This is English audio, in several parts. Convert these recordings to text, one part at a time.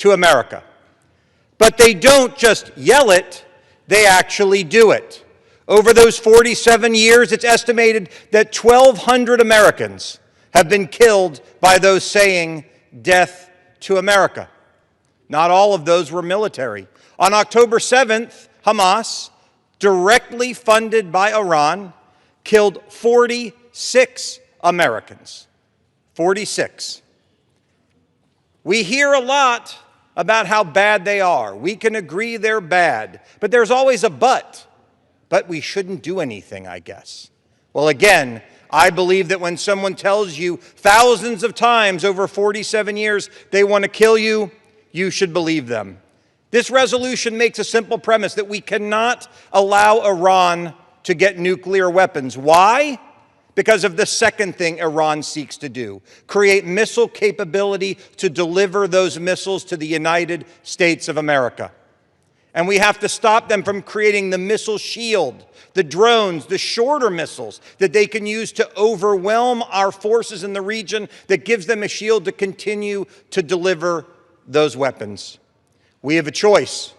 to America. But they don't just yell it, they actually do it. Over those 47 years, it's estimated that 1,200 Americans have been killed by those saying, "Death to America." Not all of those were military. On October 7th, Hamas, directly funded by Iran, killed 46 Americans. 46. We hear a lot about how bad they are. We can agree they're bad, but there's always a but. But we shouldn't do anything, I guess. Well, again, I believe that when someone tells you thousands of times over 47 years they want to kill you, you should believe them. This resolution makes a simple premise that we cannot allow Iran to get nuclear weapons. Why? Because of the second thing Iran seeks to do, create missile capability to deliver those missiles to the United States of America. And we have to stop them from creating the missile shield, the drones, the shorter missiles that they can use to overwhelm our forces in the region that gives them a shield to continue to deliver those weapons. We have a choice.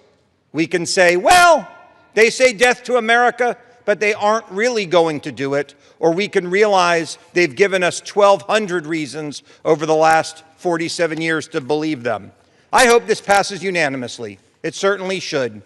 We can say, well, they say death to America, but they aren't really going to do it. Or we can realize they've given us 1,200 reasons over the last 47 years to believe them. I hope this passes unanimously. It certainly should.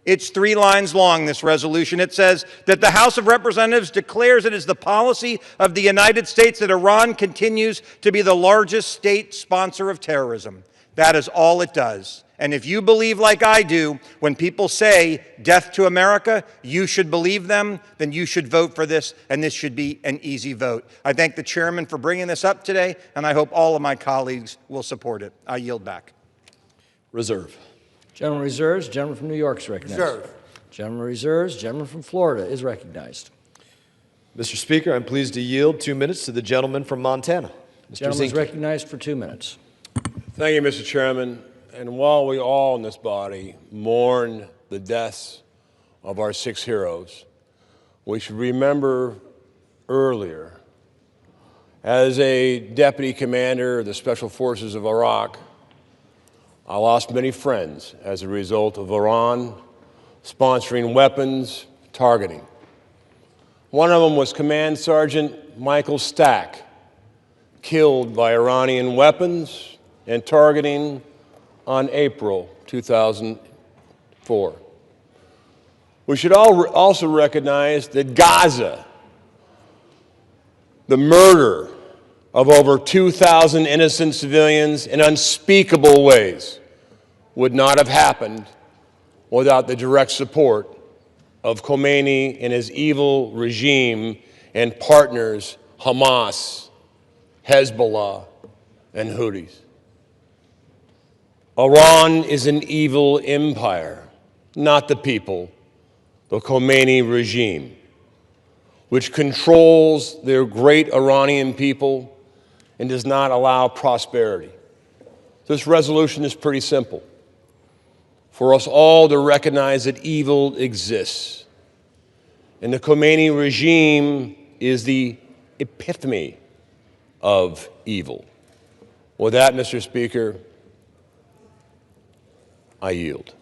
It's 3 lines long, this resolution. It says that the House of Representatives declares it is the policy of the United States that Iran continues to be the largest state sponsor of terrorism. That is all it does. And if you believe like I do, when people say death to America, you should believe them, then you should vote for this, and this should be an easy vote. I thank the chairman for bringing this up today, and I hope all of my colleagues will support it. I yield back. Reserve. Gentleman reserves. Gentleman from New York is recognized. Reserve. Gentleman reserves. Gentleman from Florida is recognized. Mr. Speaker, I'm pleased to yield 2 minutes to the gentleman from Montana. Mr. Gentleman is Zinke. recognized for 2 minutes. Thank you, Mr. Chairman. And while we all in this body mourn the deaths of our 6 heroes, we should remember earlier, as a deputy commander of the Special Forces of Iraq, I lost many friends as a result of Iran sponsoring weapons targeting. One of them was Command Sergeant Michael Stack, killed by Iranian weapons and targeting on April 2004. We should also recognize that Gaza, the murder of over 2,000 innocent civilians in unspeakable ways, would not have happened without the direct support of Khomeini and his evil regime and partners, Hamas, Hezbollah, and Houthis. Iran is an evil empire, not the people, the Khomeini regime, which controls their great Iranian people and does not allow prosperity. This resolution is pretty simple. For us all to recognize that evil exists. And the Khomeini regime is the epitome of evil. With that, Mr. Speaker, I yield.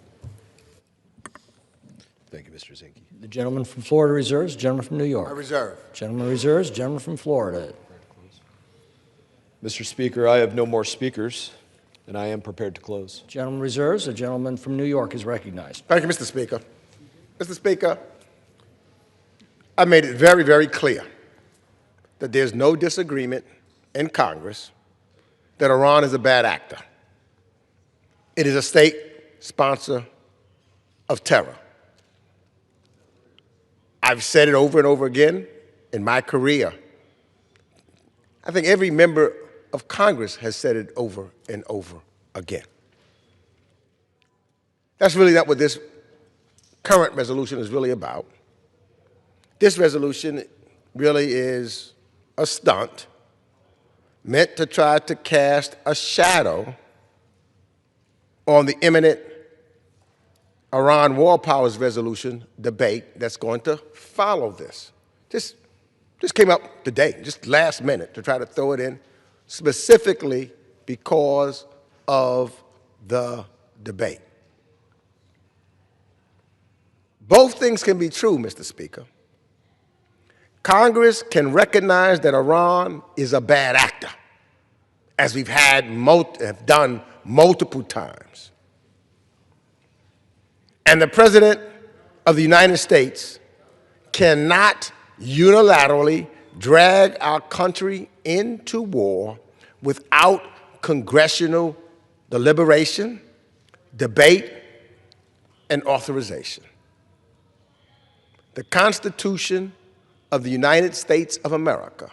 Thank you, Mr. Zinke. The gentleman from Florida reserves. Gentleman from New York. I reserve. Gentleman reserves. Gentleman from Florida. Mr. Speaker, I have no more speakers, and I am prepared to close. Gentleman reserves. The gentleman from New York is recognized. Thank you, Mr. Speaker. Mr. Speaker, I made it very, very clear that there's no disagreement in Congress that Iran is a bad actor. It is a state sponsor of terror. I've said it over and over again in my career. I think every member of Congress has said it over and over again. That's really not what this current resolution is really about. This resolution really is a stunt meant to try to cast a shadow on the imminent Iran War Powers Resolution debate that's going to follow this. This came up today, just last minute, to try to throw it in specifically because of the debate. Both things can be true, Mr. Speaker. Congress can recognize that Iran is a bad actor, as we've have done multiple times. And the President of the United States cannot unilaterally drag our country into war without congressional deliberation, debate, and authorization. The Constitution of the United States of America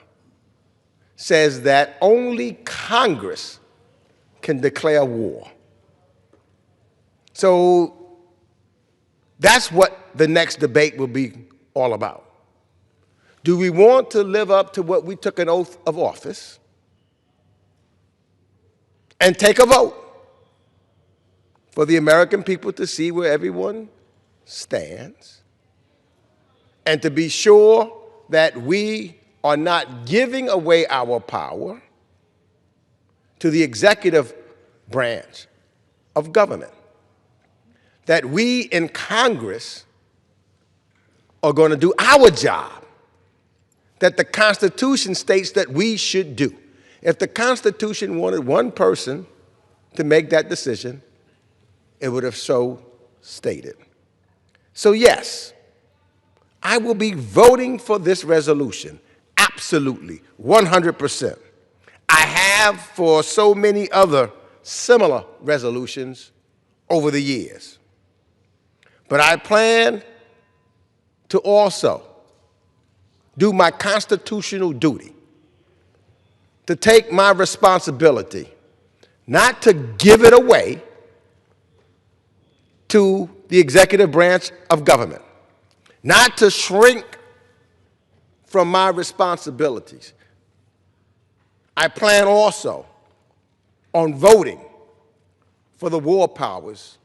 says that only Congress can declare war. So that's what the next debate will be all about. Do we want to live up to what we took an oath of office and take a vote for the American people to see where everyone stands and to be sure that we are not giving away our power to the executive branch of government, that we in Congress are going to do our job that the Constitution states that we should do. If the Constitution wanted one person to make that decision, it would have so stated. So yes, I will be voting for this resolution, absolutely, 100%. I have for so many other similar resolutions over the years. But I plan to also do my constitutional duty, to take my responsibility, not to give it away to the executive branch of government, not to shrink from my responsibilities. I plan also on voting for the war powers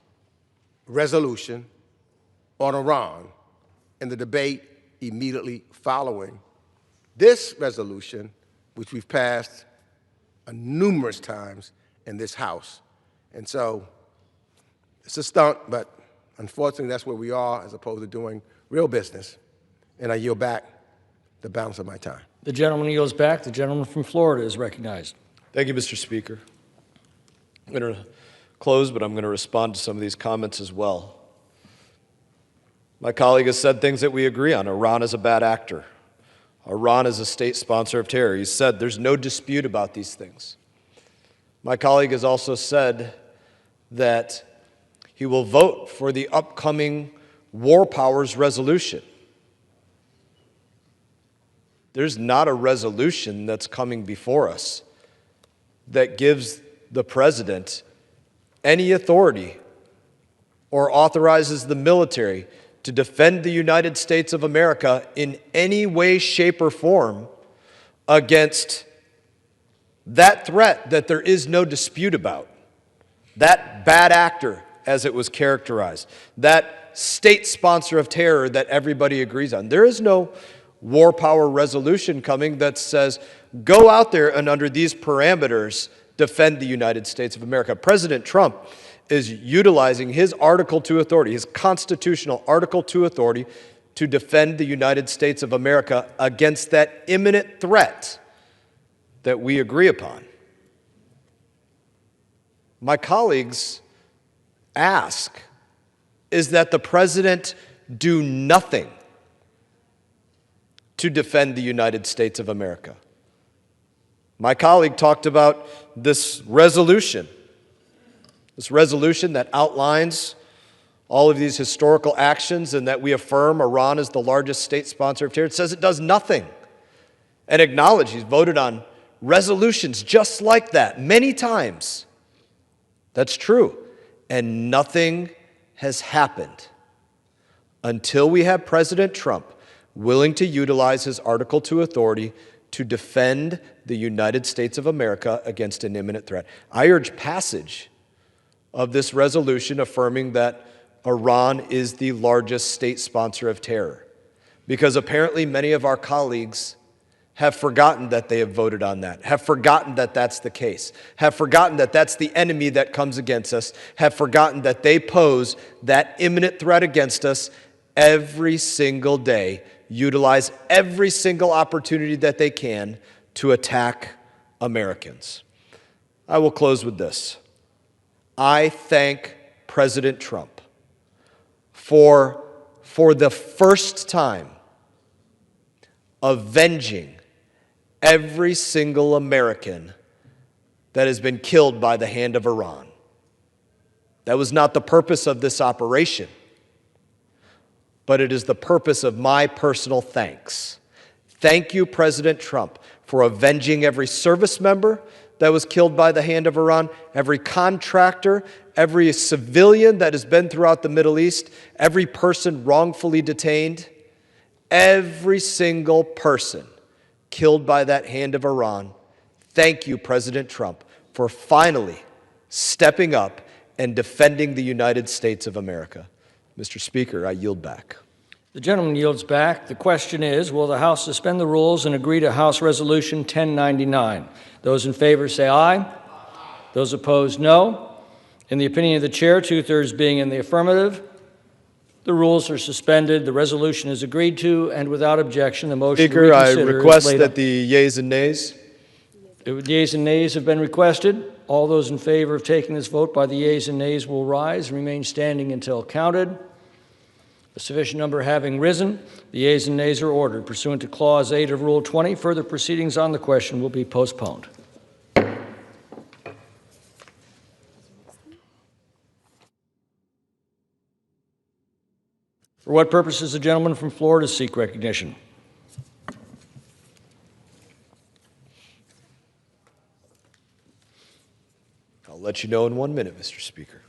resolution on Iran in the debate immediately following this resolution, which we've passed numerous times in this House. And so it's a stunt, but unfortunately that's where we are as opposed to doing real business. And I yield back the balance of my time. The gentleman yields back. The gentleman from Florida is recognized. Thank you, Mr. Speaker. I'm going to close, but I'm going to respond to some of these comments as well. My colleague has said things that we agree on. Iran is a bad actor. Iran is a state sponsor of terror. He said there's no dispute about these things. My colleague has also said that he will vote for the upcoming war powers resolution. There's not a resolution that's coming before us that gives the president any authority or authorizes the military to defend the United States of America in any way, shape, or form against that threat that there is no dispute about, that bad actor, as it was characterized, that state sponsor of terror that everybody agrees on. There is no war power resolution coming that says, go out there and under these parameters, defend the United States of America. President Trump is utilizing his Article 2 authority, his constitutional Article 2 authority, to defend the United States of America against that imminent threat that we agree upon. My colleagues ask is that the president do nothing to defend the United States of America. My colleague talked about this resolution that outlines all of these historical actions and that we affirm Iran is the largest state sponsor of terror. It says it does nothing and acknowledge he's voted on resolutions just like that many times. That's true. And nothing has happened until we have President Trump willing to utilize his Article 2 authority to defend the United States of America against an imminent threat. I urge passage of this resolution affirming that Iran is the largest state sponsor of terror, because apparently many of our colleagues have forgotten that they have voted on that, have forgotten that that's the case, have forgotten that that's the enemy that comes against us, have forgotten that they pose that imminent threat against us every single day, utilize every single opportunity that they can to attack Americans. I will close with this. I thank President Trump for the first time, avenging every single American that has been killed by the hand of Iran. That was not the purpose of this operation, but it is the purpose of my personal thanks. Thank you, President Trump, for avenging every service member that was killed by the hand of Iran, every contractor, every civilian that has been throughout the Middle East, every person wrongfully detained, every single person killed by that hand of Iran. Thank you, President Trump, for finally stepping up and defending the United States of America. Mr. Speaker, I yield back. The gentleman yields back. The question is, will the House suspend the rules and agree to House Resolution 1099? Those in favor say aye. Those opposed, no. In the opinion of the chair, 2/3 being in the affirmative, the rules are suspended, the resolution is agreed to, and without objection, the motion to Speaker, I reconsider request is laid that the yeas and nays. The yeas and nays have been requested. All those in favor of taking this vote by the yeas and nays will rise and remain standing until counted. A sufficient number having risen, the yeas and nays are ordered. Pursuant to Clause 8 of Rule 20, further proceedings on the question will be postponed. For what purpose does the gentleman from Florida seek recognition? I'll let you know in 1 minute, Mr. Speaker.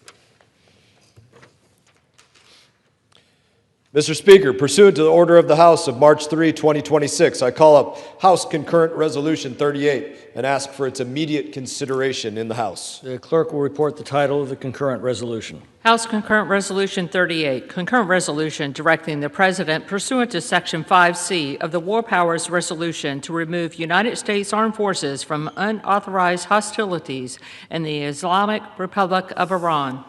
Mr. Speaker, pursuant to the order of the House of March 3, 2026, I call up House Concurrent Resolution 38 and ask for its immediate consideration in the House. The clerk will report the title of the concurrent resolution. House Concurrent Resolution 38, concurrent resolution directing the President pursuant to Section 5C of the War Powers Resolution to remove United States Armed Forces from unauthorized hostilities in the Islamic Republic of Iran.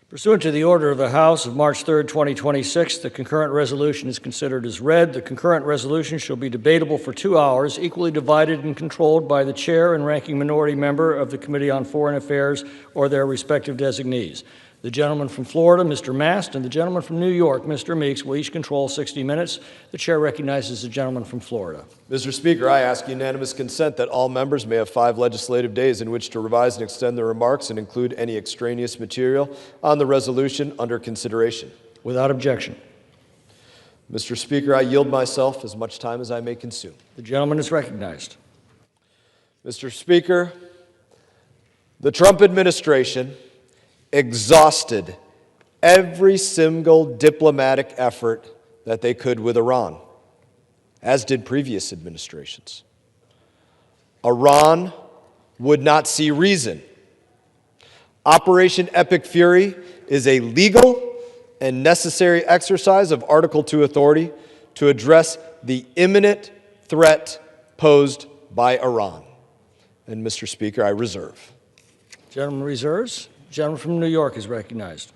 Pursuant to the order of the House of March 3, 2026, the concurrent resolution is considered as read. The concurrent resolution shall be debatable for 2 hours, equally divided and controlled by the chair and ranking minority member of the Committee on Foreign Affairs or their respective designees. The gentleman from Florida, Mr. Mast, and the gentleman from New York, Mr. Meeks, will each control 60 minutes. The chair recognizes the gentleman from Florida. Mr. Speaker, I ask unanimous consent that all members may have 5 legislative days in which to revise and extend their remarks and include any extraneous material on the resolution under consideration. Without objection. Mr. Speaker, I yield myself as much time as I may consume. The gentleman is recognized. Mr. Speaker, the Trump administration exhausted every single diplomatic effort that they could with Iran, as did previous administrations. Iran would not see reason. Operation Epic Fury is a legal and necessary exercise of Article 2 authority to address the imminent threat posed by Iran. And, Mr. Speaker, I reserve. Gentleman reserves. Gentleman from New York is recognized.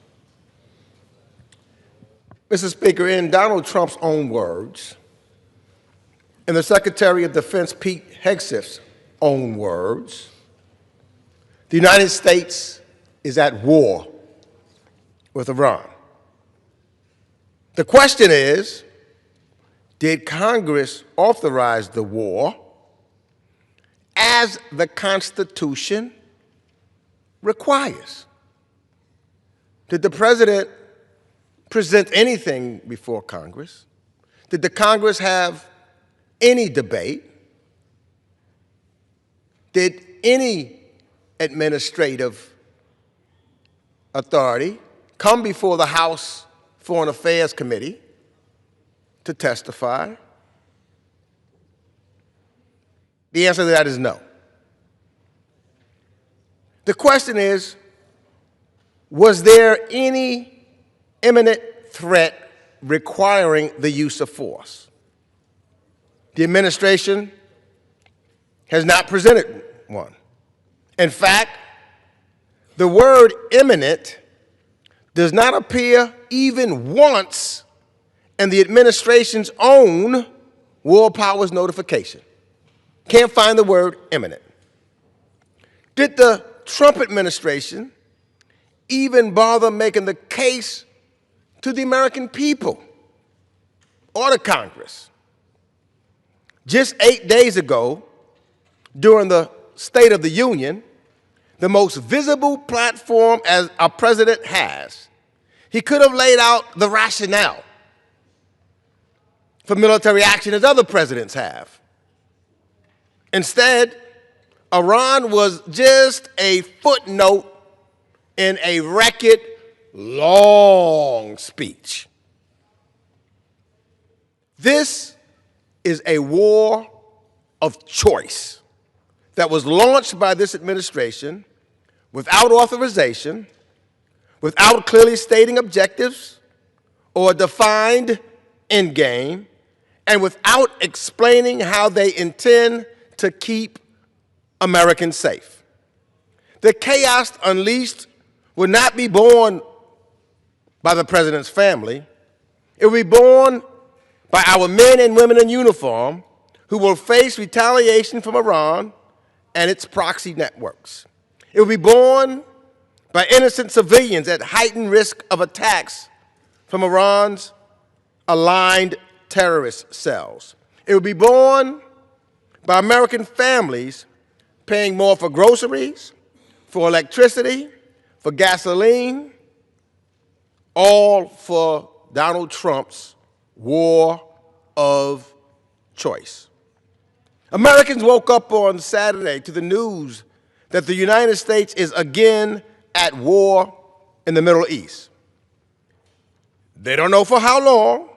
Mr. Speaker, in Donald Trump's own words, in the Secretary of Defense Pete Hegseth's own words, the United States is at war with Iran. The question is, did Congress authorize the war as the Constitution requires? Did the President present anything before Congress? Did the Congress have any debate? Did any administrative authority come before the House Foreign Affairs Committee to testify? The answer to that is no. The question is, was there any imminent threat requiring the use of force? The administration has not presented one. In fact, the word imminent does not appear even once in the administration's own War Powers notification. Can't find the word imminent. Did the Trump administration even bother making the case to the American people or to Congress? Just 8 days ago, during the State of the Union, the most visible platform as a president has, he could have laid out the rationale for military action as other presidents have. Instead, Iran was just a footnote in a record long speech. This is a war of choice that was launched by this administration without authorization, without clearly stating objectives or a defined end game, and without explaining how they intend to keep Americans safe. The chaos unleashed would not be born by the president's family. It will be born by our men and women in uniform who will face retaliation from Iran and its proxy networks. It will be born by innocent civilians at heightened risk of attacks from Iran's aligned terrorist cells. It will be born by American families paying more for groceries, for electricity, for gasoline, all for Donald Trump's war of choice. Americans woke up on Saturday to the news that the United States is again at war in the Middle East. They don't know for how long,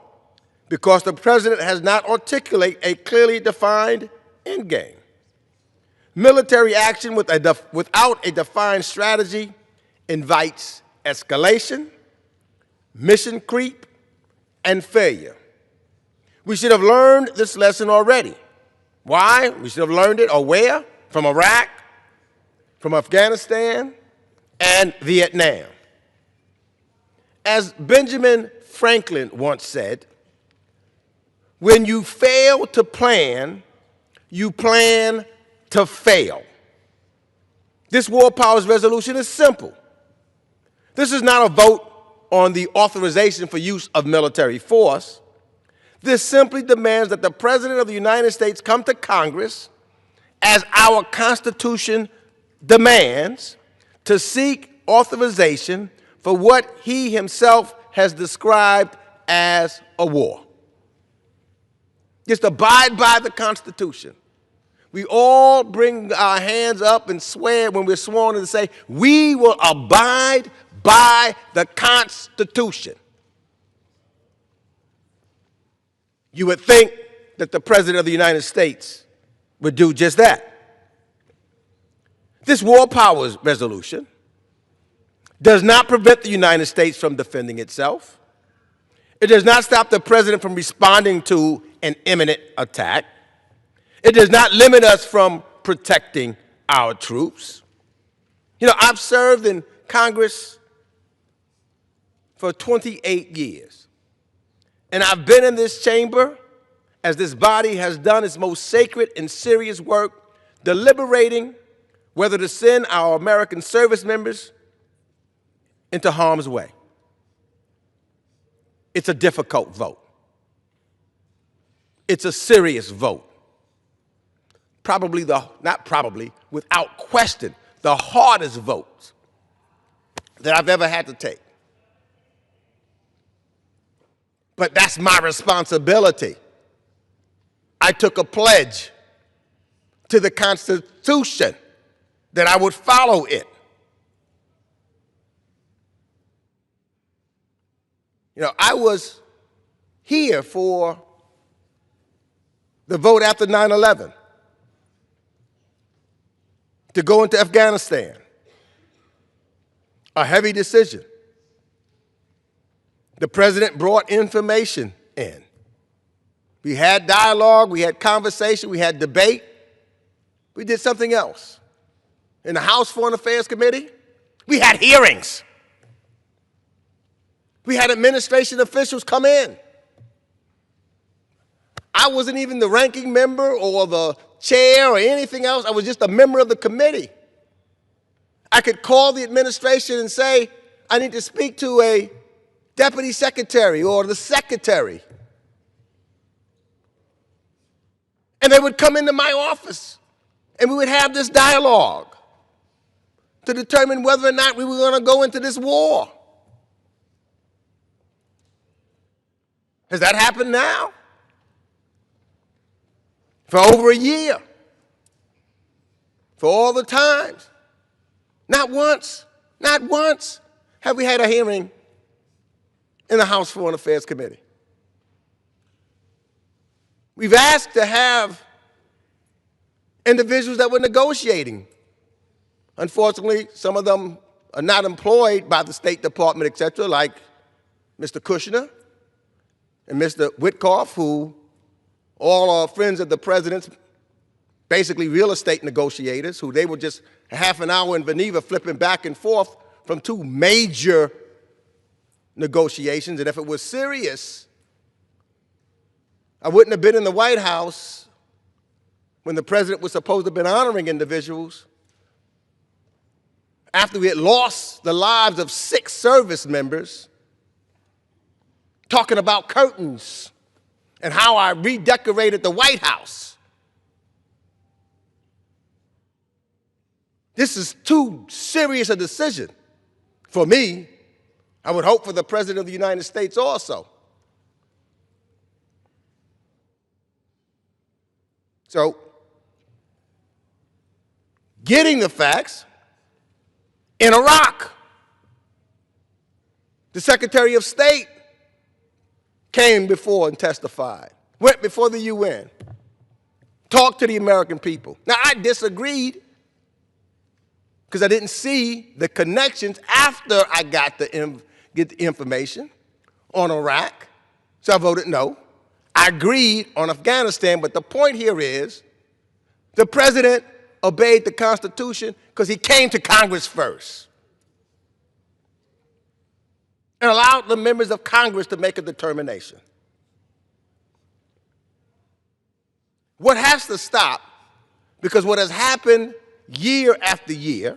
because the president has not articulated a clearly defined end game. Military action without a defined strategy invites escalation, mission creep, and failure. We should have learned this lesson already. Why? We should have learned it, or where? From Iraq, from Afghanistan, and Vietnam. As Benjamin Franklin once said, when you fail to plan, you plan to fail. This War Powers resolution is simple. This is not a vote on the authorization for use of military force. This simply demands that the President of the United States come to Congress, as our Constitution demands, to seek authorization for what he himself has described as a war. Just abide by the Constitution. We all bring our hands up and swear when we're sworn in to say, we will abide by the Constitution. You would think that the President of the United States would do just that. This War Powers resolution does not prevent the United States from defending itself. It does not stop the President from responding to an imminent attack. It does not limit us from protecting our troops. You know, I've served in Congress for 28 years. And I've been in this chamber as this body has done its most sacred and serious work, deliberating whether to send our American service members into harm's way. It's a difficult vote. It's a serious vote. Without question, the hardest vote that I've ever had to take. But that's my responsibility. I took a pledge to the Constitution that I would follow it. You know, I was here for the vote after 9/11 to go into Afghanistan. A heavy decision. The president brought information in. We had dialogue, we had conversation, we had debate. We did something else. In the House Foreign Affairs Committee, we had hearings. We had administration officials come in. I wasn't even the ranking member or the chair or anything else. I was just a member of the committee. I could call the administration and say, I need to speak to a deputy secretary or the secretary. And they would come into my office and we would have this dialogue to determine whether or not we were going to go into this war. Has that happened now? For over a year. For all the times. Not once have we had a hearing in the House Foreign Affairs Committee. We've asked to have individuals that were negotiating. Unfortunately, some of them are not employed by the State Department, et cetera, like Mr. Kushner and Mr. Witkoff, who all are friends of the president's, basically real estate negotiators, who they were just a half an hour in Geneva flipping back and forth from two major negotiations. And if it was serious, I wouldn't have been in the White House when the president was supposed to have been honoring individuals after we had lost the lives of 6 service members, talking about curtains and how I redecorated the White House. This is too serious a decision for me. I would hope for the President of the United States also. So, getting the facts, in Iraq, the Secretary of State came before and testified, went before the UN, talked to the American people. Now, I disagreed because I didn't see the connections after I got the information on Iraq, so I voted no. I agreed on Afghanistan, but the point here is the president obeyed the Constitution because he came to Congress first and allowed the members of Congress to make a determination. What has to stop, because what has happened year after year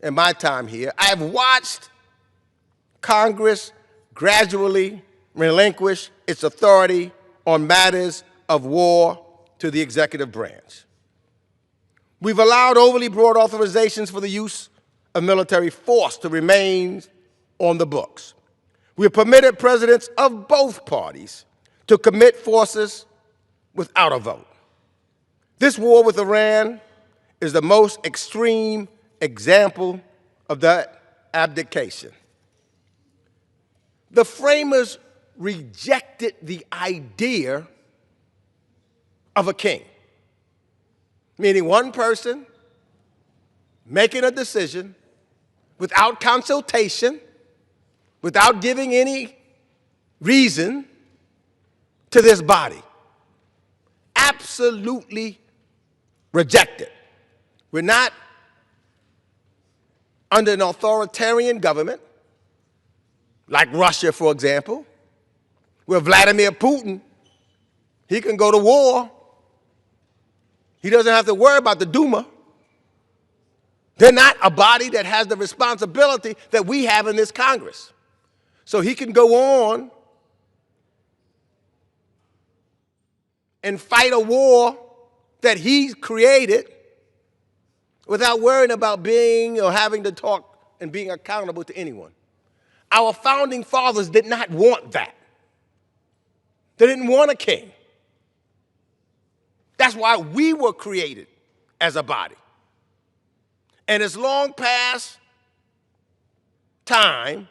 in my time here, I have watched Congress gradually relinquish its authority on matters of war to the executive branch. We've allowed overly broad authorizations for the use of military force to remain on the books. We've permitted presidents of both parties to commit forces without a vote. This war with Iran is the most extreme example of that abdication. The framers rejected the idea of a king, meaning one person making a decision without consultation, without giving any reason to this body. Absolutely rejected. We're not under an authoritarian government, like Russia, for example, where Vladimir Putin, he can go to war. He doesn't have to worry about the Duma. They're not a body that has the responsibility that we have in this Congress. So he can go on and fight a war that he created without worrying about being or having to talk and being accountable to anyone. Our founding fathers did not want that. They didn't want a king. That's why we were created as a body. And it's long past time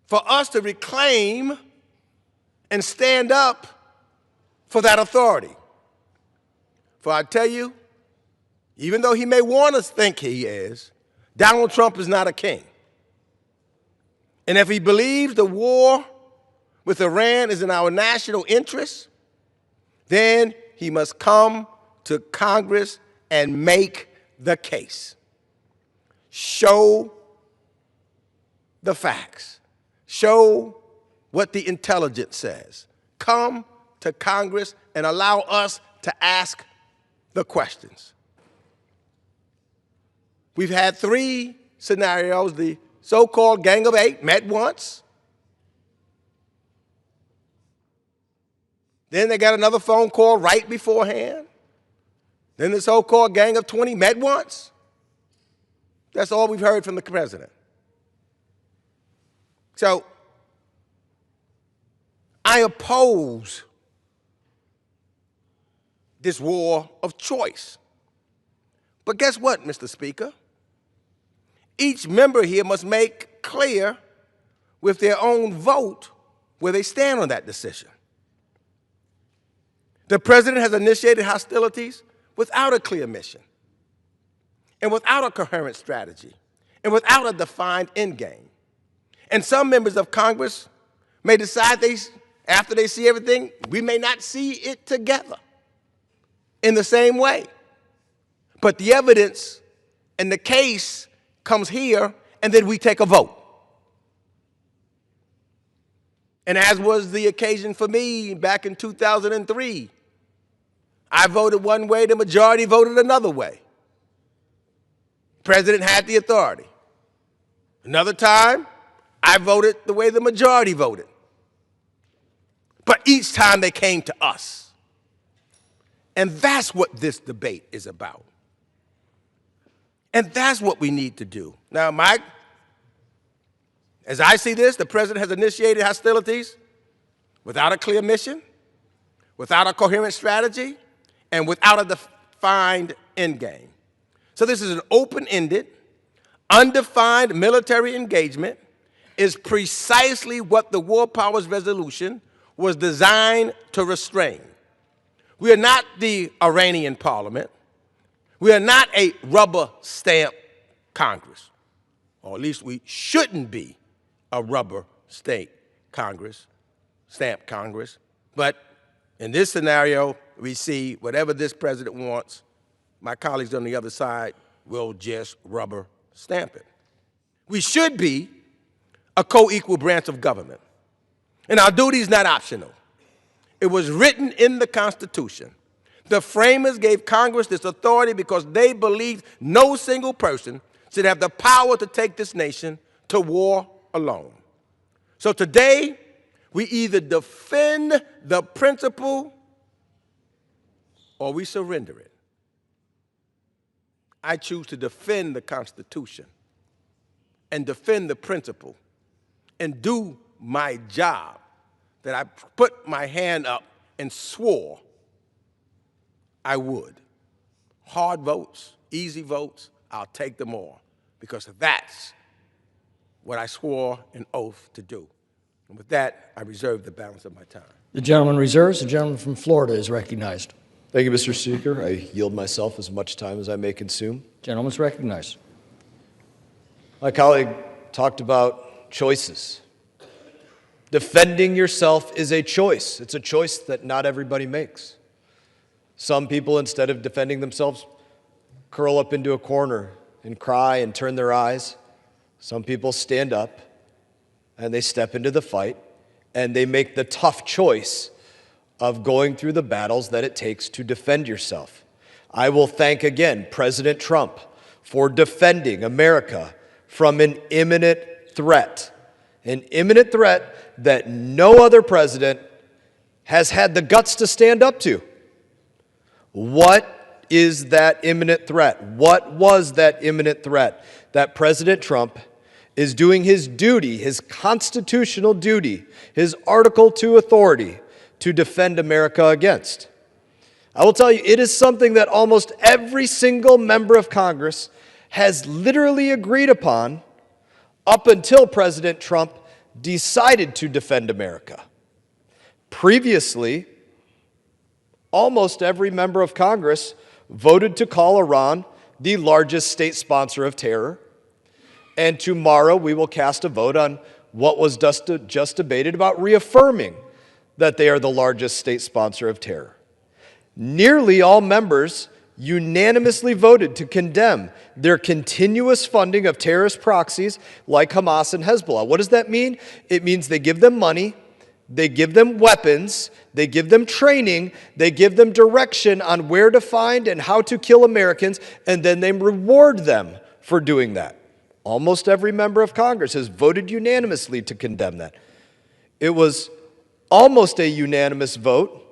for us to reclaim and stand up for that authority. For I tell you, even though he may want us to think he is, Donald Trump is not a king. And if he believes the war with Iran is in our national interest, then he must come to Congress and make the case. Show the facts. Show what the intelligence says. Come to Congress and allow us to ask the questions. We've had 3 scenarios. The so-called Gang of 8 met once. Then they got another phone call right beforehand. Then the so-called Gang of 20 met once. That's all we've heard from the president. So I oppose this war of choice. But guess what, Mr. Speaker? Each member here must make clear with their own vote where they stand on that decision. The president has initiated hostilities without a clear mission, and without a coherent strategy, and without a defined end game. And some members of Congress may decide after they see everything, we may not see it together in the same way. But the evidence and the case comes here, and then we take a vote. And as was the occasion for me back in 2003, I voted one way, the majority voted another way. President had the authority. Another time, I voted the way the majority voted. But each time they came to us. And that's what this debate is about. And that's what we need to do. Now, Mike, as I see this, the president has initiated hostilities without a clear mission, without a coherent strategy, and without a defined end game. So this is an open-ended, undefined military engagement, is precisely what the War Powers Resolution was designed to restrain. We are not the Iranian parliament. We are not a rubber stamp Congress, or at least we shouldn't be a rubber stamp Congress. But in this scenario, we see whatever this president wants, my colleagues on the other side will just rubber stamp it. We should be a co-equal branch of government. And our duty is not optional. It was written in the Constitution. The framers gave Congress this authority because they believed no single person should have the power to take this nation to war alone. So today, we either defend the principle or we surrender it. I choose to defend the Constitution and defend the principle and do my job that I put my hand up and swore I would. Hard votes, easy votes, I'll take them all because that's what I swore an oath to do. And with that, I reserve the balance of my time. The gentleman reserves. The gentleman from Florida is recognized. Thank you, Mr. Speaker. I yield myself as much time as I may consume. Gentleman's recognized. My colleague talked about choices. Defending yourself is a choice. It's a choice that not everybody makes. Some people, instead of defending themselves, curl up into a corner and cry and turn their eyes. Some people stand up and they step into the fight and they make the tough choice of going through the battles that it takes to defend yourself. I will thank again President Trump for defending America from an imminent threat that no other president has had the guts to stand up to. What is that imminent threat? What was that imminent threat? That President Trump is doing his duty, his constitutional duty, his Article 2 authority to defend America against. I will tell you, it is something that almost every single member of Congress has literally agreed upon up until President Trump decided to defend America. Previously, almost every member of Congress voted to call Iran the largest state sponsor of terror. And tomorrow we will cast a vote on what was just debated about reaffirming that they are the largest state sponsor of terror. Nearly all members unanimously voted to condemn their continuous funding of terrorist proxies like Hamas and Hezbollah. What does that mean? It means they give them money, they give them weapons, they give them training, they give them direction on where to find and how to kill Americans, and then they reward them for doing that. Almost every member of Congress has voted unanimously to condemn that. It was almost a unanimous vote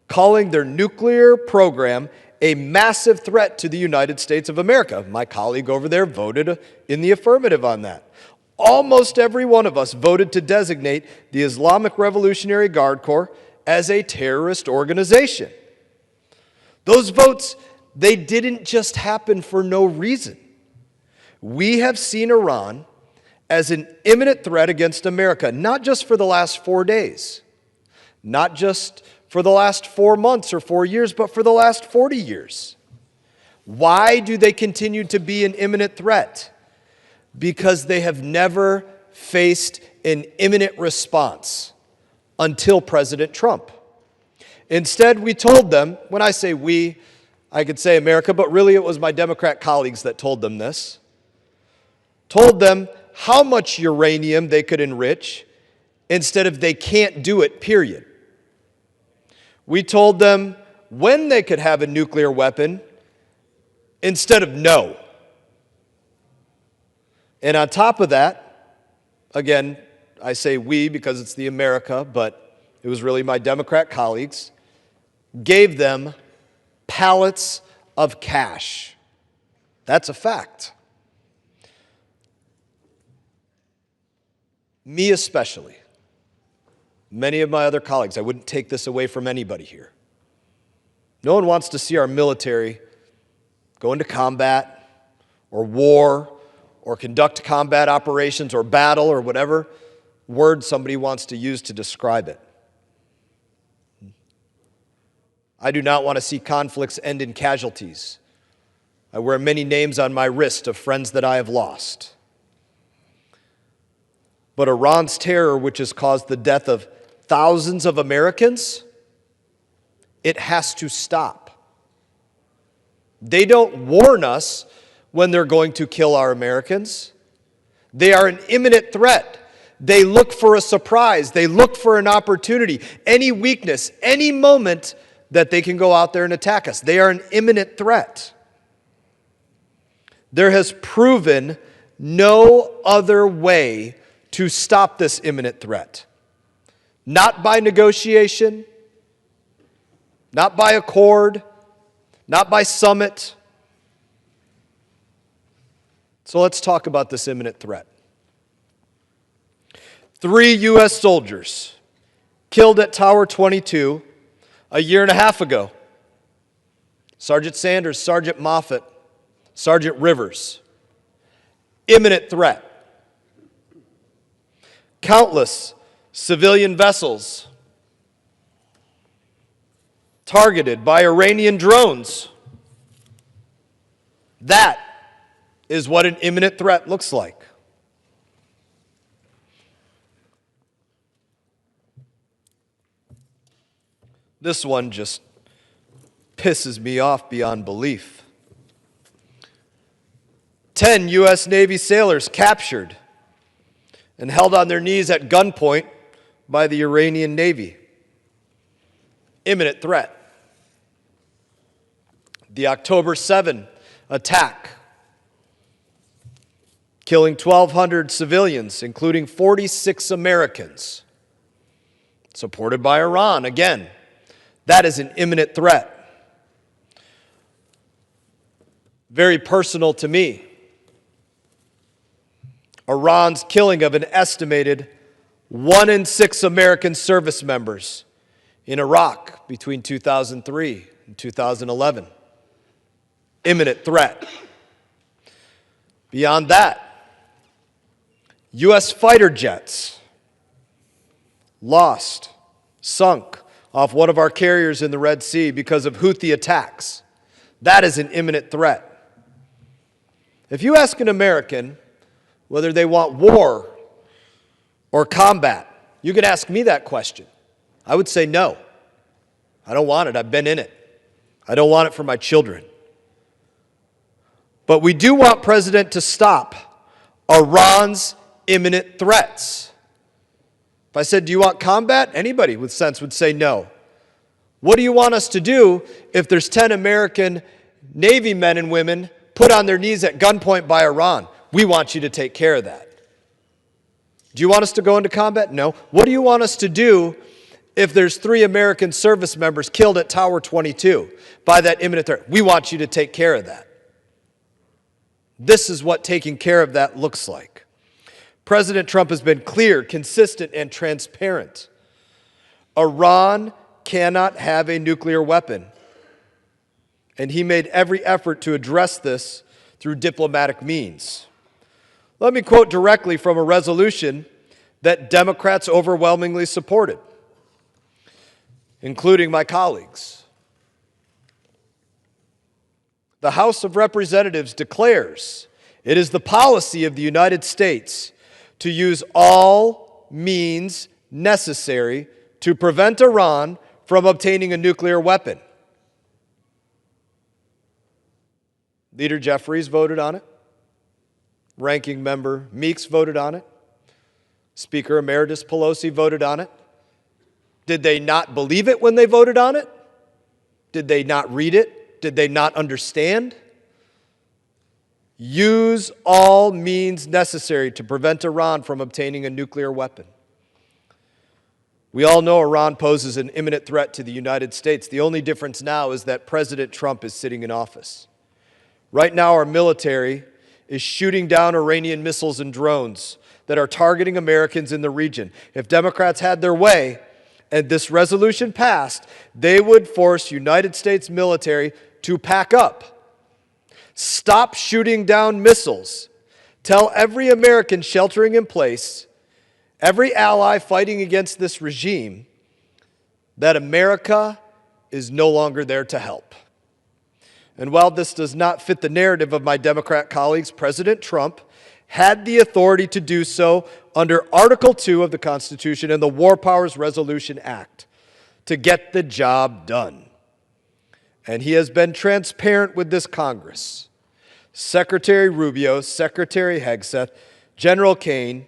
calling their nuclear program a massive threat to the United States of America. My colleague over there voted in the affirmative on that. Almost every one of us voted to designate the Islamic Revolutionary Guard Corps as a terrorist organization. Those votes, they didn't just happen for no reason. We have seen Iran as an imminent threat against America, not just for the last 4 days, not just for the last 4 months or 4 years, but for the last 40 years. Why do they continue to be an imminent threat? Because they have never faced an imminent response until President Trump. Instead, we told them, when I say we, I could say America, but really it was my Democrat colleagues that told them this, told them how much uranium they could enrich instead of they can't do it, period. We told them when they could have a nuclear weapon instead of no. And on top of that, again, I say we because it's the America, but it was really my Democrat colleagues, gave them pallets of cash. That's a fact. Me especially. Many of my other colleagues, I wouldn't take this away from anybody here. No one wants to see our military go into combat or war or conduct combat operations or battle or whatever word somebody wants to use to describe it. I do not want to see conflicts end in casualties. I wear many names on my wrist of friends that I have lost. But Iran's terror, which has caused the death of thousands of Americans, it has to stop. They don't warn us when they're going to kill our Americans. They are an imminent threat. They look for a surprise. They look for an opportunity, any weakness, any moment that they can go out there and attack us. They are an imminent threat. There has proven no other way to stop this imminent threat. Not by negotiation, not by accord, not by summit. So let's talk about this imminent threat. 3 U.S. soldiers killed at Tower 22 a year and a half ago. Sergeant Sanders, Sergeant Moffett, Sergeant Rivers. Imminent threat. Countless civilian vessels targeted by Iranian drones. That is what an imminent threat looks like. This one just pisses me off beyond belief. 10 U.S. Navy sailors captured and held on their knees at gunpoint by the Iranian Navy. Imminent threat. The October 7 attack, killing 1,200 civilians, including 46 Americans, supported by Iran. Again, that is an imminent threat. Very personal to me. Iran's killing of an estimated 1 in 6 American service members in Iraq between 2003 and 2011. Imminent threat. Beyond that, U.S. fighter jets lost, sunk off one of our carriers in the Red Sea because of Houthi attacks. That is an imminent threat. If you ask an American whether they want war or combat? You could ask me that question. I would say no. I don't want it. I've been in it. I don't want it for my children. But we do want President to stop Iran's imminent threats. If I said, do you want combat? Anybody with sense would say no. What do you want us to do if there's 10 American Navy men and women put on their knees at gunpoint by Iran? We want you to take care of that. Do you want us to go into combat? No. What do you want us to do if there's 3 American service members killed at Tower 22 by that imminent threat? We want you to take care of that. This is what taking care of that looks like. President Trump has been clear, consistent, and transparent. Iran cannot have a nuclear weapon. And he made every effort to address this through diplomatic means. Let me quote directly from a resolution that Democrats overwhelmingly supported, including my colleagues. The House of Representatives declares it is the policy of the United States to use all means necessary to prevent Iran from obtaining a nuclear weapon. Leader Jeffries voted on it. Ranking Member Meeks voted on it. Speaker Emeritus Pelosi voted on it. Did they not believe it when they voted on it? Did they not read it? Did they not understand? Use all means necessary to prevent Iran from obtaining a nuclear weapon. We all know Iran poses an imminent threat to the United States. The only difference now is that President Trump is sitting in office. Right now, our military is shooting down Iranian missiles and drones that are targeting Americans in the region. If Democrats had their way and this resolution passed, they would force United States military to pack up. Stop shooting down missiles. Tell every American sheltering in place, every ally fighting against this regime, that America is no longer there to help. And while this does not fit the narrative of my Democrat colleagues, President Trump had the authority to do so under Article 2 of the Constitution and the War Powers Resolution Act to get the job done. And he has been transparent with this Congress. Secretary Rubio, Secretary Hegseth, General Kane,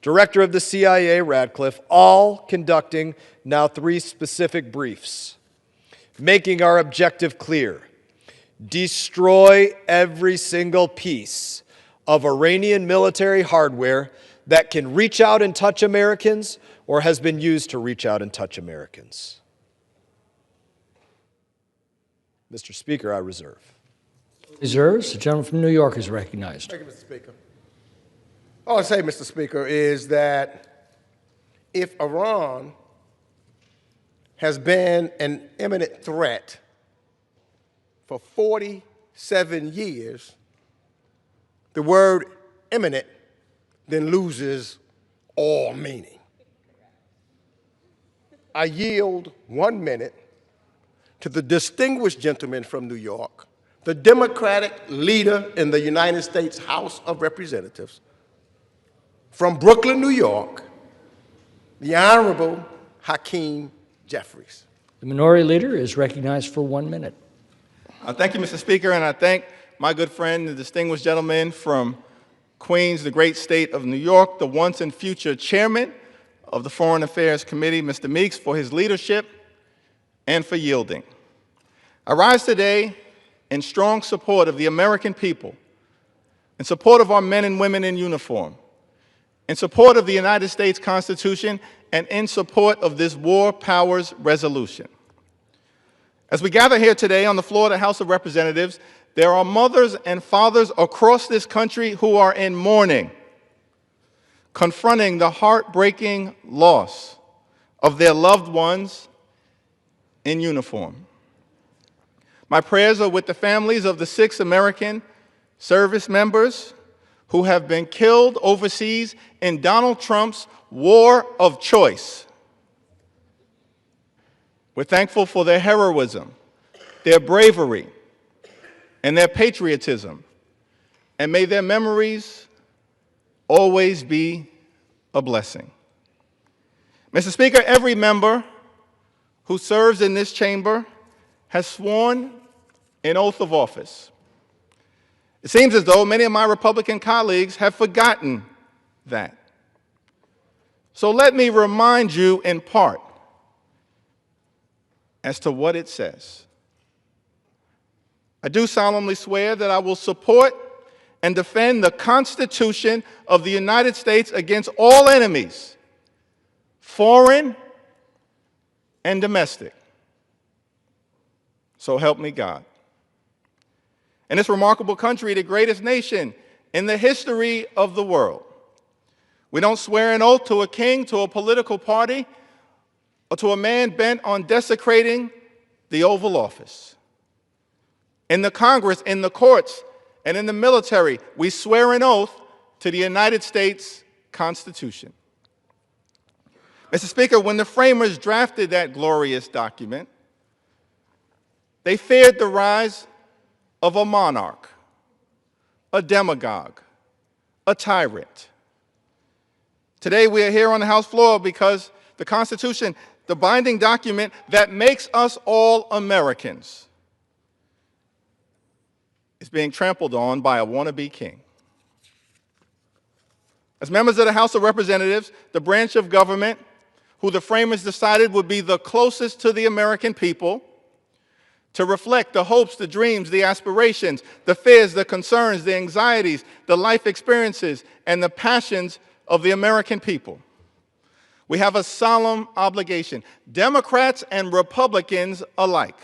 Director of the CIA Radcliffe, all conducting now 3 specific briefs, making our objective clear. Destroy every single piece of Iranian military hardware that can reach out and touch Americans or has been used to reach out and touch Americans. Mr. Speaker, I reserve. Reserves. The gentleman from New York is recognized. Thank you, Mr. Speaker. All I say, Mr. Speaker, is that if Iran has been an imminent threat for 47 years, the word imminent then loses all meaning. I yield 1 minute to the distinguished gentleman from New York, the Democratic leader in the United States House of Representatives, from Brooklyn, New York, the Honorable Hakeem Jeffries. The minority leader is recognized for 1 minute. Thank you, Mr. Speaker, and I thank my good friend, the distinguished gentleman from Queens, the great state of New York, the once and future chairman of the Foreign Affairs Committee, Mr. Meeks, for his leadership and for yielding. I rise today in strong support of the American people, in support of our men and women in uniform, in support of the United States Constitution, and in support of this War Powers Resolution. As we gather here today on the floor of the House of Representatives, there are mothers and fathers across this country who are in mourning, confronting the heartbreaking loss of their loved ones in uniform. My prayers are with the families of the 6 American service members who have been killed overseas in Donald Trump's war of choice. We're thankful for their heroism, their bravery, and their patriotism. And may their memories always be a blessing. Mr. Speaker, every member who serves in this chamber has sworn an oath of office. It seems as though many of my Republican colleagues have forgotten that. So let me remind you in part as to what it says. I do solemnly swear that I will support and defend the Constitution of the United States against all enemies, foreign and domestic. So help me God. In this remarkable country, the greatest nation in the history of the world, we don't swear an oath to a king, to a political party, or to a man bent on desecrating the Oval Office. In the Congress, in the courts, and in the military, we swear an oath to the United States Constitution. Mr. Speaker, when the framers drafted that glorious document, they feared the rise of a monarch, a demagogue, a tyrant. Today we are here on the House floor because the Constitution, the binding document that makes us all Americans, is being trampled on by a wannabe king. As members of the House of Representatives, the branch of government who the framers decided would be the closest to the American people, to reflect the hopes, the dreams, the aspirations, the fears, the concerns, the anxieties, the life experiences, and the passions of the American people. We have a solemn obligation, Democrats and Republicans alike.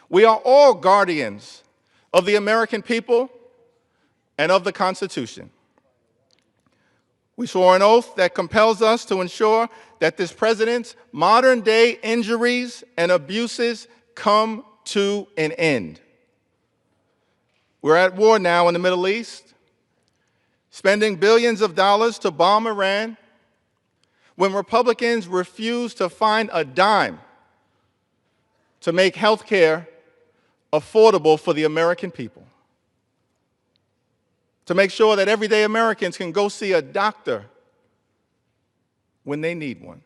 We are all guardians of the American people and of the Constitution. We swore an oath that compels us to ensure that this president's modern-day injuries and abuses come to an end. We're at war now in the Middle East, spending billions of dollars to bomb Iran, when Republicans refuse to find a dime to make health care affordable for the American people, to make sure that everyday Americans can go see a doctor when they need one.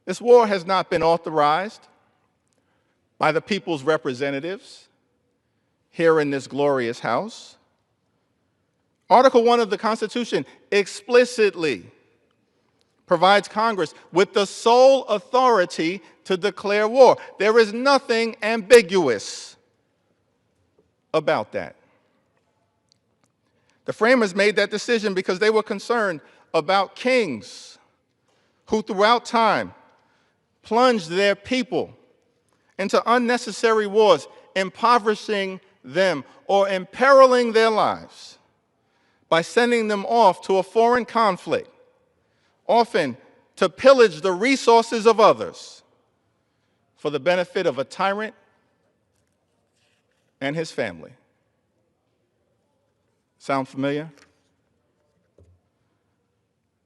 This war has not been authorized by the people's representatives here in this glorious House. Article 1 of the Constitution explicitly provides Congress with the sole authority to declare war. There is nothing ambiguous about that. The framers made that decision because they were concerned about kings who throughout time plunged their people into unnecessary wars, impoverishing them or imperiling their lives by sending them off to a foreign conflict, often to pillage the resources of others for the benefit of a tyrant and his family. Sound familiar?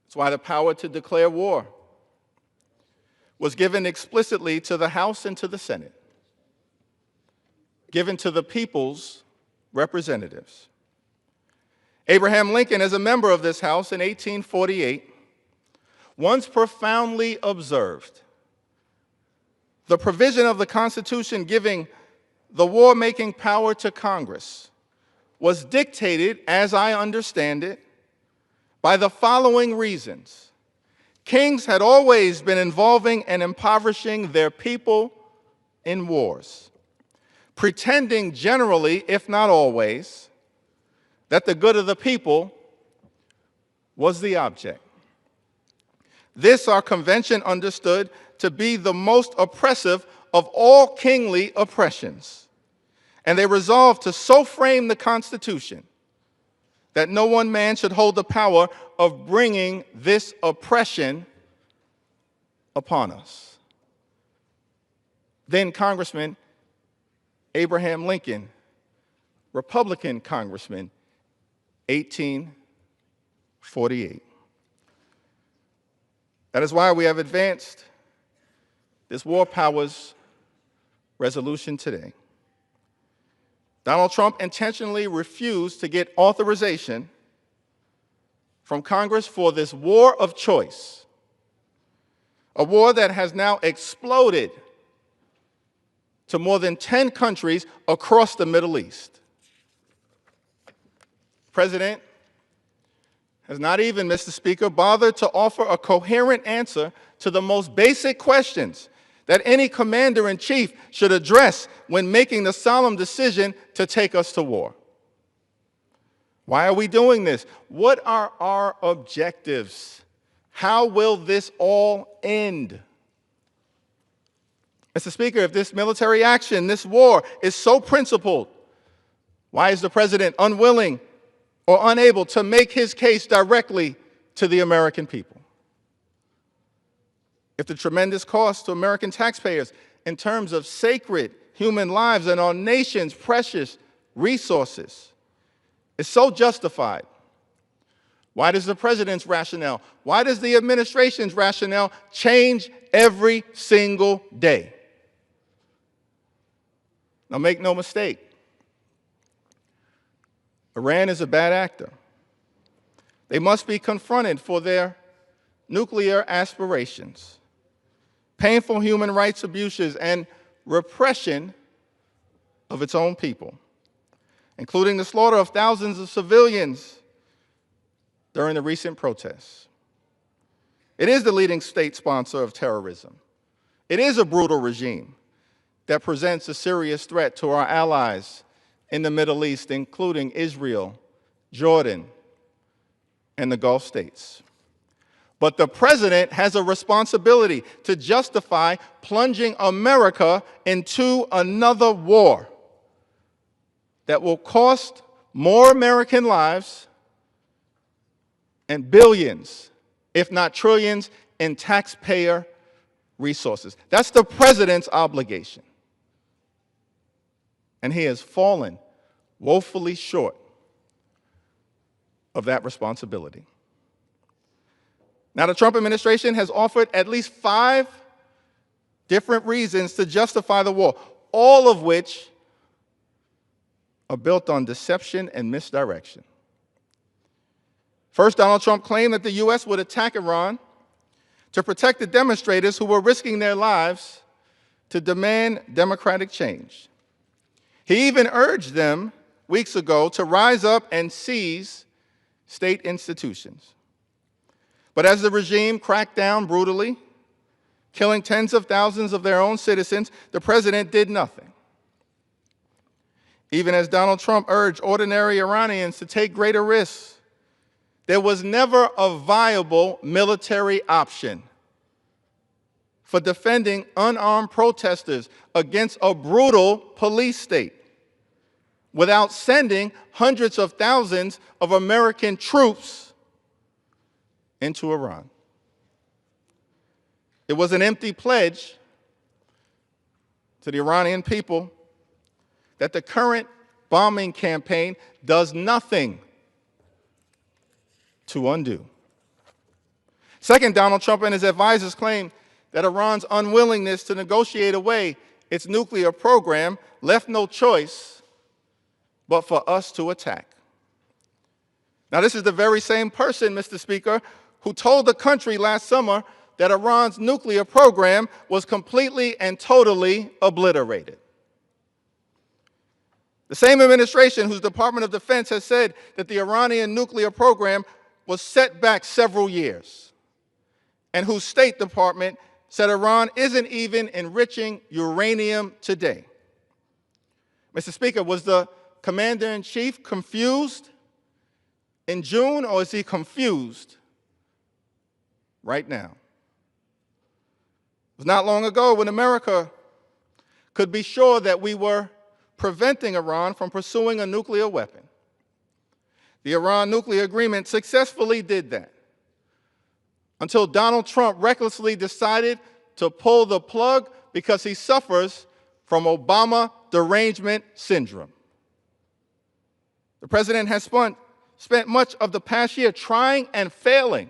That's why the power to declare war was given explicitly to the House and to the Senate, given to the people's representatives. Abraham Lincoln, as a member of this House in 1848, once profoundly observed, the provision of the Constitution giving the war-making power to Congress was dictated, as I understand it, by the following reasons. Kings had always been involving and impoverishing their people in wars, pretending generally, if not always, that the good of the people was the object. This our convention understood to be the most oppressive of all kingly oppressions. And they resolved to so frame the Constitution that no one man should hold the power of bringing this oppression upon us. Then Congressman Abraham Lincoln, Republican Congressman, 1848. That is why we have advanced this War Powers resolution today. Donald Trump intentionally refused to get authorization from Congress for this war of choice, a war that has now exploded to more than 10 countries across the Middle East. The President has not even, Mr. Speaker, bothered to offer a coherent answer to the most basic questions that any commander-in-chief should address when making the solemn decision to take us to war. Why are we doing this? What are our objectives? How will this all end? Mr. Speaker, if this military action, this war, is so principled, why is the President unwilling or unable to make his case directly to the American people? If the tremendous cost to American taxpayers in terms of sacred human lives and our nation's precious resources is so justified, why does the President's rationale, why does the administration's rationale change every single day? Now, make no mistake, Iran is a bad actor. They must be confronted for their nuclear aspirations, painful human rights abuses, and repression of its own people, including the slaughter of thousands of civilians during the recent protests. It is the leading state sponsor of terrorism. It is a brutal regime that presents a serious threat to our allies in the Middle East, including Israel, Jordan, and the Gulf states. But the President has a responsibility to justify plunging America into another war that will cost more American lives and billions, if not trillions, in taxpayer resources. That's the President's obligation. And he has fallen woefully short of that responsibility. Now, the Trump administration has offered at least 5 different reasons to justify the war, all of which are built on deception and misdirection. First, Donald Trump claimed that the U.S. would attack Iran to protect the demonstrators who were risking their lives to demand democratic change. He even urged them weeks ago to rise up and seize state institutions. But as the regime cracked down brutally, killing tens of thousands of their own citizens, the President did nothing. Even as Donald Trump urged ordinary Iranians to take greater risks, there was never a viable military option for defending unarmed protesters against a brutal police state without sending hundreds of thousands of American troops into Iran. It was an empty pledge to the Iranian people that the current bombing campaign does nothing to undo. Second, Donald Trump and his advisors claim that Iran's unwillingness to negotiate away its nuclear program left no choice but for us to attack. Now, this is the very same person, Mr. Speaker, who told the country last summer that Iran's nuclear program was completely and totally obliterated. The same administration whose Department of Defense has said that the Iranian nuclear program was set back several years, and whose State Department said Iran isn't even enriching uranium today. Mr. Speaker, was the Commander-in-Chief confused in June, or is he confused right now? It was not long ago when America could be sure that we were preventing Iran from pursuing a nuclear weapon. The Iran nuclear agreement successfully did that until Donald Trump recklessly decided to pull the plug because he suffers from Obama derangement syndrome. The President has spent much of the past year trying and failing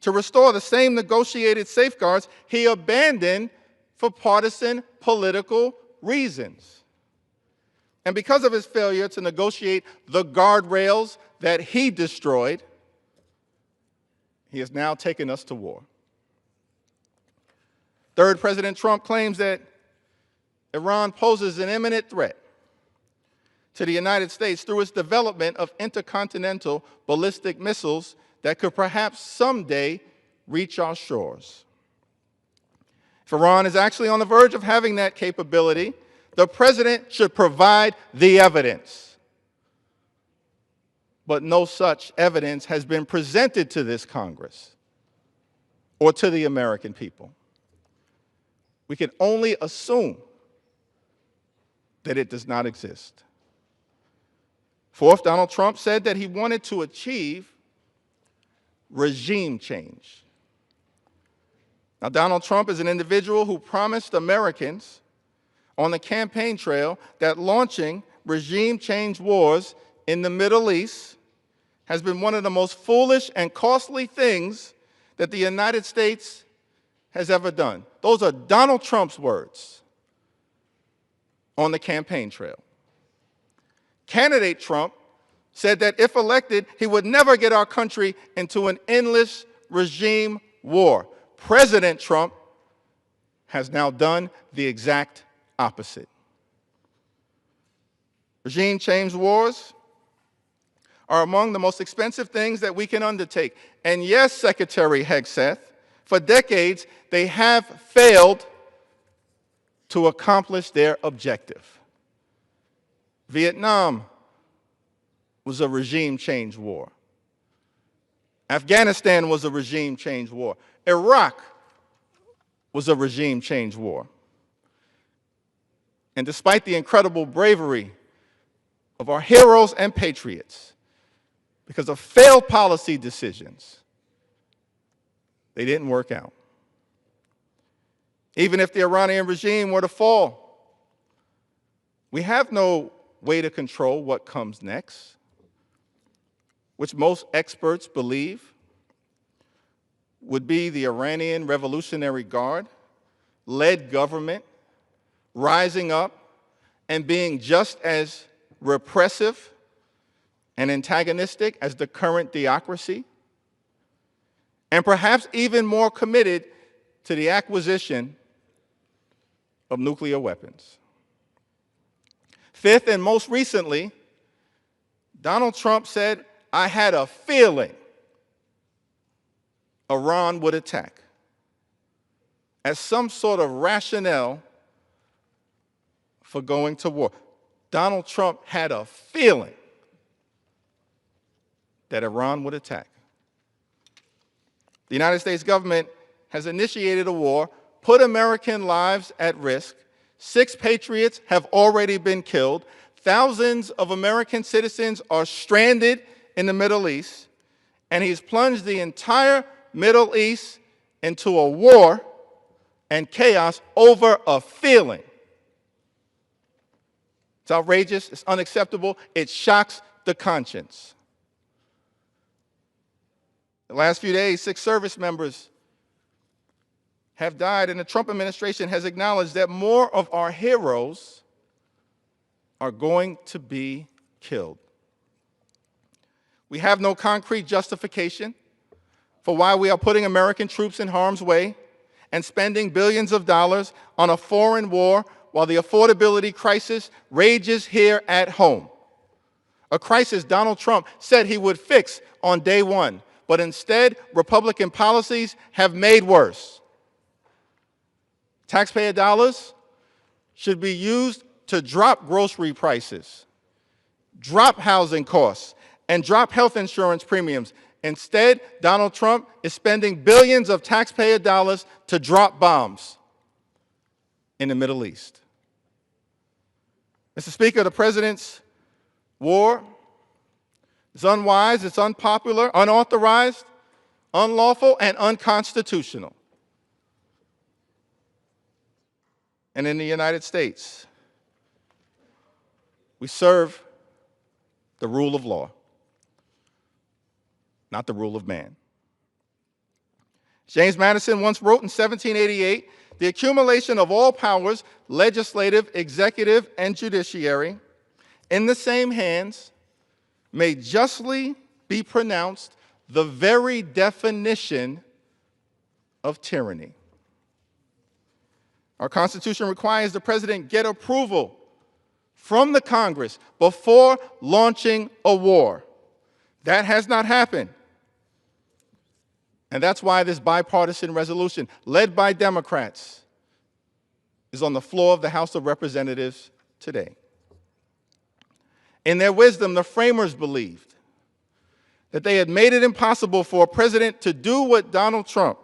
to restore the same negotiated safeguards he abandoned for partisan political reasons. And because of his failure to negotiate the guardrails that he destroyed, he has now taken us to war. Third, President Trump claims that Iran poses an imminent threat to the United States through its development of intercontinental ballistic missiles that could perhaps someday reach our shores. If Iran is actually on the verge of having that capability, the president should provide the evidence. But no such evidence has been presented to this Congress or to the American people. We can only assume that it does not exist. Fourth, Donald Trump said that he wanted to achieve regime change. Now, Donald Trump is an individual who promised Americans on the campaign trail that launching regime change wars in the Middle East has been one of the most foolish and costly things that the United States has ever done. Those are Donald Trump's words on the campaign trail. Candidate Trump said that if elected, he would never get our country into an endless regime war. President Trump has now done the exact opposite. Regime change wars are among the most expensive things that we can undertake. And yes, Secretary Hegseth, for decades, they have failed to accomplish their objective. Vietnam was a regime change war. Afghanistan was a regime change war. Iraq was a regime change war. And despite the incredible bravery of our heroes and patriots, because of failed policy decisions, they didn't work out. Even if the Iranian regime were to fall, we have no way to control what comes next, which most experts believe would be the Iranian Revolutionary Guard-led government rising up and being just as repressive and antagonistic as the current theocracy, and perhaps even more committed to the acquisition of nuclear weapons. Fifth, and most recently, Donald Trump said, "I had a feeling Iran would attack," as some sort of rationale for going to war. Donald Trump had a feeling that Iran would attack. The United States government has initiated a war, put American lives at risk. 6 patriots have already been killed. Thousands of American citizens are stranded in the Middle East, and he's plunged the entire Middle East into a war and chaos over a feeling. It's outrageous, it's unacceptable, it shocks the conscience. The last few days, 6 service members have died, and the Trump administration has acknowledged that more of our heroes are going to be killed. We have no concrete justification for why we are putting American troops in harm's way and spending billions of dollars on a foreign war while the affordability crisis rages here at home. A crisis Donald Trump said he would fix on day one, but instead, Republican policies have made worse. Taxpayer dollars should be used to drop grocery prices, drop housing costs, and drop health insurance premiums. Instead, Donald Trump is spending billions of taxpayer dollars to drop bombs in the Middle East. Mr. Speaker, the president's war is unwise, it's unpopular, unauthorized, unlawful, and unconstitutional. And in the United States, we serve the rule of law, not the rule of man. James Madison once wrote in 1788, "The accumulation of all powers, legislative, executive, and judiciary, in the same hands, may justly be pronounced the very definition of tyranny. Our Constitution requires the President get approval from the Congress before launching a war. That has not happened. And that's why this bipartisan resolution, led by Democrats, is on the floor of the House of Representatives today. In their wisdom, the framers believed that they had made it impossible for a president to do what Donald Trump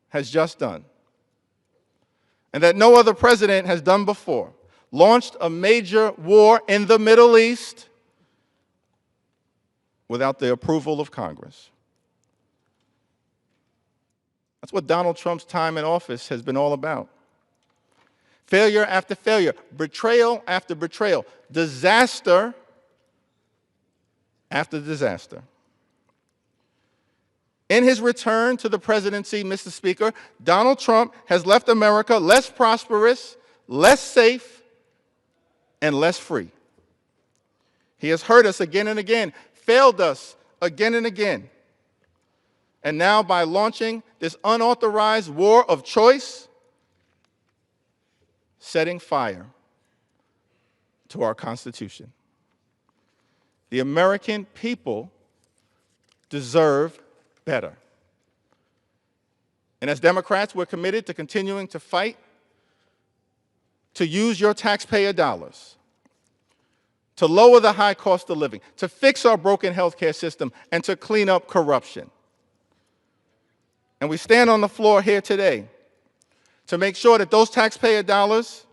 has just done, and that no other president has done before, launched a major war in the Middle East without the approval of Congress. That's what Donald Trump's time in office has been all about. Failure after failure, betrayal after betrayal, disaster after disaster. In his return to the presidency, Mr. Speaker, Donald Trump has left America less prosperous, less safe, and less free. He has hurt us again and again, failed us again and again. And now, by launching this unauthorized war of choice, setting fire to our Constitution. The American people deserve better. And as Democrats, we're committed to continuing to fight to use your taxpayer dollars to lower the high cost of living, to fix our broken healthcare system, and to clean up corruption. And we stand on the floor here today to make sure that those taxpayer dollars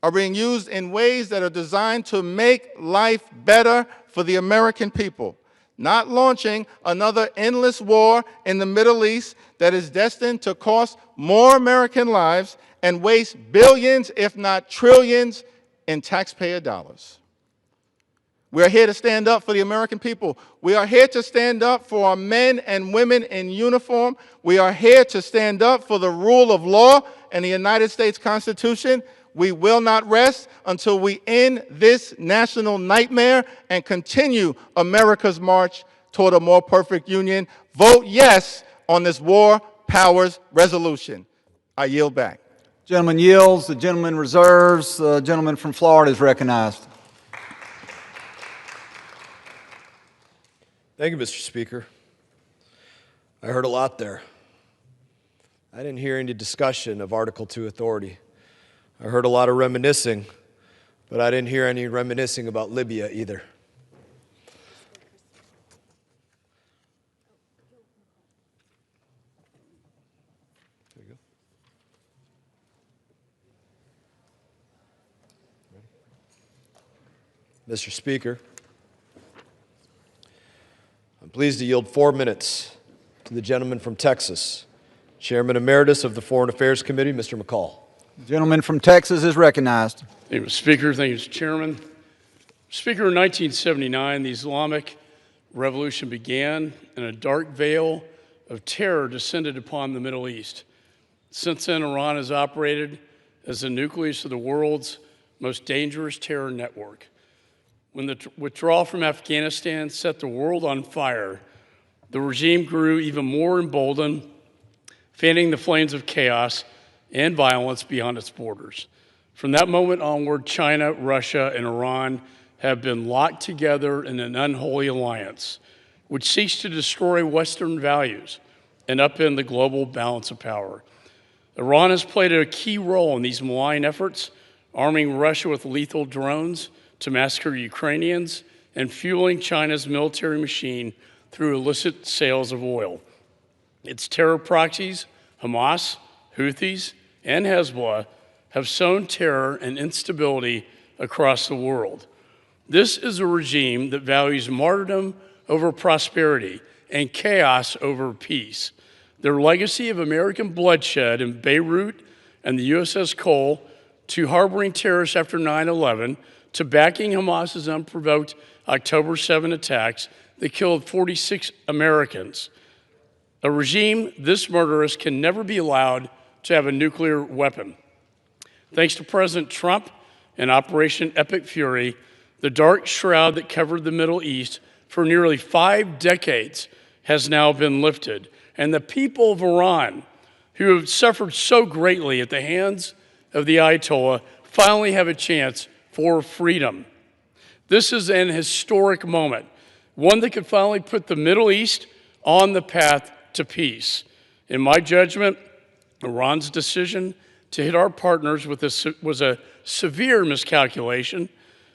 are being used in ways that are designed to make life better for the American people, not launching another endless war in the Middle East that is destined to cost more American lives and waste billions, if not trillions, in taxpayer dollars. We are here to stand up for the American people. We are here to stand up for our men and women in uniform. We are here to stand up for the rule of law and the United States Constitution. We will not rest until we end this national nightmare and continue America's march toward a more perfect union. Vote yes on this War Powers Resolution. I yield back. Gentleman yields. The gentleman reserves. The gentleman from Florida is recognized. Thank you, Mr. Speaker. I heard a lot there. I didn't hear any discussion of Article 2 authority. I heard a lot of reminiscing, but I didn't hear any reminiscing about Libya either. There you go. Mr. Speaker, I'm pleased to yield 4 minutes to the gentleman from Texas, Chairman Emeritus of the Foreign Affairs Committee, Mr. McCall. The gentleman from Texas is recognized. Thank you, Mr. Speaker. Thank you, Mr. Chairman. Speaker, in 1979, the Islamic Revolution began, and a dark veil of terror descended upon the Middle East. Since then, Iran has operated as the nucleus of the world's most dangerous terror network. When the withdrawal from Afghanistan set the world on fire, the regime grew even more emboldened, fanning the flames of chaos and violence beyond its borders. From that moment onward, China, Russia, and Iran have been locked together in an unholy alliance, which seeks to destroy Western values and upend the global balance of power. Iran has played a key role in these malign efforts, arming Russia with lethal drones to massacre Ukrainians and fueling China's military machine through illicit sales of oil. Its terror proxies, Hamas, Houthis, and Hezbollah, have sown terror and instability across the world. This is a regime that values martyrdom over prosperity and chaos over peace. Their legacy of American bloodshed in Beirut and the USS Cole, to harboring terrorists after 9/11, to backing Hamas's unprovoked October 7 attacks that killed 46 Americans. A regime this murderous can never be allowed to have a nuclear weapon. Thanks to President Trump and Operation Epic Fury, The dark shroud that covered the Middle East for nearly 5 decades has now been lifted. And the people of Iran, who have suffered so greatly at the hands of the Ayatollah, finally have a chance for freedom. This is an historic moment, one that could finally put the Middle East on the path to peace. In my judgment, Iran's decision to hit our partners with was a severe miscalculation,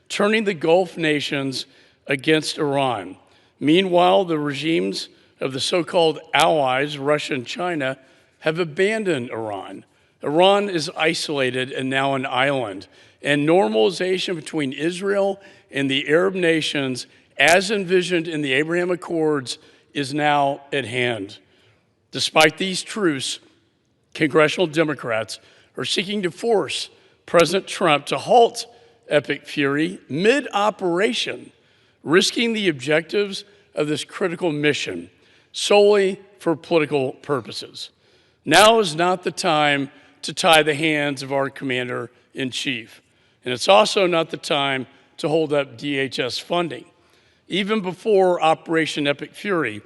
turning the Gulf nations against Iran. Meanwhile, the regimes of the so-called allies, Russia and China, have abandoned Iran. Iran is isolated and now an island, and normalization between Israel and the Arab nations, as envisioned in the Abraham Accords, is now at hand. Despite these truths, congressional Democrats are seeking to force President Trump to halt Epic Fury mid-operation, risking the objectives of this critical mission solely for political purposes. Now is not the time to tie the hands of our commander-in-chief, and it's also not the time to hold up DHS funding. Even before Operation Epic Fury,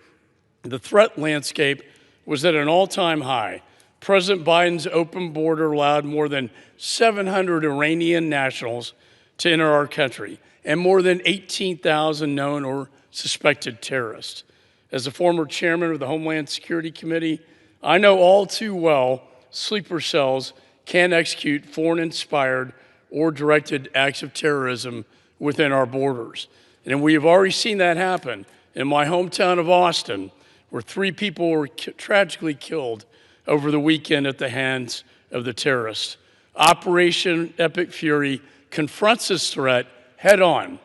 the threat landscape was at an all-time high. President Biden's open border allowed more than 700 Iranian nationals to enter our country, and more than 18,000 known or suspected terrorists. As a former chairman of the Homeland Security Committee, I know all too well sleeper cells can execute foreign-inspired or directed acts of terrorism within our borders. And we have already seen that happen in my hometown of Austin, where 3 people were tragically killed over the weekend at the hands of the terrorists. Operation Epic Fury confronts this threat head-on,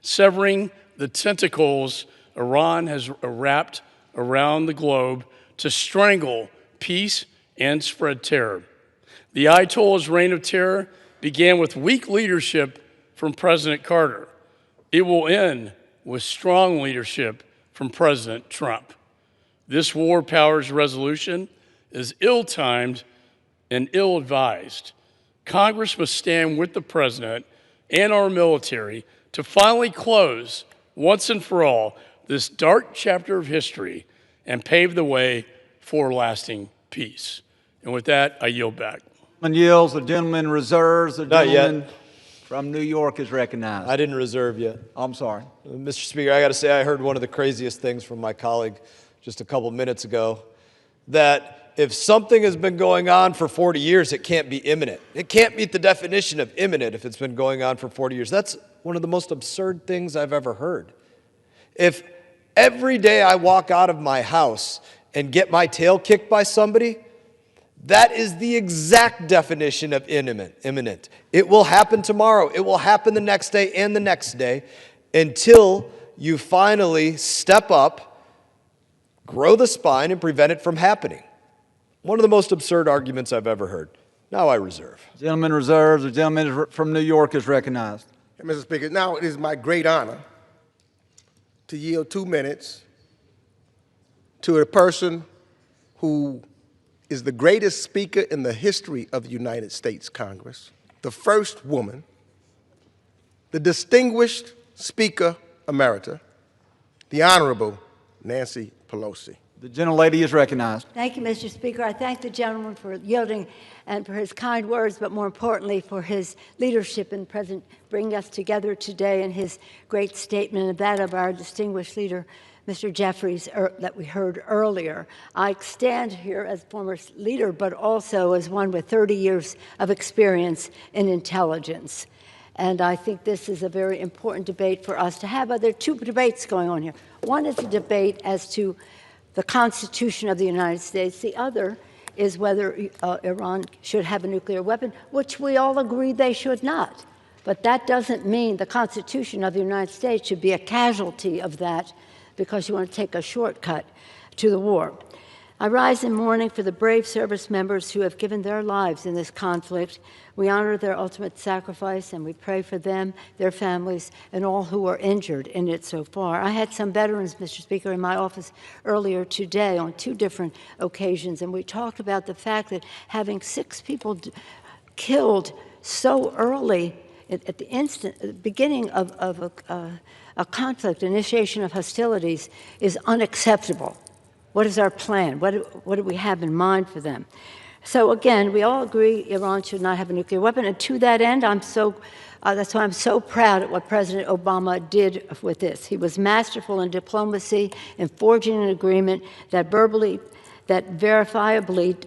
severing the tentacles Iran has wrapped around the globe to strangle peace and spread terror. The Ayatollah's reign of terror began with weak leadership from President Carter. It will end with strong leadership from President Trump. This war powers resolution is ill-timed and ill-advised. Congress must stand with the president and our military to finally close, once and for all, this dark chapter of history and pave the way for lasting peace. And with that, I yield back. The gentleman yields. The gentleman reserves. The Not gentleman yet. from New York is recognized. I didn't reserve yet. I'm sorry. Mr. Speaker, I got to say I heard one of the craziest things from my colleague just a couple minutes ago, that if something has been going on for 40 years, it can't be imminent. It can't meet the definition of imminent if it's been going on for 40 years. That's one of the most absurd things I've ever heard. If every day I walk out of my house and get my tail kicked by somebody, that is the exact definition of imminent. It will happen tomorrow. It will happen the next day and the next day until you finally step up, grow the spine, and prevent it from happening. One of the most absurd arguments I've ever heard. Now I reserve. The gentleman reserves. The gentleman from New York is recognized. Mr. Speaker, now it is my great honor to yield 2 minutes to a person who is the greatest speaker in the history of the United States Congress, the first woman, the distinguished Speaker Emerita, the Honorable Nancy Pelosi. The gentlelady is recognized. Thank you, Mr. Speaker. I thank the gentleman for yielding and for his kind words, but more importantly for his leadership in bringing us together today and his great statement and that of our distinguished leader, Mr. Jeffries, that we heard earlier. I stand here as former leader, but also as one with 30 years of experience in intelligence. And I think this is a very important debate for us to have. There are 2 debates going on here. One is a debate as to the Constitution of the United States. The other is whether Iran should have a nuclear weapon, which we all agree they should not. But that doesn't mean the Constitution of the United States should be a casualty of that because you want to take a shortcut to the war. I rise in mourning for the brave service members who have given their lives in this conflict. We honor their ultimate sacrifice, and we pray for them, their families, and all who are injured in it so far. I had some veterans, Mr. Speaker, in my office earlier today on 2 different occasions, and we talked about the fact that having 6 people killed so early at the beginning of a conflict, initiation of hostilities, is unacceptable. What is our plan? What do we have in mind for them? So again, we all agree Iran should not have a nuclear weapon, and to that end, that's why I'm so proud of what President Obama did with this. He was masterful in diplomacy in forging an agreement that verifiably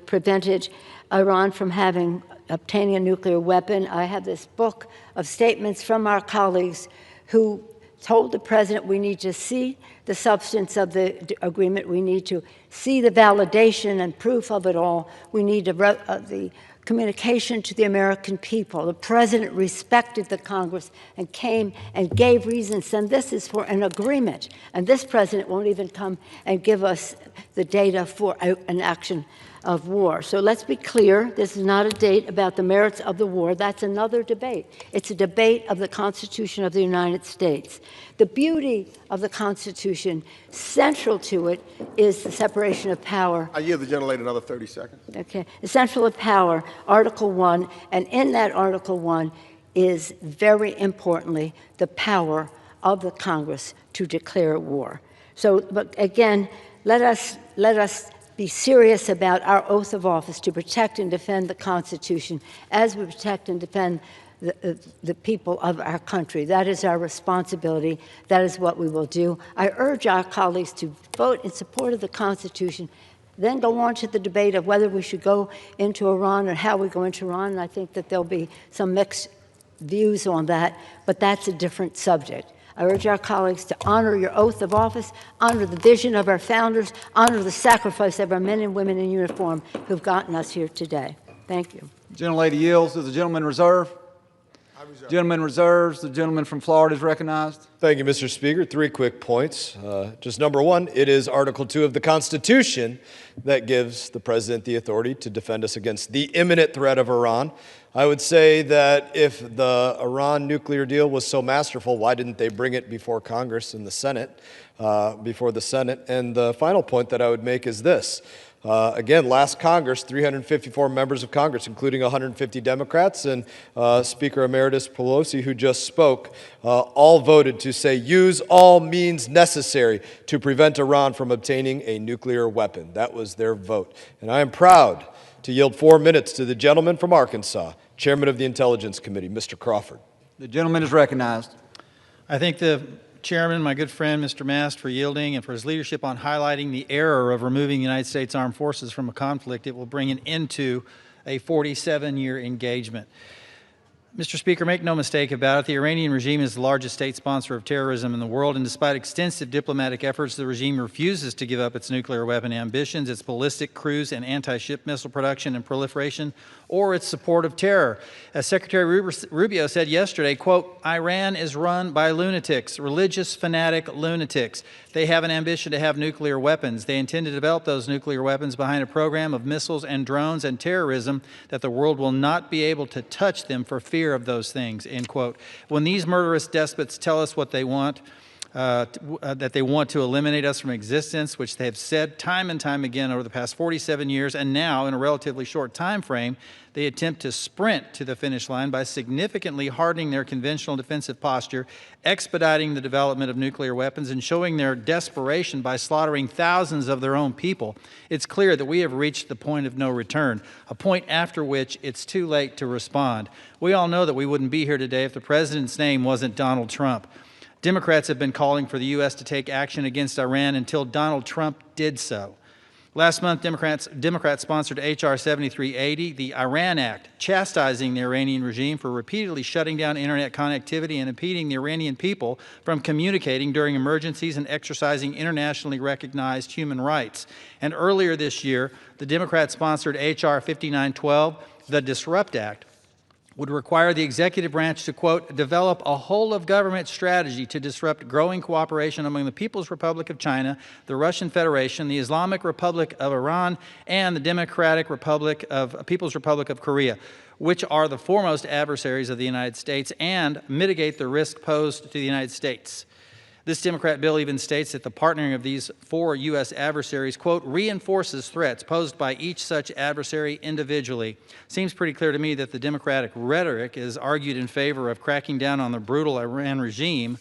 prevented Iran from obtaining a nuclear weapon. I have this book of statements from our colleagues who told the president we need to see the substance of the agreement, we need to see the validation and proof of it all, we need the communication to the American people. The president respected the Congress and came and gave reasons, and this is for an agreement. And this president won't even come and give us the data for an action of war. So let's be clear, this is not a debate about the merits of the war. That's another debate. It's a debate of the Constitution of the United States. The beauty of the Constitution, central to it, is the separation of power. I yield the gentlelady another 30 seconds. Okay. Essential of power, Article 1, and in that Article 1 is, very importantly, the power of the Congress to declare war. So, but again, let us be serious about our oath of office to protect and defend the Constitution as we protect and defend the people of our country. That is our responsibility. That is what we will do. I urge our colleagues to vote in support of the Constitution, then go on to the debate of whether we should go into Iran or how we go into Iran. And I think that there'll be some mixed views on that, but that's a different subject. I urge our colleagues to honor your oath of office, honor the vision of our founders, honor the sacrifice of our men and women in uniform who've gotten us here today. Thank you. Gentlelady yields. Does the gentleman reserve? I reserve. Gentleman reserves. The gentleman from Florida is recognized. Thank you, Mr. Speaker. 3 quick points. Just number 1, it is Article 2 of the Constitution that gives the President the authority to defend us against the imminent threat of Iran. I would say that if the Iran nuclear deal was so masterful, why didn't they bring it before Congress and the Senate, before the Senate? And the final point that I would make is this. Again, last Congress, 354 members of Congress, including 150 Democrats and Speaker Emeritus Pelosi, who just spoke, all voted to say, use all means necessary to prevent Iran from obtaining a nuclear weapon. That was their vote. And I am proud to yield 4 minutes to the gentleman from Arkansas, Chairman of the Intelligence Committee, Mr. Crawford. The gentleman is recognized. I thank the Chairman, my good friend, Mr. Mast, for yielding and for his leadership on highlighting the error of removing the United States Armed Forces from a conflict. It will bring an end to a 47-year engagement. Mr. Speaker, make no mistake about it, the Iranian regime is the largest state sponsor of terrorism in the world, and despite extensive diplomatic efforts, the regime refuses to give up its nuclear weapon ambitions, its ballistic, cruise, and anti-ship missile production and proliferation, or its support of terror. As Secretary Rubio said yesterday, quote, Iran is run by lunatics, religious fanatic lunatics. They have an ambition to have nuclear weapons. They intend to develop those nuclear weapons behind a program of missiles and drones and terrorism that the world will not be able to touch them for fear of those things, end quote. When these murderous despots tell us what they want, that they want to eliminate us from existence, which they have said time and time again over the past 47 years, and now in a relatively short time frame, they attempt to sprint to the finish line by significantly hardening their conventional defensive posture, expediting the development of nuclear weapons, and showing their desperation by slaughtering thousands of their own people. It's clear that we have reached the point of no return, a point after which it's too late to respond. We all know that we wouldn't be here today if the president's name wasn't Donald Trump. Democrats have been calling for the U.S. to take action against Iran until Donald Trump did so. Last month, Democrats sponsored H.R. 7380, the Iran Act, chastising the Iranian regime for repeatedly shutting down internet connectivity and impeding the Iranian people from communicating during emergencies and exercising internationally recognized human rights. And earlier this year, the Democrats sponsored H.R. 5912, the Disrupt Act, would require the executive branch to, quote, develop a whole-of-government strategy to disrupt growing cooperation among the People's Republic of China, the Russian Federation, the Islamic Republic of Iran, and the People's Republic of Korea, which are the foremost adversaries of the United States, and mitigate the risk posed to the United States. This Democrat bill even states that the partnering of these four U.S. adversaries, quote, reinforces threats posed by each such adversary individually. Seems pretty clear to me that the Democratic rhetoric is argued in favor of cracking down on the brutal Iran regime,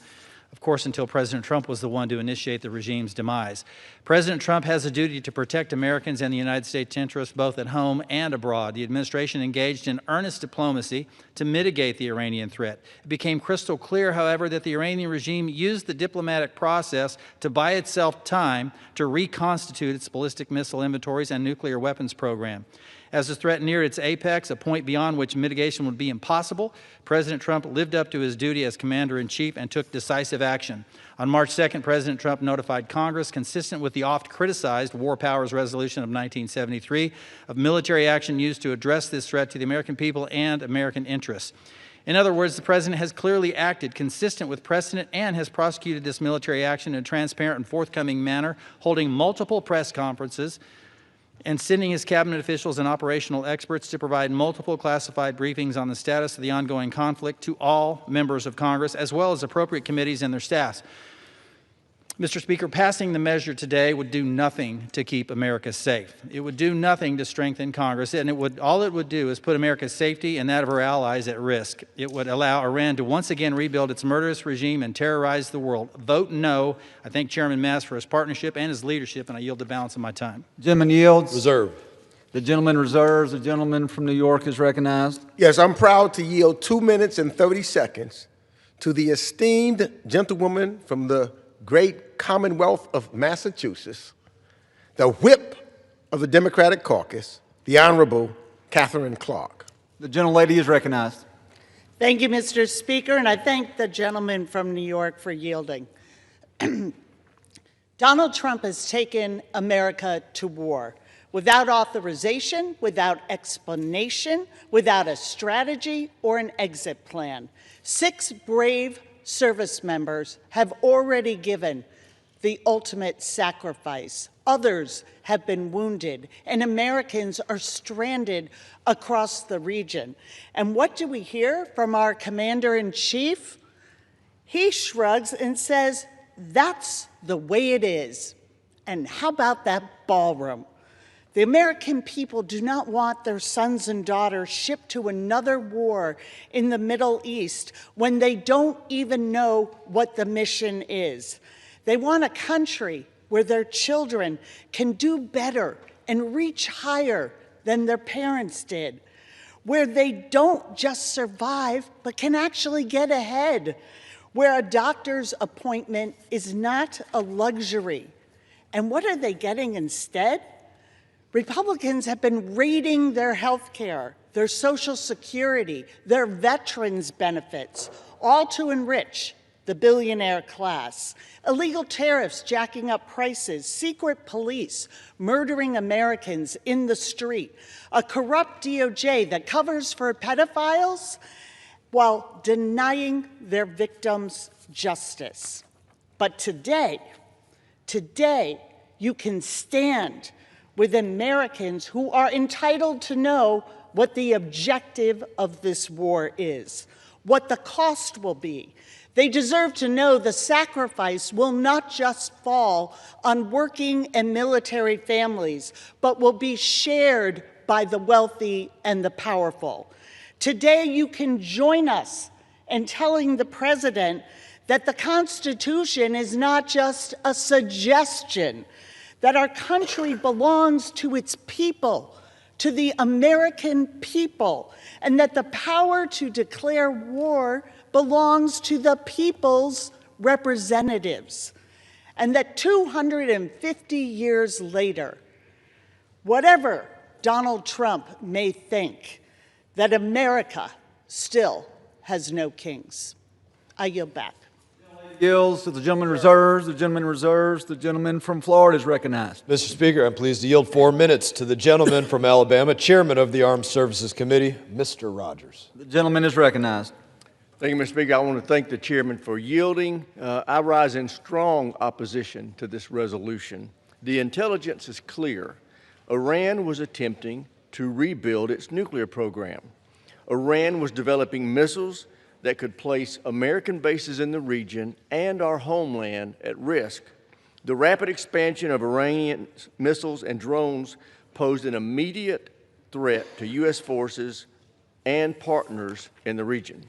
of course, until President Trump was the one to initiate the regime's demise. President Trump has a duty to protect Americans and the United States' interests both at home and abroad. The administration engaged in earnest diplomacy to mitigate the Iranian threat. It became crystal clear, however, that the Iranian regime used the diplomatic process to buy itself time to reconstitute its ballistic missile inventories and nuclear weapons program. As the threat neared its apex, a point beyond which mitigation would be impossible, President Trump lived up to his duty as commander-in-chief and took decisive action. On March 2nd, President Trump notified Congress, consistent with the oft-criticized War Powers Resolution of 1973, of military action used to address this threat to the American people and American interests. In other words, the President has clearly acted consistent with precedent and has prosecuted this military action in a transparent and forthcoming manner, holding multiple press conferences and sending his cabinet officials and operational experts to provide multiple classified briefings on the status of the ongoing conflict to all members of Congress, as well as appropriate committees and their staffs. Mr. Speaker, passing the measure today would do nothing to keep America safe. It would do nothing to strengthen Congress, and all it would do is put America's safety and that of our allies at risk. It would allow Iran to once again rebuild its murderous regime and terrorize the world. Vote no. I thank Chairman Mast for his partnership and his leadership, and I yield the balance of my time. Gentleman yields. Reserve. The gentleman reserves. The gentleman from New York is recognized. Yes, I'm proud to yield 2 minutes and 30 seconds to the esteemed gentlewoman from the great Commonwealth of Massachusetts, the whip of the Democratic caucus, the Honorable Catherine Clark. The gentlelady is recognized. Thank you, Mr. Speaker, and I thank the gentleman from New York for yielding. Donald Trump has taken America to war without authorization, without explanation, without a strategy or an exit plan. 6 brave service members have already given the ultimate sacrifice. Others have been wounded, and Americans are stranded across the region. And what do we hear from our commander-in-chief? He shrugs and says, that's the way it is. And how about that ballroom? The American people do not want their sons and daughters shipped to another war in the Middle East when they don't even know what the mission is. They want a country where their children can do better and reach higher than their parents did, where they don't just survive but can actually get ahead, where a doctor's appointment is not a luxury. And what are they getting instead? Republicans have been raiding their health care, their Social Security, their veterans' benefits, all to enrich the billionaire class. Illegal tariffs jacking up prices, secret police murdering Americans in the street, a corrupt DOJ that covers for pedophiles while denying their victims justice. But today, you can stand with Americans who are entitled to know what the objective of this war is, what the cost will be. They deserve to know the sacrifice will not just fall on working and military families, but will be shared by the wealthy and the powerful. Today, you can join us in telling the President that the Constitution is not just a suggestion, that our country belongs to its people, to the American people, and that the power to declare war belongs to the people's representatives, and that 250 years later, whatever Donald Trump may think, that America still has no kings. I yield back. Yields. The gentleman reserves. The gentleman reserves. The gentleman from Florida is recognized. Mr. Speaker, I'm pleased to yield 4 minutes to the gentleman from Alabama, Chairman of the Armed Services Committee, Mr. Rogers. The gentleman is recognized. Thank you, Mr. Speaker. I want to thank the chairman for yielding. I rise in strong opposition to this resolution. The intelligence is clear. Iran was attempting to rebuild its nuclear program. Iran was developing missiles that could place American bases in the region and our homeland at risk. The rapid expansion of Iranian missiles and drones posed an immediate threat to U.S. forces and partners in the region.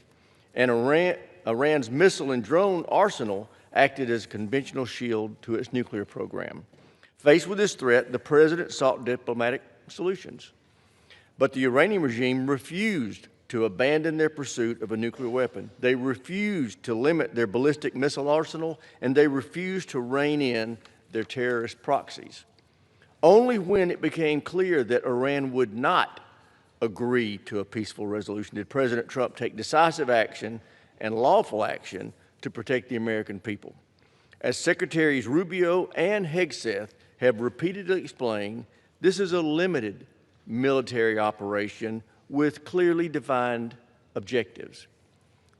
And Iran's missile and drone arsenal acted as a conventional shield to its nuclear program. Faced with this threat, the president sought diplomatic solutions. But the Iranian regime refused to abandon their pursuit of a nuclear weapon. They refused to limit their ballistic missile arsenal, and they refused to rein in their terrorist proxies. Only when it became clear that Iran would not agree to a peaceful resolution did President Trump take decisive action and lawful action to protect the American people. As Secretaries Rubio and Hegseth have repeatedly explained, this is a limited military operation with clearly defined objectives.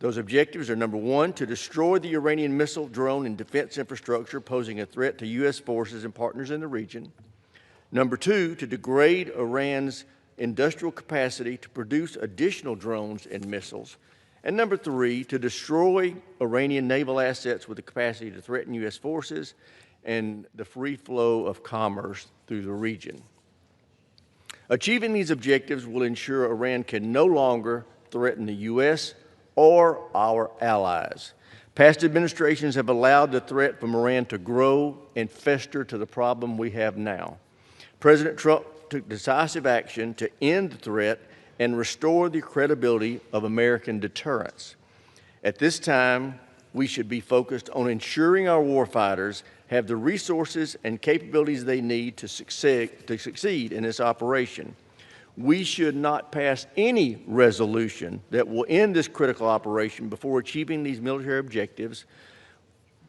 Those objectives are, number one, to destroy the Iranian missile, drone, and defense infrastructure posing a threat to U.S. forces and partners in the region. Number two, to degrade Iran's industrial capacity to produce additional drones and missiles. And number three, to destroy Iranian naval assets with the capacity to threaten U.S. forces and the free flow of commerce through the region. Achieving these objectives will ensure Iran can no longer threaten the U.S. or our allies. Past administrations have allowed the threat from Iran to grow and fester to the problem we have now. President Trump took decisive action to end the threat and restore the credibility of American deterrence. At this time, we should be focused on ensuring our warfighters have the resources and capabilities they need to succeed in this operation. We should not pass any resolution that will end this critical operation before achieving these military objectives.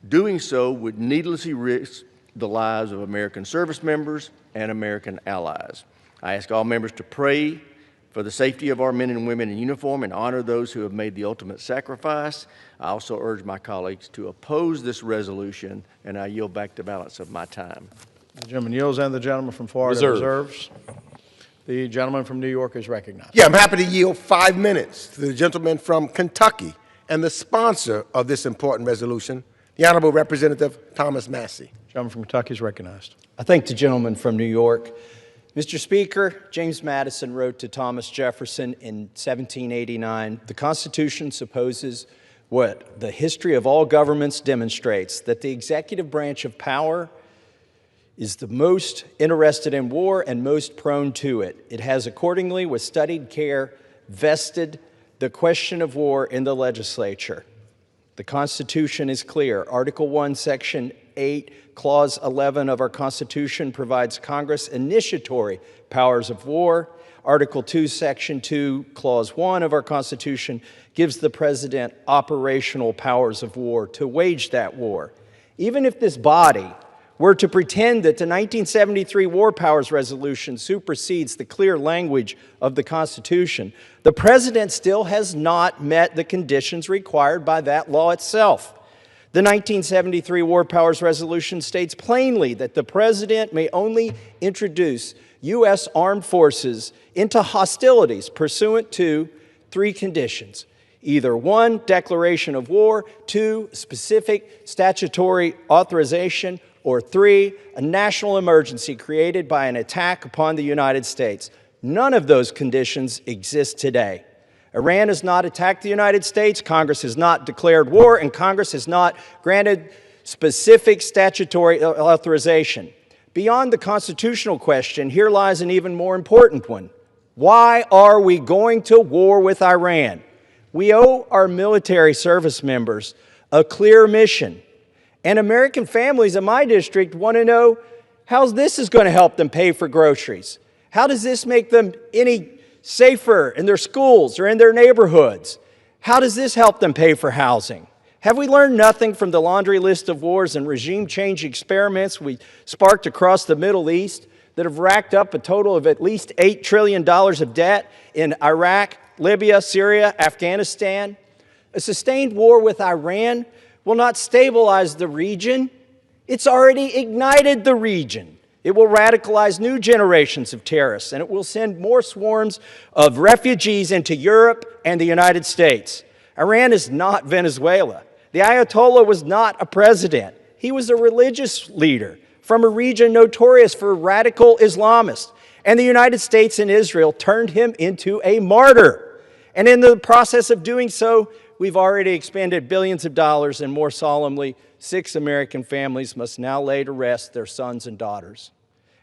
Doing so would needlessly risk the lives of American service members and American allies. I ask all members to pray for the safety of our men and women in uniform and honor those who have made the ultimate sacrifice. I also urge my colleagues to oppose this resolution, and I yield back the balance of my time. The gentleman yields, and the gentleman from Florida reserves. The gentleman from New York is recognized. Yeah, I'm happy to yield 5 minutes to the gentleman from Kentucky and the sponsor of this important resolution, the Honorable Representative Thomas Massey. Gentleman from Kentucky is recognized. I thank the gentleman from New York. Mr. Speaker, James Madison wrote to Thomas Jefferson in 1789, "The Constitution supposes what the history of all governments demonstrates, that the executive branch of power is the most interested in war and most prone to it. It has accordingly, with studied care, vested the question of war in the legislature. The Constitution is clear. Article 1, Section 8, Clause 11 of our Constitution provides Congress initiatory powers of war. Article 2, Section 2, Clause 1 of our Constitution gives the President operational powers of war to wage that war. Even if this body were to pretend that the 1973 War Powers Resolution supersedes the clear language of the Constitution, the President still has not met the conditions required by that law itself. The 1973 War Powers Resolution states plainly that the President may only introduce U.S. armed forces into hostilities pursuant to 3 conditions. Either 1, declaration of war, 2, specific statutory authorization, or 3, a national emergency created by an attack upon the United States. None of those conditions exist today. Iran has not attacked the United States, Congress has not declared war, and Congress has not granted specific statutory authorization. Beyond the constitutional question, here lies an even more important one. Why are we going to war with Iran? We owe our military service members a clear mission. And American families in my district want to know how this is going to help them pay for groceries. How does this make them any safer in their schools or in their neighborhoods? How does this help them pay for housing? Have we learned nothing from the laundry list of wars and regime change experiments we sparked across the Middle East that have racked up a total of at least $8 trillion of debt in Iraq, Libya, Syria, Afghanistan? A sustained war with Iran will not stabilize the region. It's already ignited the region. It will radicalize new generations of terrorists, and it will send more swarms of refugees into Europe and the United States. Iran is not Venezuela. The Ayatollah was not a president. He was a religious leader from a region notorious for radical Islamists. And the United States and Israel turned him into a martyr. And in the process of doing so, we've already expended billions of dollars, and more solemnly, 6 American families must now lay to rest their sons and daughters.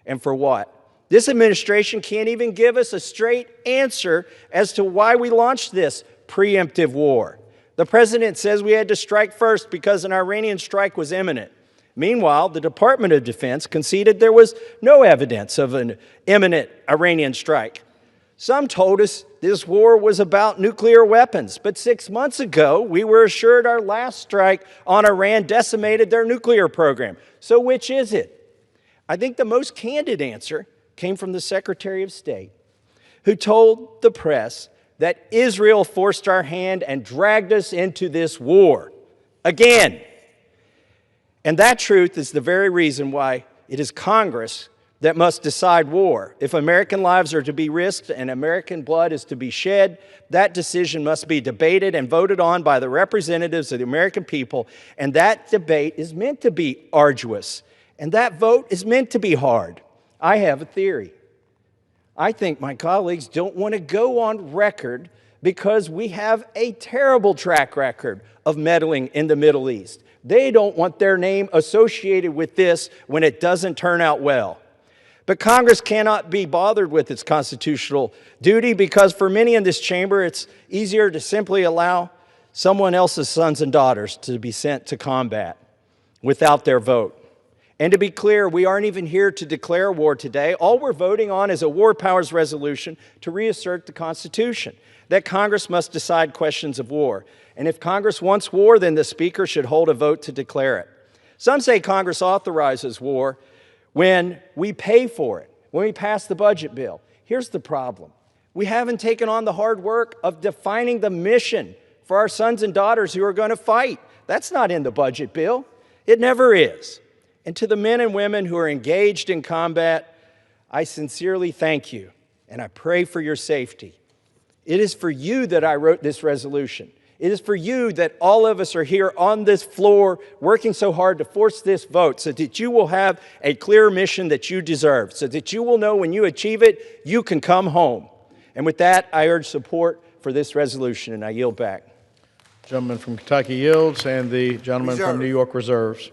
And for what? This administration can't even give us a straight answer as to why we launched this preemptive war. The president says we had to strike first because an Iranian strike was imminent. Meanwhile, the Department of Defense conceded there was no evidence of an imminent Iranian strike. Some told us this war was about nuclear weapons, but 6 months ago, we were assured our last strike on Iran decimated their nuclear program. So which is it? I think the most candid answer came from the Secretary of State, who told the press that Israel forced our hand and dragged us into this war again. And that truth is the very reason why it is Congress that must decide war. If American lives are to be risked and American blood is to be shed, that decision must be debated and voted on by the representatives of the American people. And that debate is meant to be arduous. And that vote is meant to be hard. I have a theory. I think my colleagues don't want to go on record because we have a terrible track record of meddling in the Middle East. They don't want their name associated with this when it doesn't turn out well. But Congress cannot be bothered with its constitutional duty because for many in this chamber, it's easier to simply allow someone else's sons and daughters to be sent to combat without their vote. And to be clear, we aren't even here to declare war today. All we're voting on is a war powers resolution to reassert the Constitution, that Congress must decide questions of war. And if Congress wants war, then the Speaker should hold a vote to declare it. Some say Congress authorizes war when we pay for it, when we pass the budget bill. Here's the problem. We haven't taken on the hard work of defining the mission for our sons and daughters who are going to fight. That's not in the budget bill. It never is. And to the men and women who are engaged in combat, I sincerely thank you, and I pray for your safety. It is for you that I wrote this resolution. It is for you that all of us are here on this floor working so hard to force this vote so that you will have a clear mission that you deserve, so that you will know when you achieve it, you can come home. And with that, I urge support for this resolution, and I yield back. Gentleman from Kentucky yields, and the gentleman from New York reserves.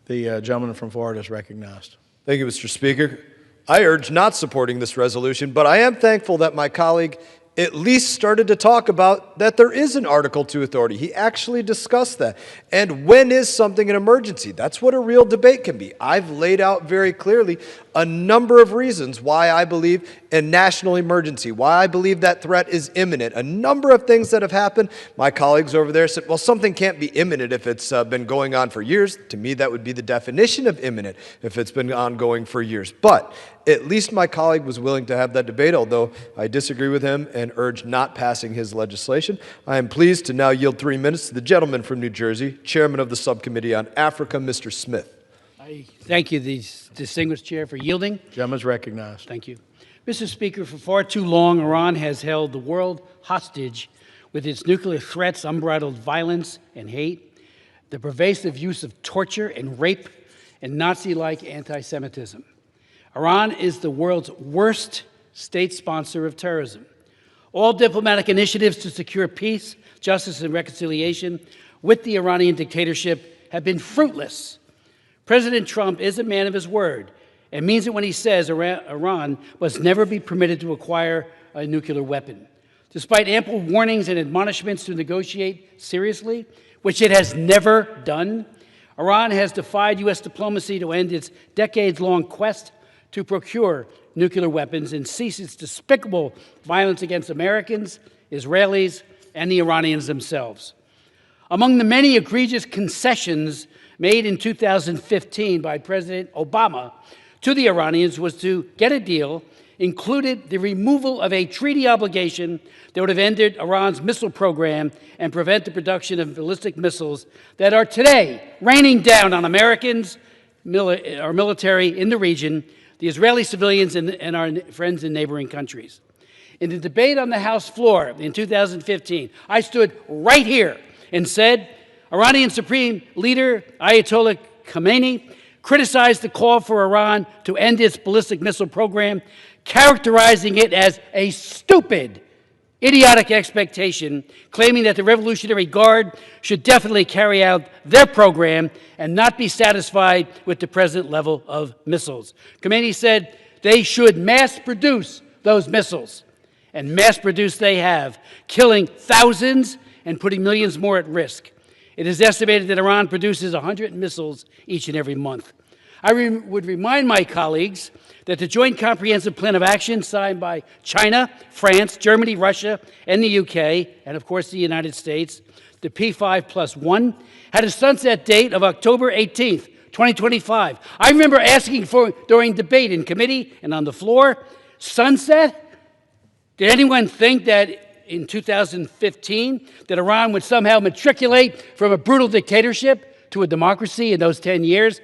The gentleman from Florida is recognized. Thank you, Mr. Speaker. I urge not supporting this resolution, but I am thankful that my colleague at least started to talk about that there is an Article II authority. He actually discussed that. And when is something an emergency? That's what a real debate can be. I've laid out very clearly a number of reasons why I believe in national emergency, why I believe that threat is imminent. A number of things that have happened. My colleagues over there said, well, something can't be imminent if it's been going on for years. To me, that would be the definition of imminent if it's been ongoing for years. But at least my colleague was willing to have that debate, although I disagree with him and urge not passing his legislation. I am pleased to now yield 3 minutes to the gentleman from New Jersey, Chairman of the Subcommittee on Africa, Mr. Smith. I thank you, the distinguished chair, for yielding. Gentleman is recognized. Thank you. Mr. Speaker, for far too long, Iran has held the world hostage with its nuclear threats, unbridled violence and hate, the pervasive use of torture and rape, and Nazi-like anti-Semitism. Iran is the world's worst state sponsor of terrorism. All diplomatic initiatives to secure peace, justice, and reconciliation with the Iranian dictatorship have been fruitless. President Trump is a man of his word and means it when he says Iran must never be permitted to acquire a nuclear weapon. Despite ample warnings and admonishments to negotiate seriously, which it has never done, Iran has defied U.S. diplomacy to end its decades-long quest to procure nuclear weapons and cease its despicable violence against Americans, Israelis, and the Iranians themselves. Among the many egregious concessions made in 2015 by President Obama to the Iranians was to get a deal included the removal of a treaty obligation that would have ended Iran's missile program and prevent the production of ballistic missiles that are today raining down on Americans, our military in the region, the Israeli civilians, and our friends in neighboring countries. In the debate on the House floor in 2015, I stood right here and said, Iranian Supreme Leader Ayatollah Khamenei criticized the call for Iran to end its ballistic missile program, characterizing it as a stupid, idiotic expectation, claiming that the Revolutionary Guard should definitely carry out their program and not be satisfied with the present level of missiles. Khamenei said they should mass produce those missiles, and mass produce they have, killing thousands and putting millions more at risk. It is estimated that Iran produces 100 missiles each and every month. I would remind my colleagues that the Joint Comprehensive Plan of Action signed by China, France, Germany, Russia, and the UK, and of course the United States, the P5+1, had a sunset date of October 18th, 2025. I remember asking for, during debate in committee and on the floor, sunset? Did anyone think that in 2015 that Iran would somehow matriculate from a brutal dictatorship to a democracy in those 10 years?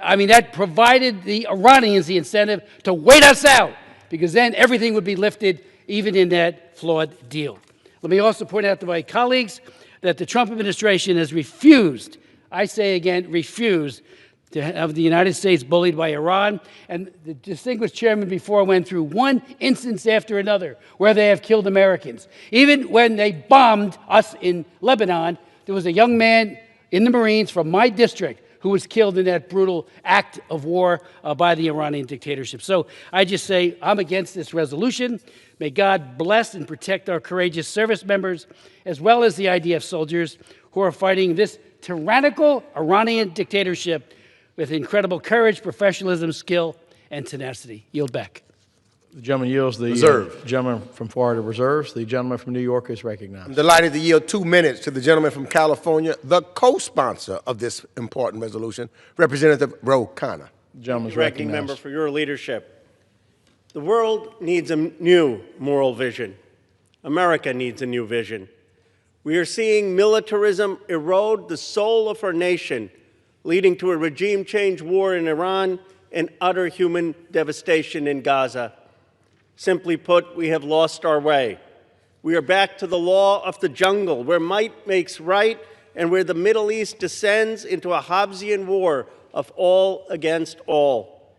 I mean, that provided the Iranians the incentive to wait us out, because then everything would be lifted, even in that flawed deal. Let me also point out to my colleagues that the Trump administration has refused, I say again, refused, to have the United States bullied by Iran. And the distinguished chairman before went through one instance after another where they have killed Americans. Even when they bombed us in Lebanon, there was a young man in the Marines from my district who was killed in that brutal act of war by the Iranian dictatorship. So I just say I'm against this resolution. May God bless and protect our courageous service members, as well as the IDF soldiers who are fighting this tyrannical Iranian dictatorship with incredible courage, professionalism, skill, and tenacity. Yield back. The gentleman yields. The gentleman from Florida reserves. The gentleman from New York is recognized. I'm delighted to yield 2 minutes to the gentleman from California, the co-sponsor of this important resolution, Representative Ro Khanna. The gentleman is Ranking recognized. member, for your leadership. The world needs a new moral vision. America needs a new vision. We are seeing militarism erode the soul of our nation, leading to a regime change war in Iran and utter human devastation in Gaza. Simply put, we have lost our way. We are back to the law of the jungle, where might makes right and where the Middle East descends into a Hobbesian war of all against all.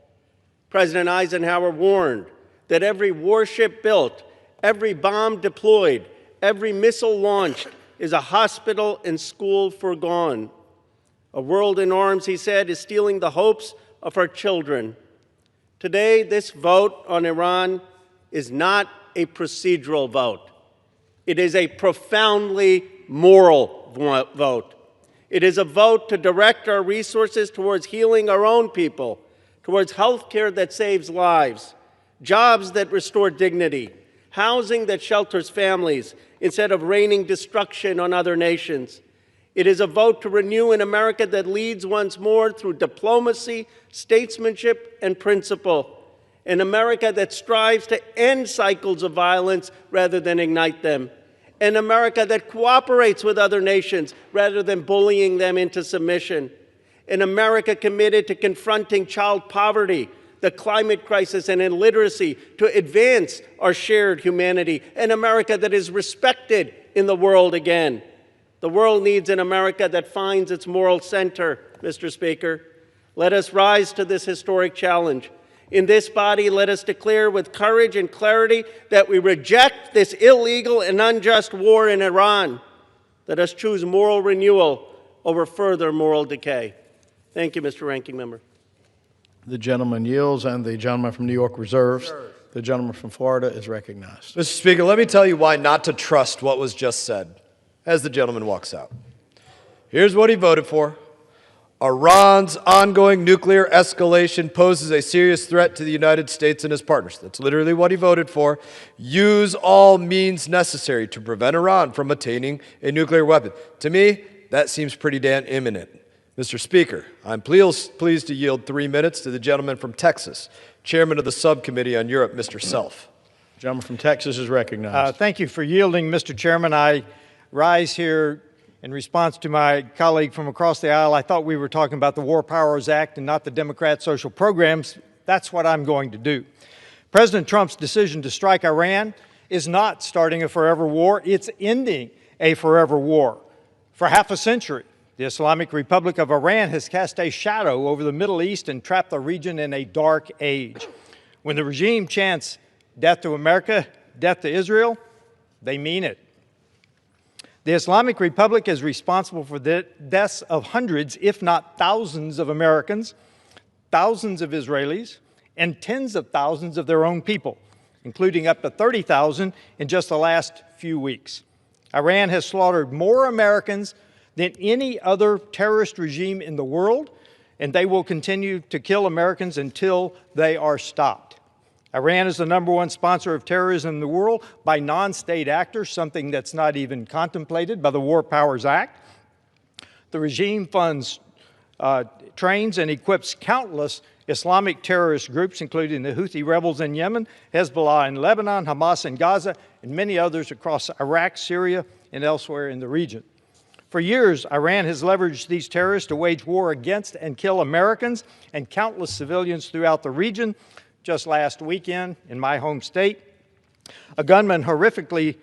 President Eisenhower warned that every warship built, every bomb deployed, every missile launched is a hospital and school foregone. A world in arms, he said, is stealing the hopes of our children. Today, this vote on Iran is not a procedural vote. It is a profoundly moral vote. It is a vote to direct our resources towards healing our own people, towards health care that saves lives, jobs that restore dignity, housing that shelters families instead of raining destruction on other nations. It is a vote to renew an America that leads once more through diplomacy, statesmanship, and principle. An America that strives to end cycles of violence rather than ignite them. An America that cooperates with other nations rather than bullying them into submission. An America committed to confronting child poverty, the climate crisis, and illiteracy to advance our shared humanity. An America that is respected in the world again. The world needs an America that finds its moral center, Mr. Speaker. Let us rise to this historic challenge. In this body, let us declare with courage and clarity that we reject this illegal and unjust war in Iran. Let us choose moral renewal over further moral decay. Thank you, Mr. Ranking Member. The gentleman yields, and the gentleman from New York reserves. The gentleman from Florida is recognized. Mr. Speaker, let me tell you why not to trust what was just said as the gentleman walks out. Here's what he voted for. Iran's ongoing nuclear escalation poses a serious threat to the United States and its partners. That's literally what he voted for. Use all means necessary to prevent Iran from attaining a nuclear weapon. To me, that seems pretty damn imminent. Mr. Speaker, I'm pleased to yield 3 minutes to the gentleman from Texas, chairman of the subcommittee on Europe, Mr. Self. The gentleman from Texas is recognized. Thank you for yielding, Mr. Chairman. I rise here in response to my colleague from across the aisle. I thought we were talking about the War Powers Act and not the Democrat social programs. That's what I'm going to do. President Trump's decision to strike Iran is not starting a forever war, it's ending a forever war. For half a century, the Islamic Republic of Iran has cast a shadow over the Middle East and trapped the region in a dark age. When the regime chants death to America, death to Israel, they mean it. The Islamic Republic is responsible for the deaths of hundreds, if not thousands, of Americans, thousands of Israelis, and tens of thousands of their own people, including up to 30,000 in just the last few weeks. Iran has slaughtered more Americans than any other terrorist regime in the world, and they will continue to kill Americans until they are stopped. Iran is the #1 sponsor of terrorism in the world by non-state actors, something that's not even contemplated by the War Powers Act. The regime funds, trains, and equips countless Islamic terrorist groups, including the Houthi rebels in Yemen, Hezbollah in Lebanon, Hamas in Gaza, and many others across Iraq, Syria, and elsewhere in the region. For years, Iran has leveraged these terrorists to wage war against and kill Americans and countless civilians throughout the region. Just last weekend, in my home state, a gunman horrifically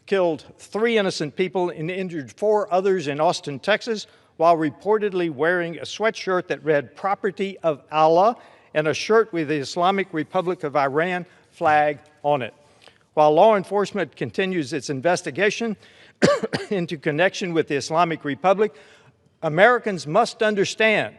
killed 3 innocent people and injured 4 others in Austin, Texas, while reportedly wearing a sweatshirt that read "Property of Allah" and a shirt with the Islamic Republic of Iran flag on it. While law enforcement continues its investigation into connection with the Islamic Republic, Americans must understand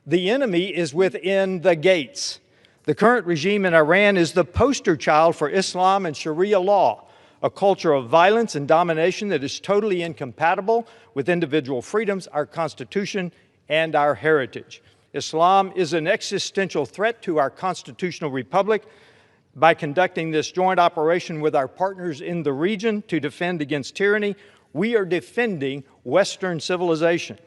the enemy is within the gates. The current regime in Iran is the poster child for Islam and Sharia law, a culture of violence and domination that is totally incompatible with individual freedoms, our Constitution, and our heritage. Islam is an existential threat to our constitutional republic. By conducting this joint operation with our partners in the region to defend against tyranny, we are defending Western civilization.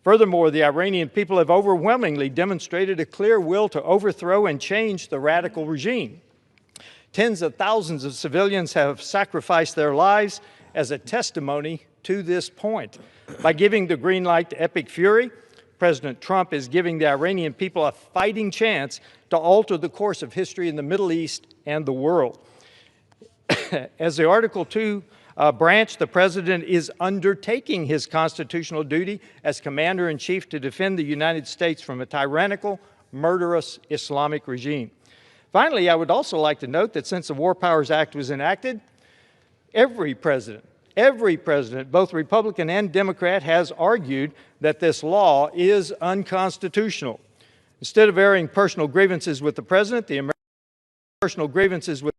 Furthermore, the Iranian people have overwhelmingly demonstrated a clear will to overthrow and change the radical regime. Tens of thousands of civilians have sacrificed their lives as a testimony to this point. By giving the green light to epic fury, President Trump is giving the Iranian people a fighting chance to alter the course of history in the Middle East and the world. As the Article 2 branch, the President is undertaking his constitutional duty as Commander-in-Chief to defend the United States from a tyrannical, murderous Islamic regime. Finally, I would also like to note that since the War Powers Act was enacted, every president, both Republican and Democrat, has argued that this law is unconstitutional. Instead of airing personal grievances with the President, the personal grievances with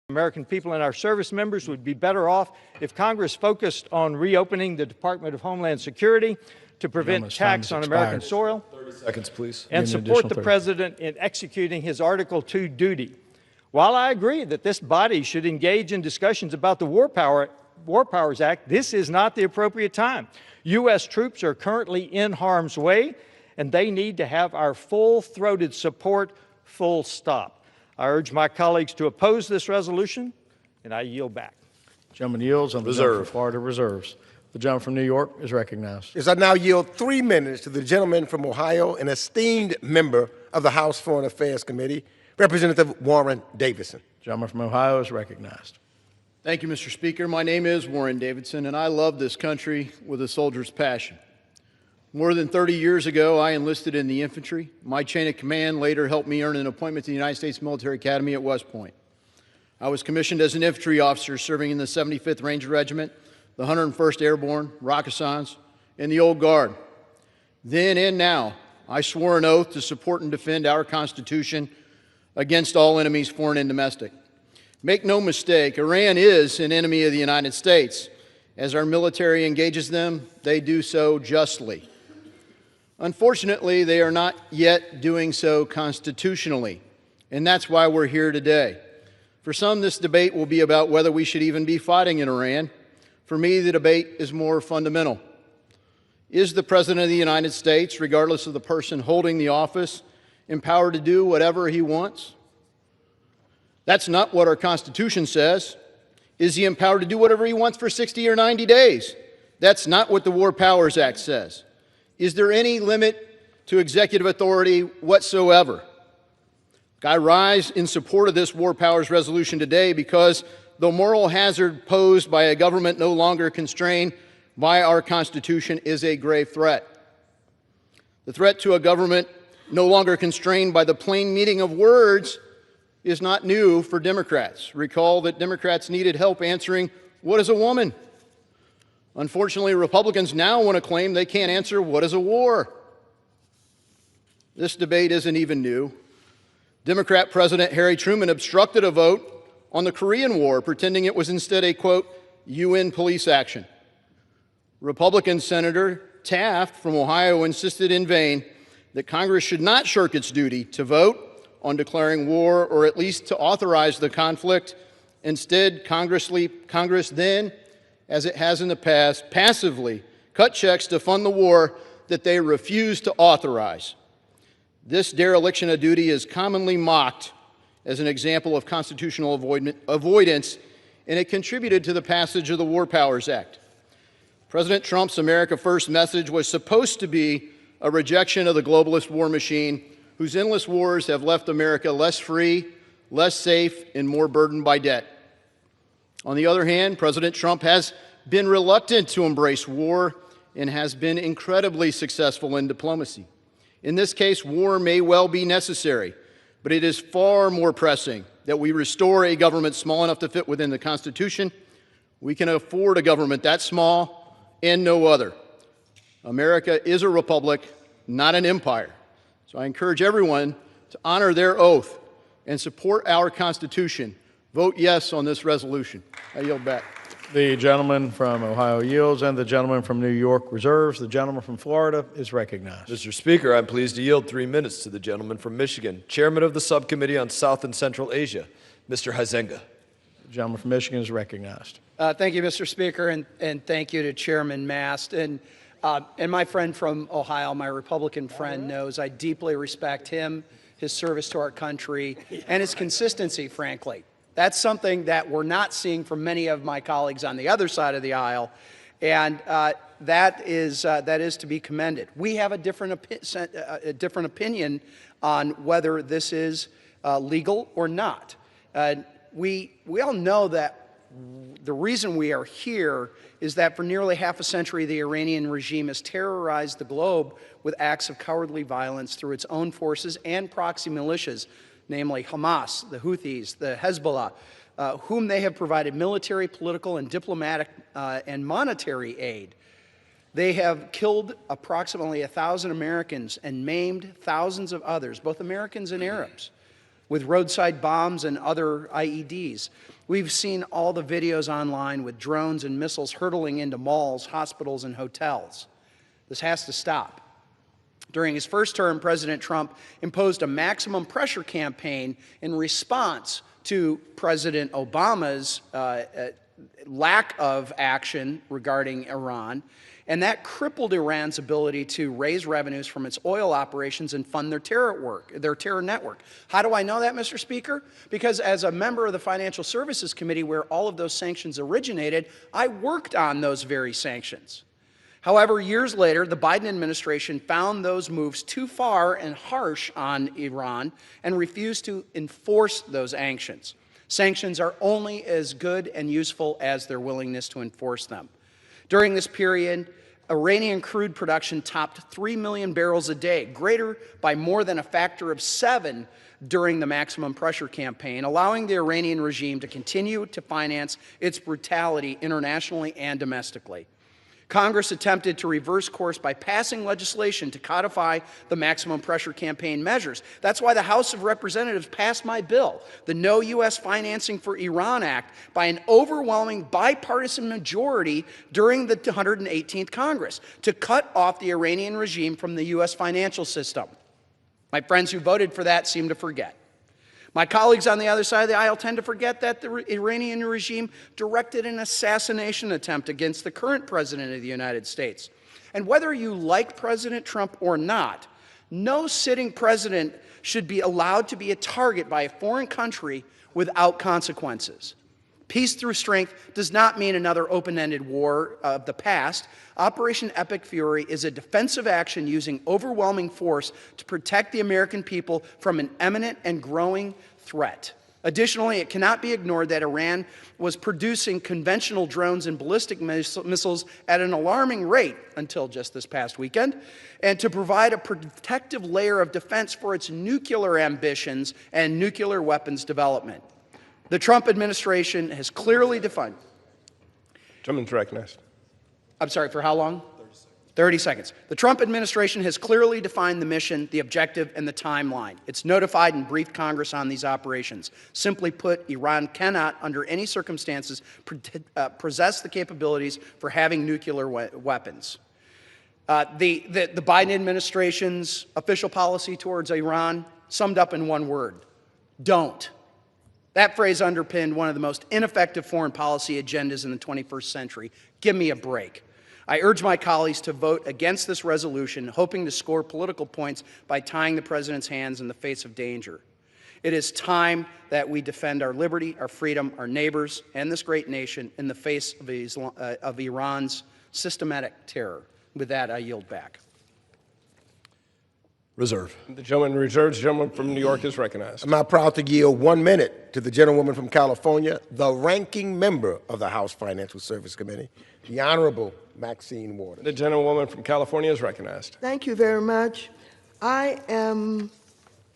the American people and our service members would be better off if Congress focused on reopening the Department of Homeland Security to prevent attacks on American soil. 30 seconds, please. And support the President in executing his Article 2 duty. While I agree that this body should engage in discussions about the War Powers Act, this is not the appropriate time. U.S. troops are currently in harm's way, and they need to have our full-throated support, full stop. I urge my colleagues to oppose this resolution, and I yield back. Gentleman yields on the gentleman from Florida reserves. The gentleman from New York is recognized. Yes, I now yield 3 minutes to the gentleman from Ohio, an esteemed member of the House Foreign Affairs Committee, Representative Warren Davidson. Gentleman from Ohio is recognized. Thank you, Mr. Speaker. My name is Warren Davidson, and I love this country with a soldier's passion. More than 30 years ago, I enlisted in the infantry. My chain of command later helped me earn an appointment to the United States Military Academy at West Point. I was commissioned as an infantry officer serving in the 75th Ranger Regiment, the 101st Airborne, Rakkasans, and the Old Guard. Then and now, I swore an oath to support and defend our Constitution against all enemies, foreign and domestic. Make no mistake, Iran is an enemy of the United States. As our military engages them, they do so justly. Unfortunately, they are not yet doing so constitutionally, and that's why we're here today. For some, this debate will be about whether we should even be fighting in Iran. For me, the debate is more fundamental. Is the President of the United States, regardless of the person holding the office, empowered to do whatever he wants? That's not what our Constitution says. Is he empowered to do whatever he wants for 60 or 90 days? That's not what the War Powers Act says. Is there any limit to executive authority whatsoever? I rise in support of this War Powers resolution today because the moral hazard posed by a government no longer constrained by our Constitution is a grave threat. The threat to a government no longer constrained by the plain meaning of words is not new for Democrats. Recall that Democrats needed help answering, what is a woman? Unfortunately, Republicans now want to claim they can't answer, what is a war? This debate isn't even new. Democrat President Harry Truman obstructed a vote on the Korean War, pretending it was instead a, quote, UN police action. Republican Senator Taft from Ohio insisted in vain that Congress should not shirk its duty to vote on declaring war or at least to authorize the conflict. Instead, Congress then, as it has in the past, passively cut checks to fund the war that they refused to authorize. This dereliction of duty is commonly mocked as an example of constitutional avoidance, and it contributed to the passage of the War Powers Act. President Trump's America First message was supposed to be a rejection of the globalist war machine, whose endless wars have left America less free, less safe, and more burdened by debt. On the other hand, President Trump has been reluctant to embrace war and has been incredibly successful in diplomacy. In this case, war may well be necessary, but it is far more pressing that we restore a government small enough to fit within the Constitution. We can afford a government that small and no other. America is a republic, not an empire. So I encourage everyone to honor their oath and support our Constitution. Vote yes on this resolution. I yield back. The gentleman from Ohio yields, and the gentleman from New York reserves. The gentleman from Florida is recognized. Mr. Speaker, I'm pleased to yield 3 minutes to the gentleman from Michigan, Chairman of the Subcommittee on South and Central Asia, Mr. Hazenga. The gentleman from Michigan is recognized. Thank you, Mr. Speaker, and thank you to Chairman Mast. And my friend from Ohio, my Republican friend, knows I deeply respect him, his service to our country, and his consistency, frankly. That's something that we're not seeing from many of my colleagues on the other side of the aisle, and that is to be commended. We have a different opinion on whether this is legal or not. We all know that the reason we are here is that for nearly half a century, the Iranian regime has terrorized the globe with acts of cowardly violence through its own forces and proxy militias, namely Hamas, the Houthis, the Hezbollah, whom they have provided military, political, and diplomatic and monetary aid. They have killed approximately 1,000 Americans and maimed thousands of others, both Americans and Arabs, with roadside bombs and other IEDs. We've seen all the videos online with drones and missiles hurtling into malls, hospitals, and hotels. This has to stop. During his first term, President Trump imposed a maximum pressure campaign in response to President Obama's lack of action regarding Iran, and that crippled Iran's ability to raise revenues from its oil operations and fund their terror network. How do I know that, Mr. Speaker? Because as a member of the Financial Services Committee, where all of those sanctions originated, I worked on those very sanctions. However, years later, the Biden administration found those moves too far and harsh on Iran and refused to enforce those sanctions. Sanctions are only as good and useful as their willingness to enforce them. During this period, Iranian crude production topped 3 million barrels a day, greater by more than a factor of 7 during the maximum pressure campaign, allowing the Iranian regime to continue to finance its brutality internationally and domestically. Congress attempted to reverse course by passing legislation to codify the maximum pressure campaign measures. That's why the House of Representatives passed my bill, the No U.S. Financing for Iran Act, by an overwhelming bipartisan majority during the 118th Congress to cut off the Iranian regime from the U.S. financial system. My friends who voted for that seem to forget. My colleagues on the other side of the aisle tend to forget that the Iranian regime directed an assassination attempt against the current president of the United States. And whether you like President Trump or not, no sitting president should be allowed to be a target by a foreign country without consequences. Peace through strength does not mean another open-ended war of the past. Operation Epic Fury is a defensive action using overwhelming force to protect the American people from an imminent and growing threat. Additionally, it cannot be ignored that Iran was producing conventional drones and ballistic missiles at an alarming rate until just this past weekend, and to provide a protective layer of defense for its nuclear ambitions and nuclear weapons development. The Trump administration has clearly defined. Gentleman's recognized. I'm sorry, for how long? 30 seconds. The Trump administration has clearly defined the mission, the objective, and the timeline. It's notified and briefed Congress on these operations. Simply put, Iran cannot, under any circumstances, possess the capabilities for having nuclear weapons. The Biden administration's official policy towards Iran summed up in one word: don't. That phrase underpinned one of the most ineffective foreign policy agendas in the 21st century. Give me a break. I urge my colleagues to vote against this resolution, hoping to score political points by tying the president's hands in the face of danger. It is time that we defend our liberty, our freedom, our neighbors, and this great nation in the face of Iran's systematic terror. With that, I yield back. Reserve. The gentleman reserves. The gentleman from New York is recognized. I'm now proud to yield 1 minute to the gentlewoman from California, the ranking member of the House Financial Service Committee, the Honorable Maxine Waters. The gentlewoman from California is recognized. Thank you very much. I am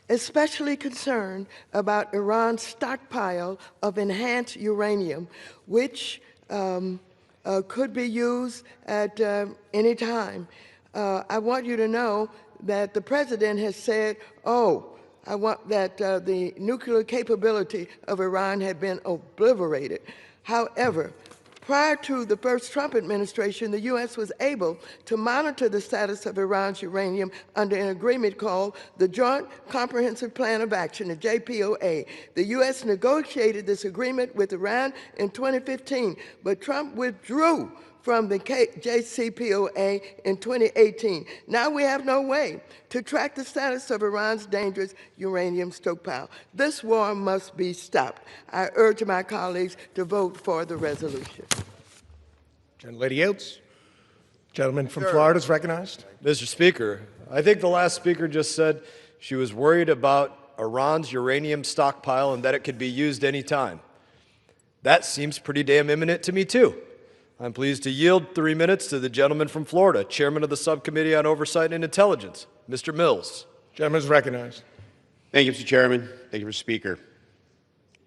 especially concerned about Iran's stockpile of enhanced uranium, which could be used at any time. I want you to know that the president has said, I want that the nuclear capability of Iran had been obliterated. However, prior to the first Trump administration, the U.S. was able to monitor the status of Iran's uranium under an agreement called the Joint Comprehensive Plan of Action, the JPOA. The U.S. negotiated this agreement with Iran in 2015, but Trump withdrew from the JCPOA in 2018. Now we have no way to track the status of Iran's dangerous uranium stockpile. This war must be stopped. I urge my colleagues to vote for the resolution. Gentlelady yields. Gentleman from Florida is recognized. Mr. Speaker, I think the last speaker just said she was worried about Iran's uranium stockpile and that it could be used any time. That seems pretty damn imminent to me, too. I'm pleased to yield 3 minutes to the gentleman from Florida, Chairman of the Subcommittee on Oversight and Intelligence, Mr. Mills. Gentleman is recognized. Thank you, Mr. Chairman. Thank you, Mr. Speaker.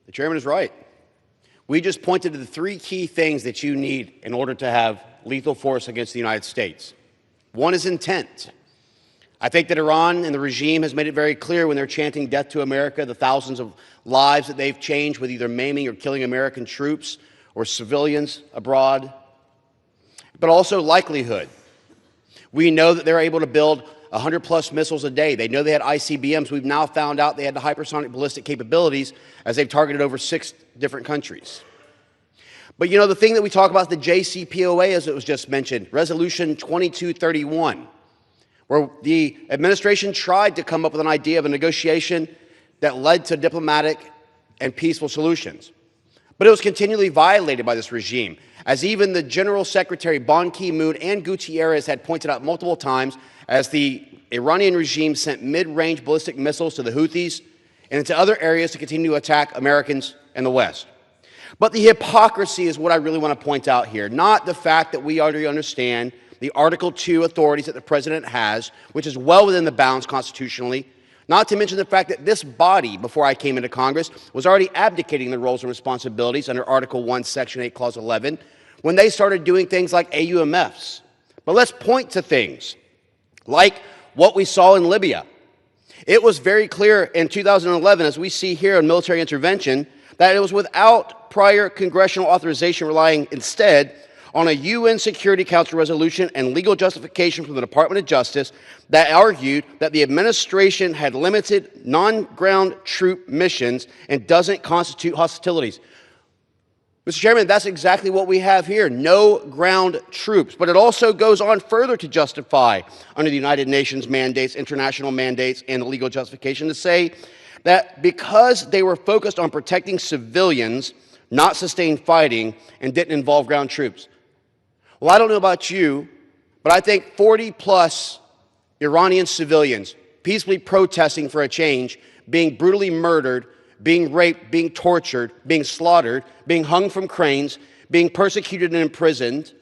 The chairman is right. We just pointed to the 3 key things that you need in order to have lethal force against the United States. One is intent. I think that Iran and the regime has made it very clear when they're chanting death to America, the thousands of lives that they've changed with either maiming or killing American troops or civilians abroad, but also likelihood. We know that they're able to build 100+ missiles a day. They know they had ICBMs. We've now found out they had the hypersonic ballistic capabilities as they've targeted over 6 different countries. But you know, the thing that we talk about, the JCPOA, as it was just mentioned, Resolution 2231, where the administration tried to come up with an idea of a negotiation that led to diplomatic and peaceful solutions. But it was continually violated by this regime, as even the General Secretary Ban Ki-moon and Gutierrez had pointed out multiple times, as the Iranian regime sent mid-range ballistic missiles to the Houthis and into other areas to continue to attack Americans and the West. But the hypocrisy is what I really want to point out here, not the fact that we already understand the Article 2 authorities that the president has, which is well within the bounds constitutionally, not to mention the fact that this body, before I came into Congress, was already abdicating their roles and responsibilities under Article 1, Section 8, Clause 11, when they started doing things like AUMFs. But let's point to things like what we saw in Libya. It was very clear in 2011, as we see here in military intervention, that it was without prior congressional authorization, relying instead on a UN Security Council resolution and legal justification from the Department of Justice that argued that the administration had limited non-ground troop missions and doesn't constitute hostilities. Mr. Chairman, that's exactly what we have here, no ground troops. But it also goes on further to justify, under the United Nations mandates, international mandates, and the legal justification, to say that because they were focused on protecting civilians, not sustained fighting, and didn't involve ground troops. Well, I don't know about you, but I think 40+ Iranian civilians peacefully protesting for a change being brutally murdered being raped, being tortured, being slaughtered, being hung from cranes, being persecuted and imprisoned.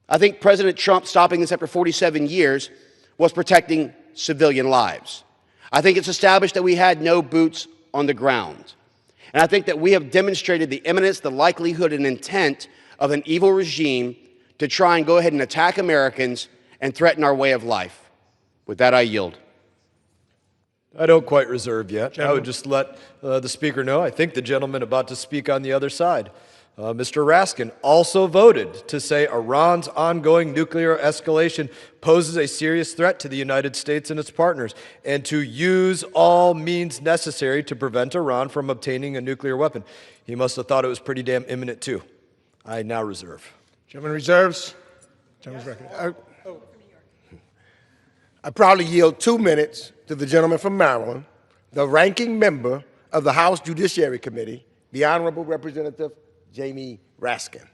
I think President Trump stopping this after 47 years was protecting civilian lives. I think it's established that we had no boots on the ground. And I think that we have demonstrated the imminence, the likelihood, and intent of an evil regime to try and go ahead and attack Americans and threaten our way of life. With that, I yield. I don't quite reserve yet. I would just let the Speaker know I think the gentleman about to speak on the other side, Mr. Raskin, also voted to say Iran's ongoing nuclear escalation poses a serious threat to the United States and its partners, and to use all means necessary to prevent Iran from obtaining a nuclear weapon. He must have thought it was pretty damn imminent, too. I now reserve. Gentleman reserves. Gentleman's recognized. I proudly yield 2 minutes to the gentleman from Maryland, the ranking member of the House Judiciary Committee, the Honorable Representative Jamie Raskin.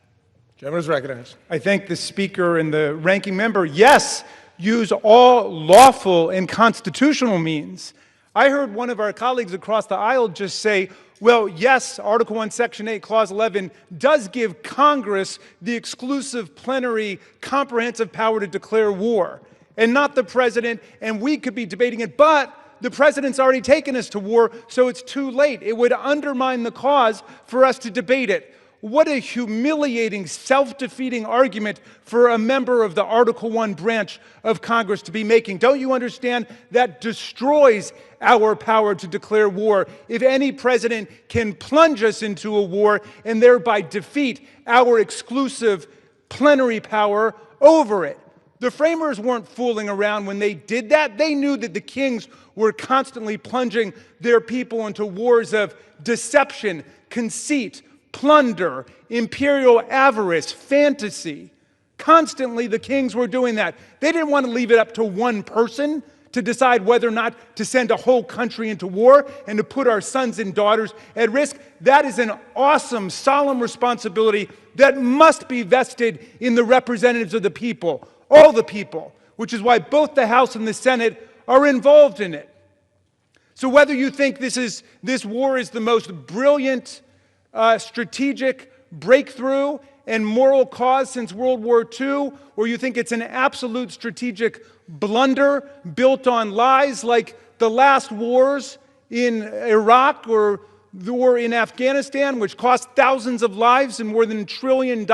Gentleman is recognized. I thank the Speaker and the ranking member. Yes, use all lawful and constitutional means. I heard one of our colleagues across the aisle just say, well, yes, Article 1, Section 8, Clause 11 does give Congress the exclusive, plenary, comprehensive power to declare war, and not the president, and we could be debating it, but the president's already taken us to war, so it's too late. It would undermine the cause for us to debate it. What a humiliating, self-defeating argument for a member of the Article 1 branch of Congress to be making. Don't you understand? That destroys our power to declare war. If any president can plunge us into a war and thereby defeat our exclusive plenary power over it. The framers weren't fooling around when they did that. They knew that the kings were constantly plunging their people into wars of deception, conceit, plunder, imperial avarice, fantasy. Constantly, the kings were doing that. They didn't want to leave it up to one person to decide whether or not to send a whole country into war and to put our sons and daughters at risk. That is an awesome, solemn responsibility that must be vested in the representatives of the people, all the people, which is why both the House and the Senate are involved in it. So whether you think this war is the most brilliant strategic breakthrough and moral cause since World War II, or you think it's an absolute strategic blunder built on lies like the last wars in Iraq or the war in Afghanistan, which cost thousands of lives and more than $1 trillion,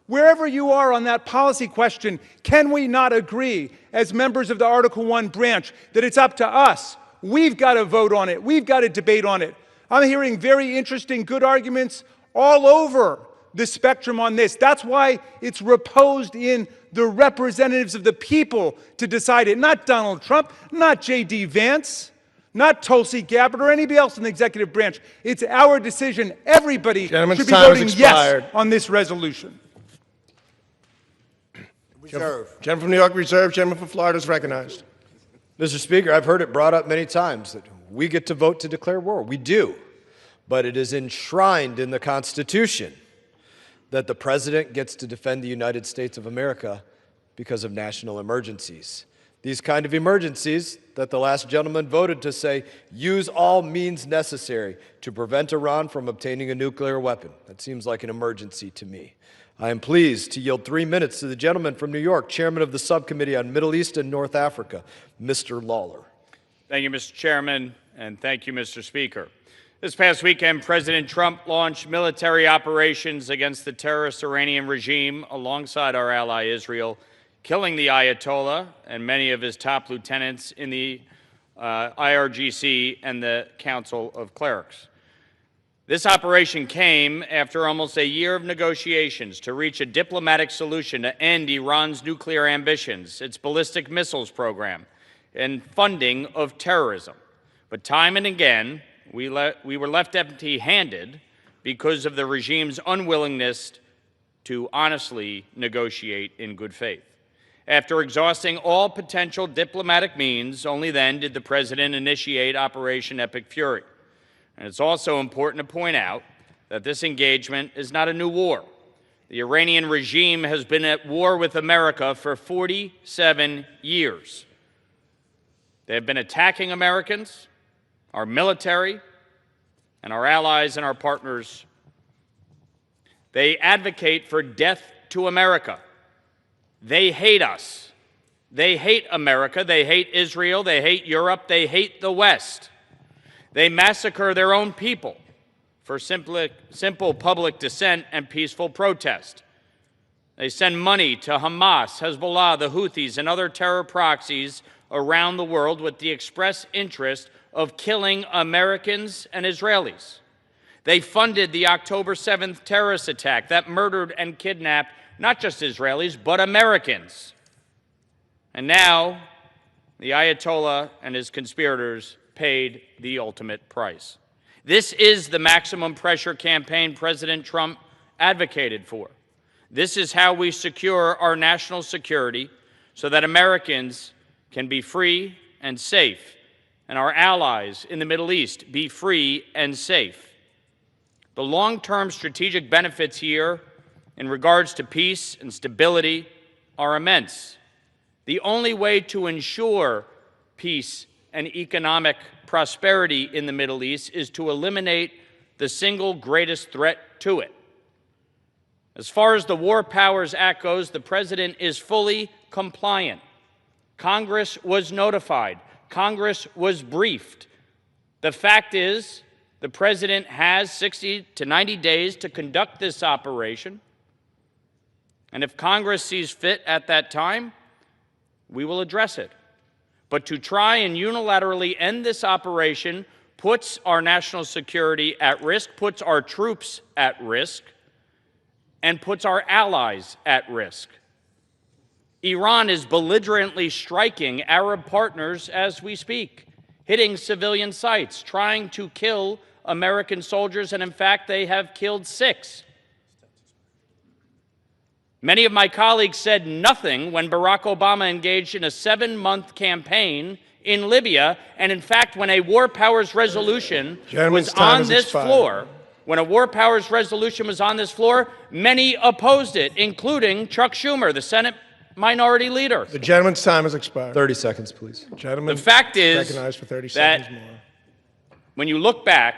wherever you are on that policy question, can we not agree as members of the Article 1 branch that it's up to us? We've got to vote on it. We've got to debate on it. I'm hearing very interesting, good arguments all over the spectrum on this. That's why it's reposed in the representatives of the people to decide it. Not Donald Trump, not J.D. Vance, not Tulsi Gabbard or anybody else in the executive branch. It's our decision. Everybody should be voting yes on this resolution. Reserve. Gentleman from New York reserved. Gentleman from Florida is recognized. Mr. Speaker, I've heard it brought up many times that we get to vote to declare war. We do. But it is enshrined in the Constitution that the president gets to defend the United States of America because of national emergencies. These kind of emergencies that the last gentleman voted to say, use all means necessary to prevent Iran from obtaining a nuclear weapon. That seems like an emergency to me. I am pleased to yield 3 minutes to the gentleman from New York, chairman of the Subcommittee on Middle East and North Africa, Mr. Lawler. Thank you, Mr. Chairman, and thank you, Mr. Speaker. This past weekend, President Trump launched military operations against the terrorist Iranian regime alongside our ally Israel, killing the Ayatollah and many of his top lieutenants in the IRGC and the Council of Clerics. This operation came after almost a year of negotiations to reach a diplomatic solution to end Iran's nuclear ambitions, its ballistic missiles program, and funding of terrorism. But time and again, we were left empty-handed because of the regime's unwillingness to honestly negotiate in good faith. After exhausting all potential diplomatic means, only then did the president initiate Operation Epic Fury. And it's also important to point out that this engagement is not a new war. The Iranian regime has been at war with America for 47 years. They have been attacking Americans, our military, and our allies and our partners, they advocate for death to America. They hate us. They hate America. They hate Israel. They hate Europe. They hate the West. They massacre their own people for simple public dissent and peaceful protest. They send money to Hamas, Hezbollah, the Houthis, and other terror proxies around the world with the express interest of killing Americans and Israelis. They funded the October 7th terrorist attack that murdered and kidnapped not just Israelis, but Americans. And now, the Ayatollah and his conspirators paid the ultimate price. This is the maximum pressure campaign President Trump advocated for. This is how we secure our national security so that Americans can be free and safe, and our allies in the Middle East be free and safe. The long-term strategic benefits here in regards to peace and stability are immense. The only way to ensure peace and economic prosperity in the Middle East is to eliminate the single greatest threat to it. As far as the War Powers Act goes, the President is fully compliant. Congress was notified. Congress was briefed. The fact is, the President has 60 to 90 days to conduct this operation. And if Congress sees fit at that time, we will address it. But to try and unilaterally end this operation puts our national security at risk, puts our troops at risk, and puts our allies at risk. Iran is belligerently striking Arab partners as we speak, hitting civilian sites, trying to kill American soldiers, and in fact, they have killed 6. Many of my colleagues said nothing when Barack Obama engaged in a 7-month campaign in Libya, and in fact, when a War Powers resolution was on this floor, many opposed it, including Chuck Schumer, the Senate Minority Leader. The gentleman's time has expired. 30 seconds, please. Gentleman, the fact is recognized for 30 that seconds more. when you look back,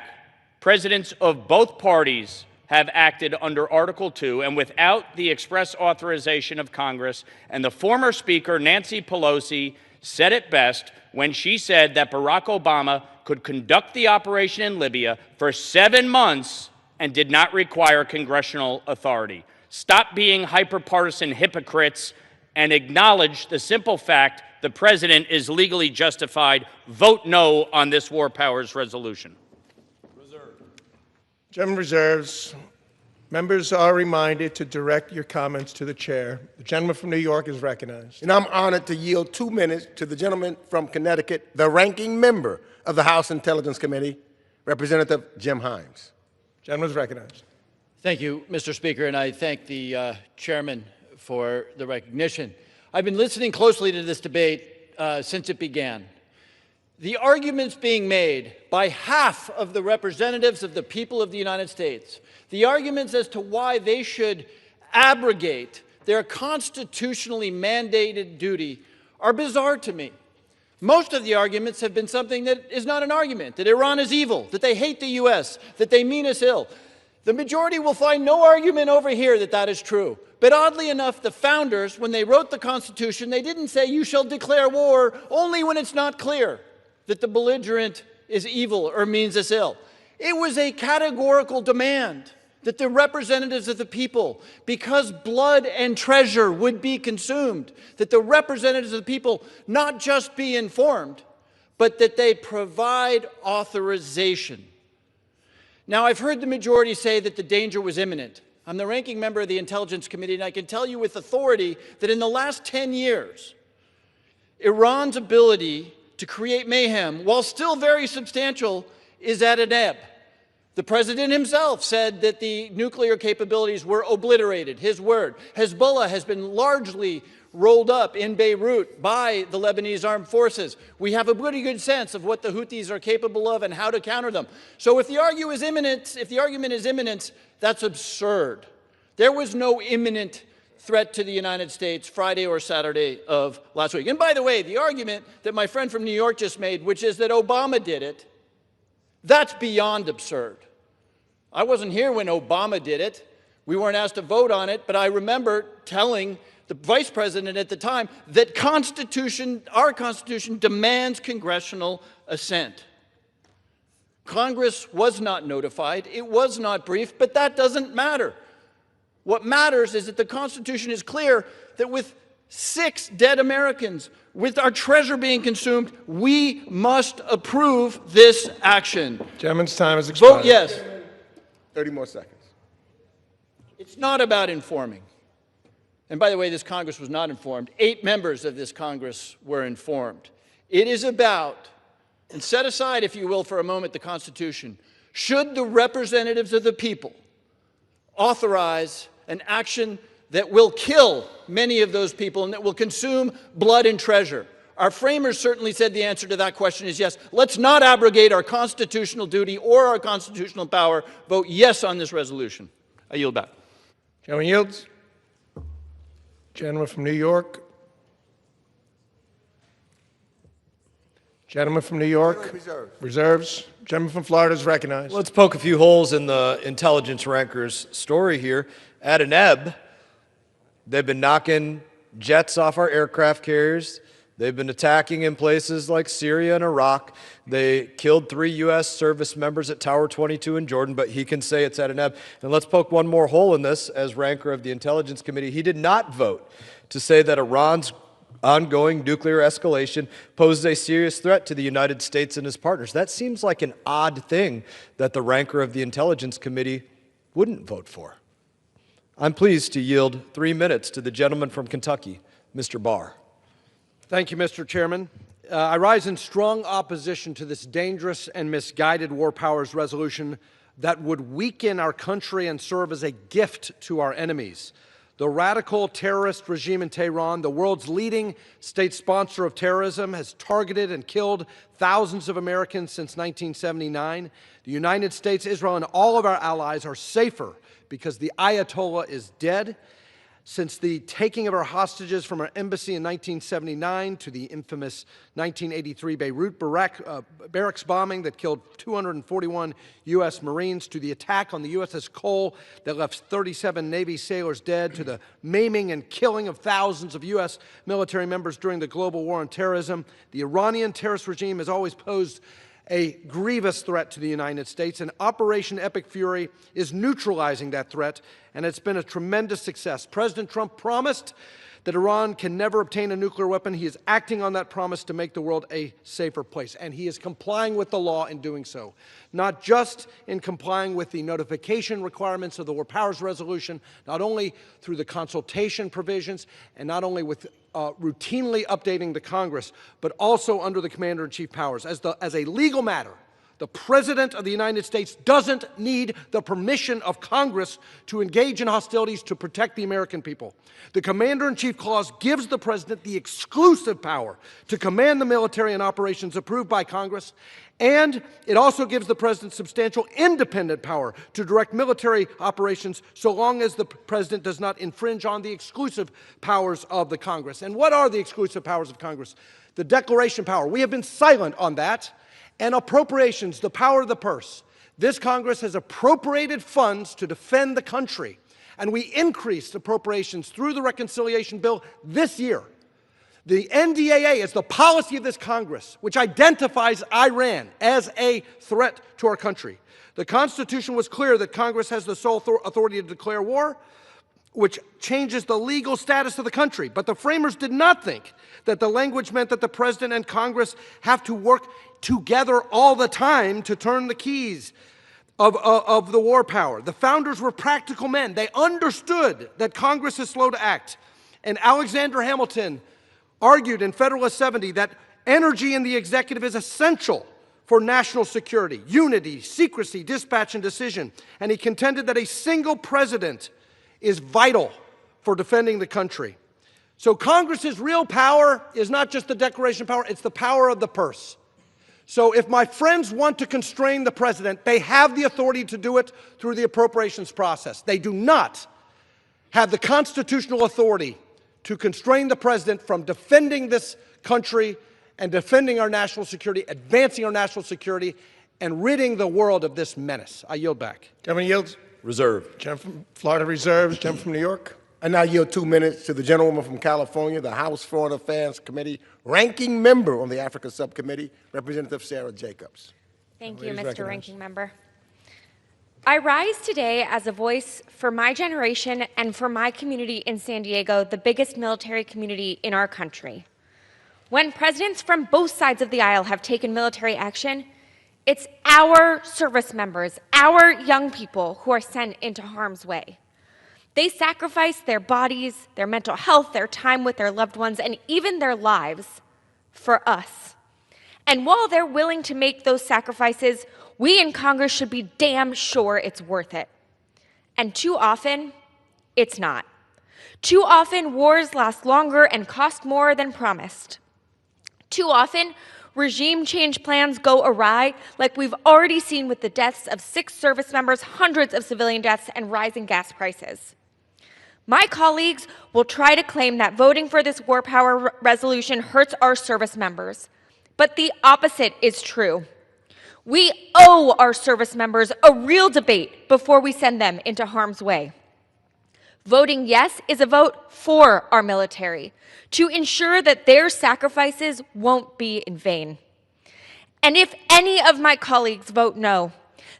presidents of both parties have acted under Article 2 and without the express authorization of Congress, and the former Speaker, Nancy Pelosi, said it best when she said that Barack Obama could conduct the operation in Libya for 7 months and did not require congressional authority. Stop being hyperpartisan hypocrites and acknowledge the simple fact the President is legally justified. Vote no on this War Powers resolution. Gentleman reserves. Members are reminded to direct your comments to the chair. The gentleman from New York is recognized. And I'm honored to yield 2 minutes to the gentleman from Connecticut, the ranking member of the House Intelligence Committee, Representative Jim Himes. Gentleman is recognized. Thank you, Mr. Speaker, and I thank the chairman for the recognition. I've been listening closely to this debate since it began. The arguments being made by half of the representatives of the people of the United States, the arguments as to why they should abrogate their constitutionally mandated duty are bizarre to me. Most of the arguments have been something that is not an argument, that Iran is evil, that they hate the U.S., that they mean us ill. The majority will find no argument over here that that is true. But oddly enough, the founders, when they wrote the Constitution, they didn't say you shall declare war only when it's not clear that the belligerent is evil or means us ill. It was a categorical demand that the representatives of the people, because blood and treasure would be consumed, that the representatives of the people not just be informed, but that they provide authorization. Now, I've heard the majority say that the danger was imminent. I'm the ranking member of the Intelligence Committee, and I can tell you with authority that in the last 10 years, Iran's ability to create mayhem, while still very substantial, is at an ebb. The president himself said that the nuclear capabilities were obliterated, his word. Hezbollah has been largely rolled up in Beirut by the Lebanese armed forces. We have a pretty good sense of what the Houthis are capable of and how to counter them. So if the argument is imminent, that's absurd. There was no imminent threat to the United States Friday or Saturday of last week. And by the way, the argument that my friend from New York just made, which is that Obama did it, That's beyond absurd. I wasn't here when Obama did it. We weren't asked to vote on it, but I remember telling the vice president at the time that our Constitution demands congressional assent. Congress was not notified, it was not briefed, but that doesn't matter. What matters is that the Constitution is clear that with 6 dead Americans, with our treasure being consumed, we must approve this action. Gentleman's time has expired. Vote yes. 30 more seconds. It's not about informing. And by the way, this Congress was not informed. 8 members of this Congress were informed. It is about, and set aside, if you will, for a moment, the Constitution. Should the representatives of the people authorize an action that will kill many of those people and that will consume blood and treasure? Our framers certainly said the answer to that question is yes. Let's not abrogate our constitutional duty or our constitutional power. Vote yes on this resolution. I yield back. Gentleman yields. Gentleman from New York. Gentleman from New York. Reserves. Gentleman from Florida is recognized. Let's poke a few holes in the intelligence ranker's story here. At an ebb, they've been knocking jets off our aircraft carriers. They've been attacking in places like Syria and Iraq. They killed 3 U.S. service members at Tower 22 in Jordan, but he can say it's at an ebb. And let's poke one more hole in this. As ranker of the Intelligence Committee, he did not vote to say that Iran's ongoing nuclear escalation poses a serious threat to the United States and his partners. That seems like an odd thing that the ranker of the Intelligence Committee wouldn't vote for. I'm pleased to yield 3 minutes to the gentleman from Kentucky, Mr. Barr. Thank you, Mr. Chairman. I rise in strong opposition to this dangerous and misguided war powers resolution that would weaken our country and serve as a gift to our enemies. The radical terrorist regime in Tehran, the world's leading state sponsor of terrorism, has targeted and killed thousands of Americans since 1979. The United States, Israel, and all of our allies are safer because the Ayatollah is dead. Since the taking of our hostages from our embassy in 1979 to the infamous 1983 Beirut barracks bombing that killed 241 U.S. Marines, to the attack on the USS Cole that left 37 Navy sailors dead, to the maiming and killing of thousands of U.S. military members during the global war on terrorism, the Iranian terrorist regime has always posed a grievous threat to the United States, and Operation Epic Fury is neutralizing that threat, and it's been a tremendous success. President Trump promised that Iran can never obtain a nuclear weapon. He is acting on that promise to make the world a safer place, and he is complying with the law in doing so. Not just in complying with the notification requirements of the War Powers Resolution, not only through the consultation provisions, and not only with routinely updating the Congress, but also under the Commander-in-Chief powers. As a legal matter, the President of the United States doesn't need the permission of Congress to engage in hostilities to protect the American people. The Commander-in-Chief clause gives the President the exclusive power to command the military in operations approved by Congress, and it also gives the President substantial independent power to direct military operations so long as the President does not infringe on the exclusive powers of the Congress. And what are the exclusive powers of Congress? The declaration power. We have been silent on that. And appropriations, the power of the purse. This Congress has appropriated funds to defend the country, and we increased appropriations through the reconciliation bill this year. The NDAA is the policy of this Congress, which identifies Iran as a threat to our country. The Constitution was clear that Congress has the sole authority to declare war, which changes the legal status of the country. But the framers did not think that the language meant that the President and Congress have to work together all the time to turn the keys of the war power. The founders were practical men. They understood that Congress is slow to act. And Alexander Hamilton argued in Federalist 70 that energy in the executive is essential for national security, unity, secrecy, dispatch, and decision. And he contended that a single president is vital for defending the country. So Congress's real power is not just the declaration power, it's the power of the purse. So if my friends want to constrain the President, they have the authority to do it through the appropriations process. They do not have the constitutional authority to constrain the President from defending this country and defending our national security, advancing our national security, and ridding the world of this menace. I yield back. Gentleman yields. Reserve. Gentleman from Florida reserves. Gentleman from New York. I now yield 2 minutes to the gentlewoman from California, the House Foreign Affairs Committee, ranking member on the Africa Subcommittee, Representative Sarah Jacobs. Thank you, Mr. Ranking Member. I rise today as a voice for my generation and for my community in San Diego, the biggest military community in our country. When presidents from both sides of the aisle have taken military action, it's our service members, our young people who are sent into harm's way. They sacrifice their bodies, their mental health, their time with their loved ones, and even their lives for us. And while they're willing to make those sacrifices, we in Congress should be damn sure it's worth it. And too often, it's not. Too often, wars last longer and cost more than promised. Too often, regime change plans go awry, like we've already seen with the deaths of 6 service members, hundreds of civilian deaths, and rising gas prices. My colleagues will try to claim that voting for this war power resolution hurts our service members, but the opposite is true. We owe our service members a real debate before we send them into harm's way. Voting yes is a vote for our military, to ensure that their sacrifices won't be in vain. And if any of my colleagues vote no,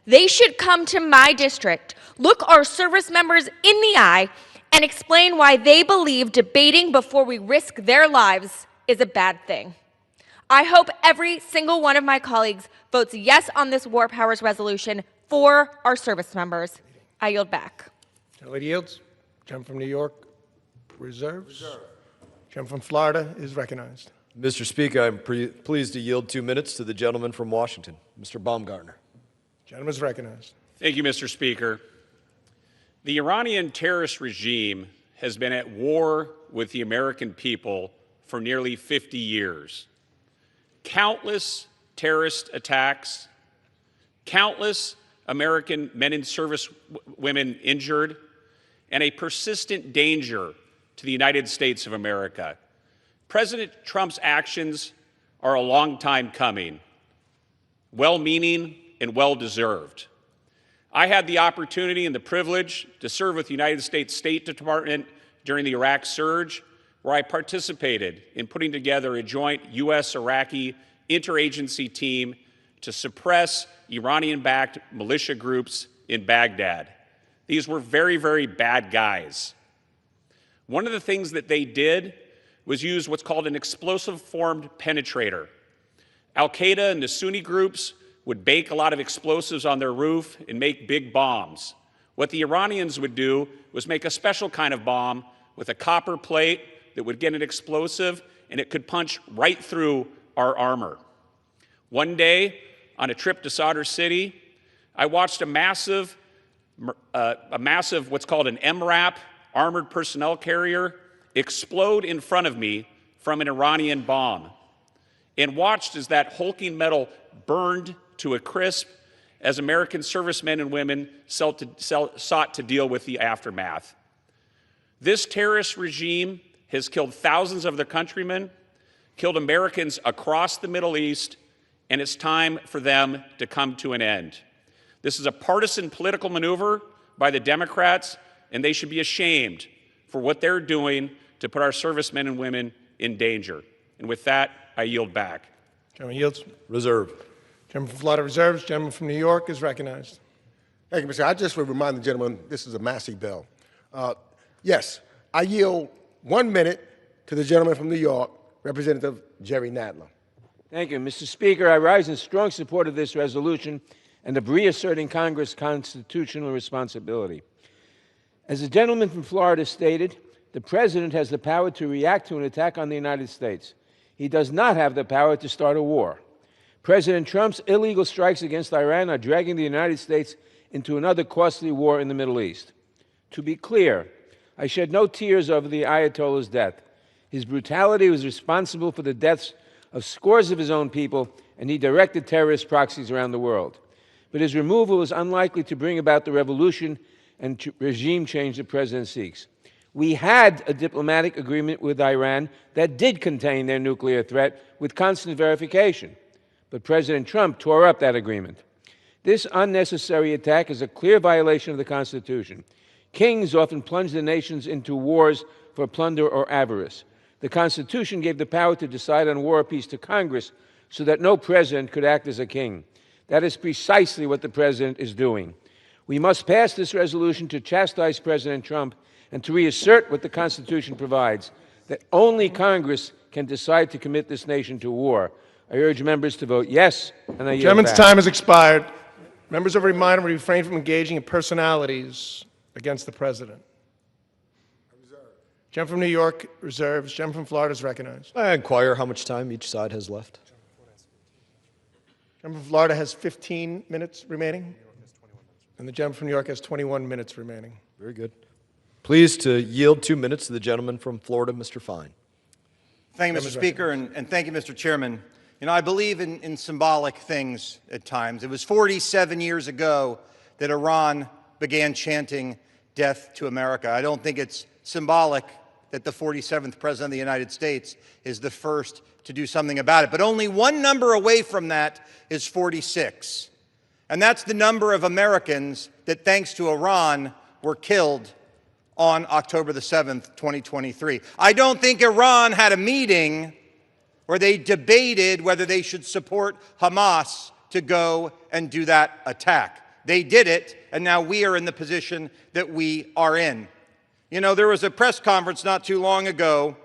they should come to my district, look our service members in the eye, and explain why they believe debating before we risk their lives is a bad thing. I hope every single one of my colleagues votes yes on this war powers resolution for our service members. I yield back. Lady yields. Gentleman from New York reserves. Gentleman from Florida is recognized. Mr. Speaker, I'm pleased to yield 2 minutes to the gentleman from Washington, Mr. Baumgartner. Gentleman is recognized. Thank you, Mr. Speaker. The Iranian terrorist regime has been at war with the American people for nearly 50 years. Countless terrorist attacks, countless American men and service women injured, and a persistent danger to the United States of America. President Trump's actions are a long time coming, well-meaning and well-deserved. I had the opportunity and the privilege to serve with the United States State Department during the Iraq surge, where I participated in putting together a joint U.S.-Iraqi interagency team to suppress Iranian-backed militia groups in Baghdad. These were very, very bad guys. One of the things that they did was use what's called an explosive-formed penetrator. Al-Qaeda and the Sunni groups would bake a lot of explosives on their roof and make big bombs. What the Iranians would do was make a special kind of bomb with a copper plate that would get an explosive, and it could punch right through our armor. One day, on a trip to Sadr City, I watched a massive what's called an MRAP, armored personnel carrier, explode in front of me from an Iranian bomb, and watched as that hulking metal burned to a crisp as American servicemen and women sought to deal with the aftermath. This terrorist regime has killed thousands of their countrymen, killed Americans across the Middle East, and it's time for them to come to an end. This is a partisan political maneuver by the Democrats, and they should be ashamed for what they're doing to put our servicemen and women in danger. And with that, I yield back. Gentleman yields. Reserve. Gentleman from Florida reserves. Gentleman from New York is recognized. Thank you, Mr. I just would remind the gentleman this is a Massey bill. Yes, I yield 1 minute to the gentleman from New York, Representative Jerry Nadler. Thank you, Mr. Speaker. I rise in strong support of this resolution and of reasserting Congress' constitutional responsibility. As the gentleman from Florida stated, the President has the power to react to an attack on the United States. He does not have the power to start a war. President Trump's illegal strikes against Iran are dragging the United States into another costly war in the Middle East. To be clear, I shed no tears over the Ayatollah's death. His brutality was responsible for the deaths of scores of his own people, and he directed terrorist proxies around the world. But his removal is unlikely to bring about the revolution and regime change the President seeks. We had a diplomatic agreement with Iran that did contain their nuclear threat with constant verification. But President Trump tore up that agreement. This unnecessary attack is a clear violation of the Constitution. Kings often plunge their nations into wars for plunder or avarice. The Constitution gave the power to decide on war or peace to Congress so that no president could act as a king. That is precisely what the president is doing. We must pass this resolution to chastise President Trump and to reassert what the Constitution provides, that only Congress can decide to commit this nation to war. I urge members to vote yes, and I yield Gentleman's back. time has expired. Members are reminded to refrain from engaging in personalities against the president. Gentleman from New York reserves. Gentleman from Florida is recognized. I inquire how much time each side has left. Gentleman from Florida has 15 minutes remaining. And the gentleman from New York has 21 minutes remaining. Very good. Pleased to yield 2 minutes to the gentleman from Florida, Mr. Fine. Thank you, Mr. Speaker, and thank you, Mr. Chairman. You know, I believe in symbolic things at times. It was 47 years ago that Iran began chanting death to America. I don't think it's symbolic that the 47th President of the United States is the first to do something about it. But only one number away from that is 46. And that's the number of Americans that, thanks to Iran, were killed on October the 7th, 2023. I don't think Iran had a meeting where they debated whether they should support Hamas to go and do that attack. They did it, and now we are in the position that we are in. You know, there was a press conference not too long ago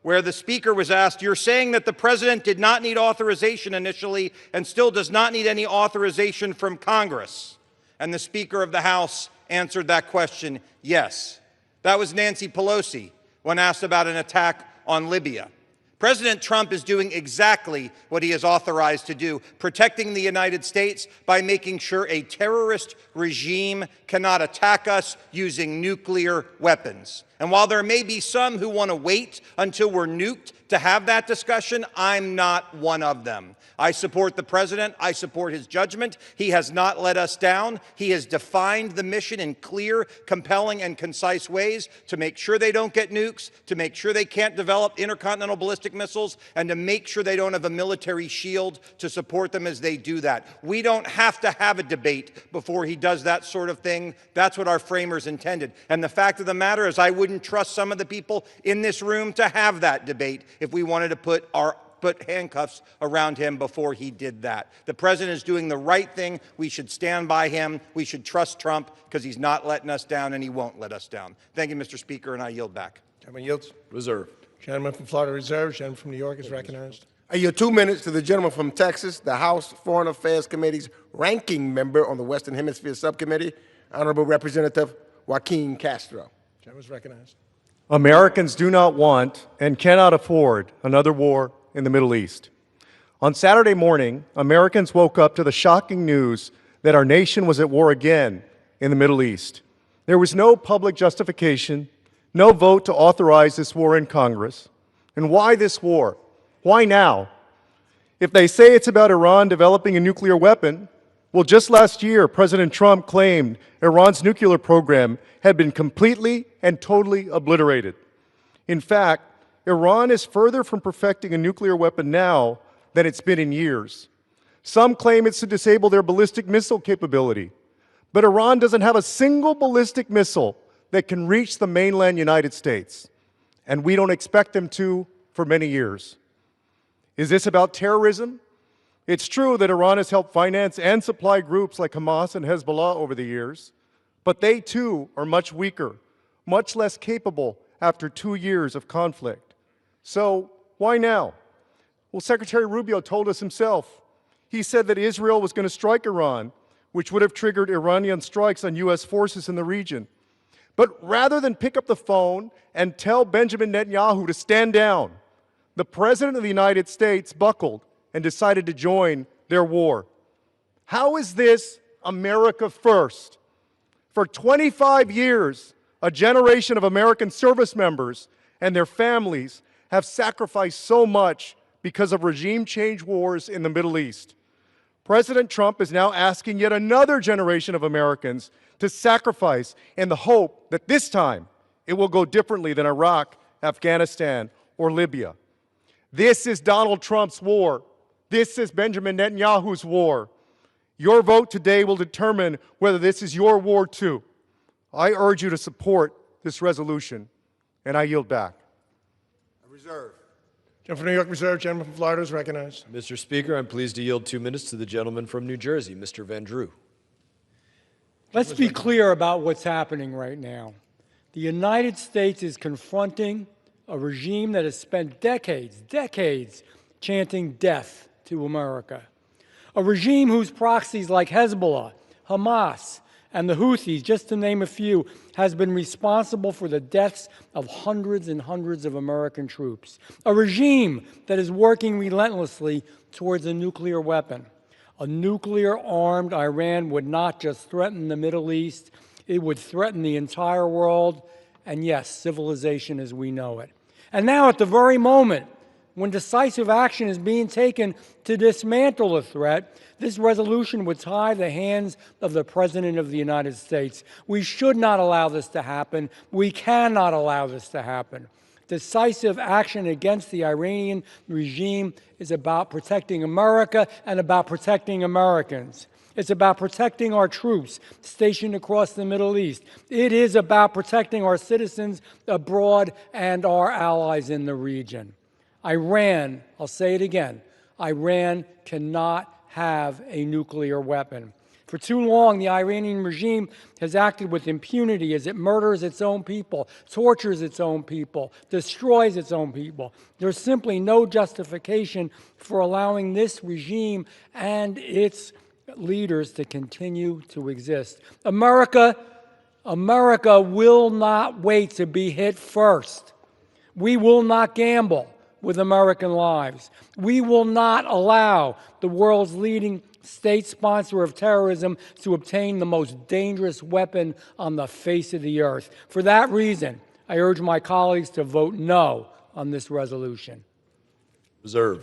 where the speaker was asked, you're saying that the president did not need authorization initially and still does not need any authorization from Congress. And the Speaker of the House answered that question, yes. That was Nancy Pelosi when asked about an attack on Libya. President Trump is doing exactly what he is authorized to do, protecting the United States by making sure a terrorist regime cannot attack us using nuclear weapons. And while there may be some who want to wait until we're nuked to have that discussion, I'm not one of them. I support the president. I support his judgment. He has not let us down. He has defined the mission in clear, compelling, and concise ways to make sure they don't get nukes, to make sure they can't develop intercontinental ballistic missiles, and to make sure they don't have a military shield to support them as they do that. We don't have to have a debate before he does that sort of thing. That's what our framers intended. And the fact of the matter is I wouldn't trust some of the people in this room to have that debate if we wanted to put handcuffs around him before he did that. The president is doing the right thing. We should stand by him. We should trust Trump because he's not letting us down and he won't let us down. Thank you, Mr. Speaker, and I yield back. Gentleman yields. Reserve. Gentleman from Florida reserves. Gentleman from New York is recognized. I yield 2 minutes to the gentleman from Texas, the House Foreign Affairs Committee's ranking member on the Western Hemisphere Subcommittee, Honorable Representative Joaquin Castro. Gentleman is recognized. Americans do not want and cannot afford another war in the Middle East. On Saturday morning, Americans woke up to the shocking news that our nation was at war again in the Middle East. There was no public justification, no vote to authorize this war in Congress. And why this war? Why now? If they say it's about Iran developing a nuclear weapon, well, just last year, President Trump claimed Iran's nuclear program had been completely and totally obliterated. In fact, Iran is further from perfecting a nuclear weapon now than it's been in years. Some claim it's to disable their ballistic missile capability, but Iran doesn't have a single ballistic missile that can reach the mainland United States, and we don't expect them to for many years. Is this about terrorism? It's true that Iran has helped finance and supply groups like Hamas and Hezbollah over the years, but they too are much weaker, much less capable after 2 years of conflict. So why now? Well, Secretary Rubio told us himself. He said that Israel was going to strike Iran, which would have triggered Iranian strikes on U.S. forces in the region. But rather than pick up the phone and tell Benjamin Netanyahu to stand down, the President of the United States buckled and decided to join their war. How is this America first? For 25 years, a generation of American service members and their families have sacrificed so much because of regime change wars in the Middle East. President Trump is now asking yet another generation of Americans to sacrifice in the hope that this time it will go differently than Iraq, Afghanistan, or Libya. This is Donald Trump's war. This is Benjamin Netanyahu's war. Your vote today will determine whether this is your war too. I urge you to support this resolution, and I yield back. Reserve. Gentleman from New York Reserve, gentleman from Florida is recognized. Mr. Speaker, I'm pleased to yield 2 minutes to the gentleman from New Jersey, Mr. Van Drew. Let's be clear about what's happening right now. The United States is confronting a regime that has spent decades chanting death to America. A regime whose proxies like Hezbollah, Hamas, and the Houthis, just to name a few, has been responsible for the deaths of hundreds and hundreds of American troops. A regime that is working relentlessly towards a nuclear weapon. A nuclear-armed Iran would not just threaten the Middle East, it would threaten the entire world, and yes, civilization as we know it. And now, at the very moment when decisive action is being taken to dismantle the threat, this resolution would tie the hands of the President of the United States. We should not allow this to happen. We cannot allow this to happen. Decisive action against the Iranian regime is about protecting America and about protecting Americans. It's about protecting our troops stationed across the Middle East. It is about protecting our citizens abroad and our allies in the region. Iran, I'll say it again, Iran cannot have a nuclear weapon. For too long, the Iranian regime has acted with impunity as it murders its own people, tortures its own people, destroys its own people. There's simply no justification for allowing this regime and its leaders to continue to exist. America will not wait to be hit first. We will not gamble with American lives. We will not allow the world's leading state sponsor of terrorism to obtain the most dangerous weapon on the face of the earth. For that reason, I urge my colleagues to vote no on this resolution. Reserve.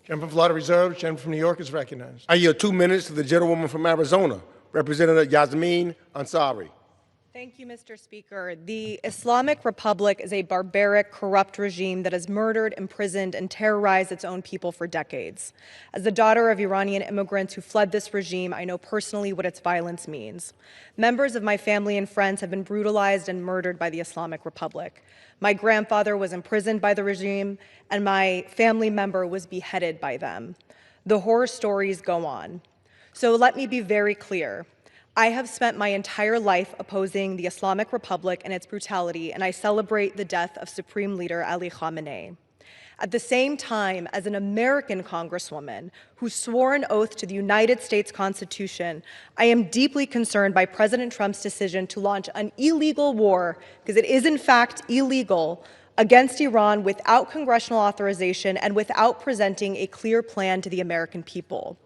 Gentleman from Florida Reserve, gentleman from New York is recognized. I yield 2 minutes to the gentlewoman from Arizona, Representative Yasmin Ansari. Thank you, Mr. Speaker. The Islamic Republic is a barbaric, corrupt regime that has murdered, imprisoned, and terrorized its own people for decades. As the daughter of Iranian immigrants who fled this regime, I know personally what its violence means. Members of my family and friends have been brutalized and murdered by the Islamic Republic. My grandfather was imprisoned by the regime, and my family member was beheaded by them. The horror stories go on. So let me be very clear. I have spent my entire life opposing the Islamic Republic and its brutality, and I celebrate the death of Supreme Leader Ali Khamenei. At the same time, as an American Congresswoman who swore an oath to the United States Constitution, I am deeply concerned by President Trump's decision to launch an illegal war, because it is in fact illegal, against Iran without congressional authorization and without presenting a clear plan to the American people.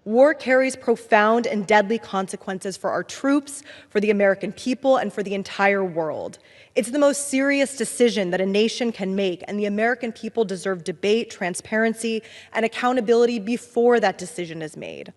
War carries profound and deadly consequences for our troops, for the American people, and for the entire world. It's the most serious decision that a nation can make, and the American people deserve debate, transparency, and accountability before that decision is made.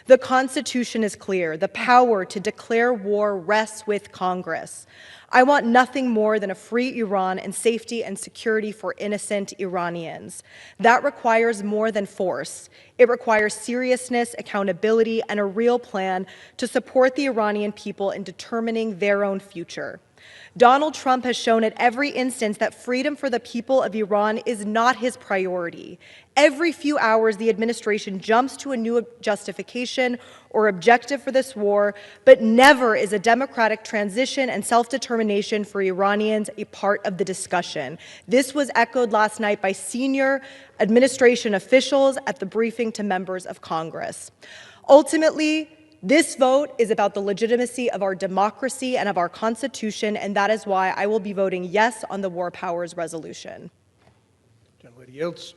The Constitution is clear. The power to declare war rests with Congress. I want nothing more than a free Iran and safety and security for innocent Iranians. That requires more than force. It requires seriousness, accountability, and a real plan to support the Iranian people in determining their own future. Donald Trump has shown at every instance that freedom for the people of Iran is not his priority. Every few hours, the administration jumps to a new justification or objective for this war, but never is a democratic transition and self-determination for Iranians a part of the discussion. This was echoed last night by senior administration officials at the briefing to members of Congress. Ultimately, this vote is about the legitimacy of our democracy and of our Constitution, and that is why I will be voting yes on the War Powers Resolution. Gentleman yields.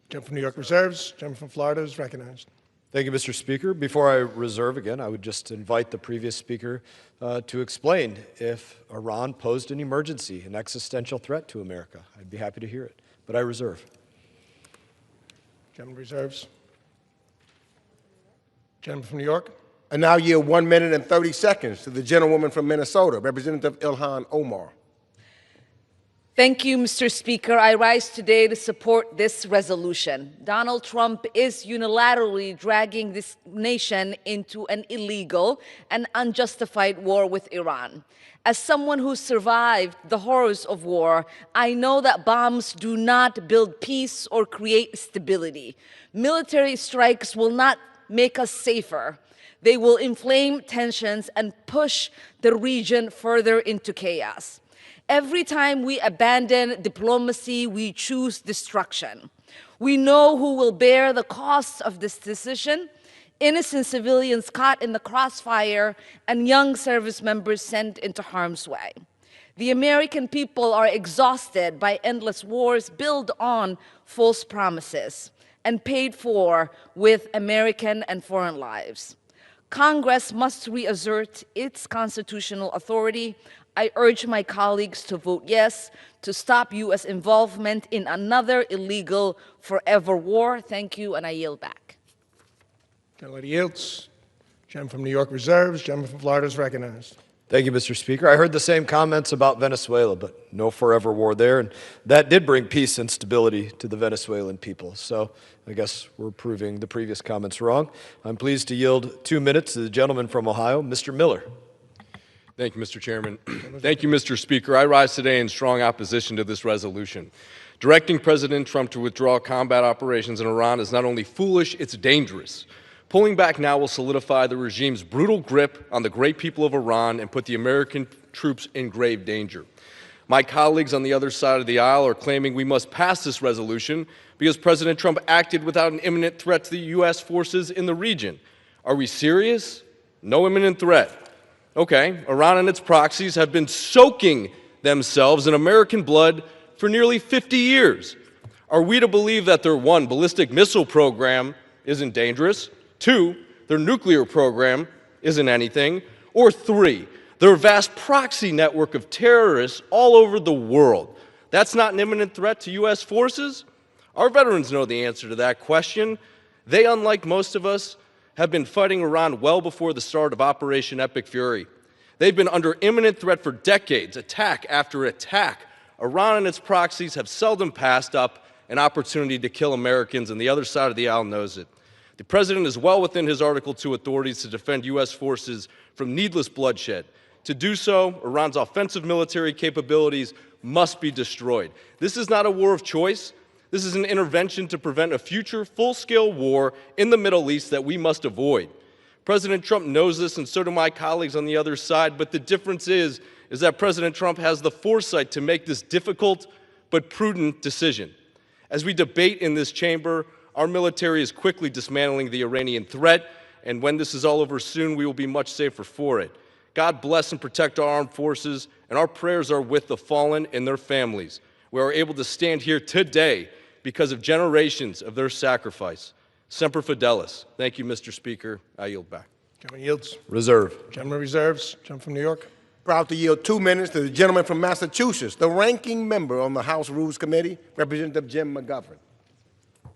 Gentleman from New York reserves. Gentleman from Florida is recognized. Thank you, Mr. Speaker. Before I reserve again, I would just invite the previous speaker to explain if Iran posed an emergency, an existential threat to America. I'd be happy to hear it, but I reserve. Gentleman reserves. Gentleman from New York. I now yield 1 minute and 30 seconds to the gentlewoman from Minnesota, Representative Ilhan Omar. Thank you, Mr. Speaker. I rise today to support this resolution. Donald Trump is unilaterally dragging this nation into an illegal and unjustified war with Iran. As someone who survived the horrors of war, I know that bombs do not build peace or create stability. Military strikes will not make us safer. They will inflame tensions and push the region further into chaos. Every time we abandon diplomacy, we choose destruction. We know who will bear the costs of this decision: innocent civilians caught in the crossfire and young service members sent into harm's way. The American people are exhausted by endless wars built on false promises and paid for with American and foreign lives. Congress must reassert its constitutional authority. I urge my colleagues to vote yes to stop U.S. involvement in another illegal forever war. Thank you, and I yield back. Gentlelady yields. Gentleman from New York reserves. Gentleman from Florida is recognized. Thank you, Mr. Speaker. I heard the same comments about Venezuela, but no forever war there. And that did bring peace and stability to the Venezuelan people. So I guess we're proving the previous comments wrong. I'm pleased to yield 2 minutes to the gentleman from Ohio, Mr. Miller. Thank you, Mr. Chairman. Thank you, Mr. Speaker. I rise today in strong opposition to this resolution. Directing President Trump to withdraw combat operations in Iran is not only foolish, it's dangerous. Pulling back now will solidify the regime's brutal grip on the great people of Iran and put the American troops in grave danger. My colleagues on the other side of the aisle are claiming we must pass this resolution because President Trump acted without an imminent threat to the U.S. forces in the region. Are we serious? No imminent threat. Okay, Iran and its proxies have been soaking themselves in American blood for nearly 50 years. Are we to believe that their 1, ballistic missile program isn't dangerous, 2, their nuclear program isn't anything, or 3, their vast proxy network of terrorists all over the world? That's not an imminent threat to U.S. forces? Our veterans know the answer to that question. They, unlike most of us, have been fighting Iran well before the start of Operation Epic Fury. They've been under imminent threat for decades, attack after attack. Iran and its proxies have seldom passed up an opportunity to kill Americans, and the other side of the aisle knows it. The President is well within his Article 2 authorities to defend U.S. forces from needless bloodshed. To do so, Iran's offensive military capabilities must be destroyed. This is not a war of choice. This is an intervention to prevent a future full-scale war in the Middle East that we must avoid. President Trump knows this, and so do my colleagues on the other side, but the difference is that President Trump has the foresight to make this difficult but prudent decision. As we debate in this chamber, our military is quickly dismantling the Iranian threat, and when this is all over soon, we will be much safer for it. God bless and protect our armed forces, and our prayers are with the fallen and their families. We are able to stand here today because of generations of their sacrifice. Semper Fidelis. Thank you, Mr. Speaker. I yield back. Gentleman yields. Reserve. Gentleman reserves. Gentleman from New York. Proud to yield 2 minutes to the gentleman from Massachusetts, the ranking member on the House Rules Committee, Representative Jim McGovern.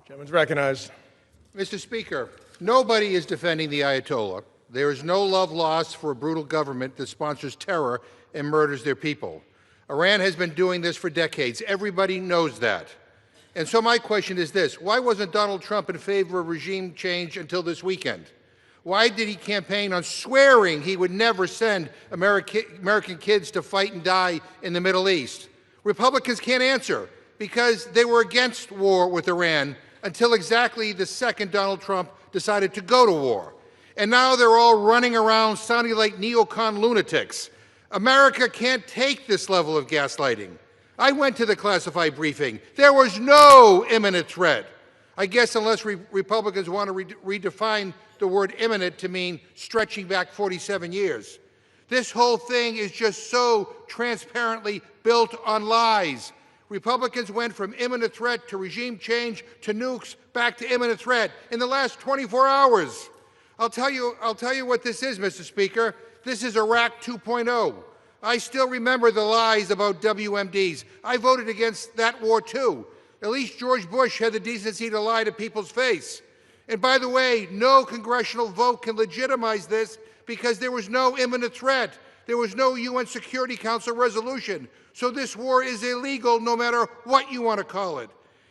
Gentleman's recognized. Mr. Speaker, nobody is defending the Ayatollah. There is no love lost for a brutal government that sponsors terror and murders their people. Iran has been doing this for decades. Everybody knows that. And so my question is this: why wasn't Donald Trump in favor of regime change until this weekend? Why did he campaign on swearing he would never send American kids to fight and die in the Middle East? Republicans can't answer because they were against war with Iran until exactly the second Donald Trump decided to go to war. And now they're all running around sounding like neocon lunatics. America can't take this level of gaslighting. I went to the classified briefing. There was no imminent threat. I guess unless Republicans want to redefine the word imminent to mean stretching back 47 years. This whole thing is just so transparently built on lies. Republicans went from imminent threat to regime change to nukes back to imminent threat in the last 24 hours. I'll tell you what this is, Mr. Speaker. This is Iraq 2.0. I still remember the lies about WMDs. I voted against that war too. At least George Bush had the decency to lie to people's face. And by the way, no congressional vote can legitimize this because there was no imminent threat. There was no UN Security Council resolution. So this war is illegal no matter what you want to call it.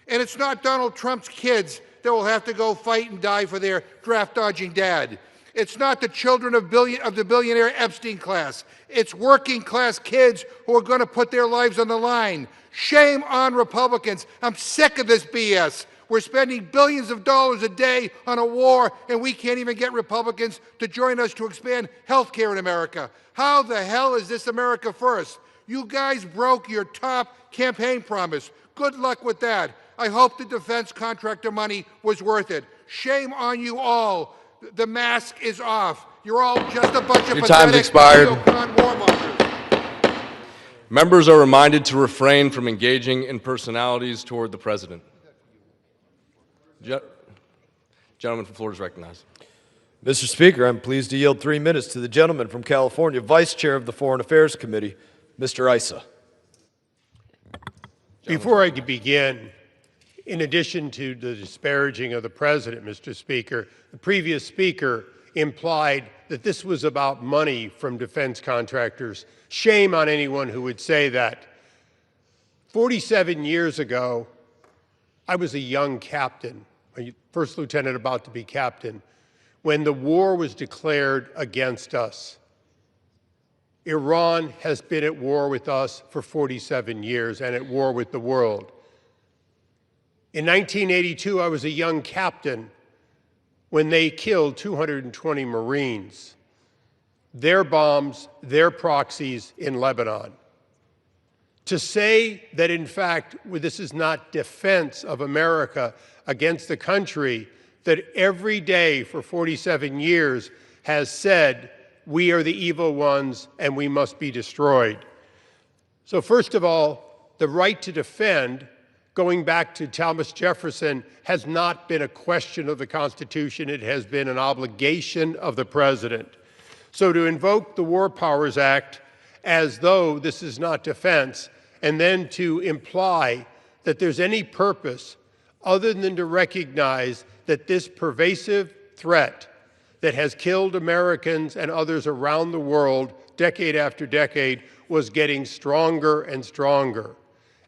And it's not Donald Trump's kids that will have to go fight and die for their draft-dodging dad. It's not the children of the billionaire Epstein class. It's working-class kids who are going to put their lives on the line. Shame on Republicans. I'm sick of this BS. We're spending billions of dollars a day on a war, and we can't even get Republicans to join us to expand health care in America. How the hell is this America first? You guys broke your top campaign promise. Good luck with that. I hope the defense contractor money was worth it. Shame on you all. The mask is off. You're all just a bunch of Your time's pathetic expired. neocon warmongers. Members are reminded to refrain from engaging in personalities toward the president. Gentleman from Florida is recognized. Mr. Speaker, I'm pleased to yield 3 minutes to the gentleman from California, Vice Chair of the Foreign Affairs Committee, Mr. Issa. Before I begin, in addition to the disparaging of the president, Mr. Speaker, the previous speaker implied that this was about money from defense contractors. Shame on anyone who would say that. 47 years ago, I was a young captain, a first lieutenant about to be captain, when the war was declared against us. Iran has been at war with us for 47 years and at war with the world. In 1982, I was a young captain when they killed 220 Marines, their bombs, their proxies in Lebanon. To say that, in fact, this is not defense of America against the country that every day for 47 years has said, we are the evil ones and we must be destroyed. So first of all, the right to defend, going back to Thomas Jefferson, has not been a question of the Constitution. It has been an obligation of the president. So to invoke the War Powers Act as though this is not defense, and then to imply that there's any purpose other than to recognize that this pervasive threat that has killed Americans and others around the world decade after decade was getting stronger and stronger.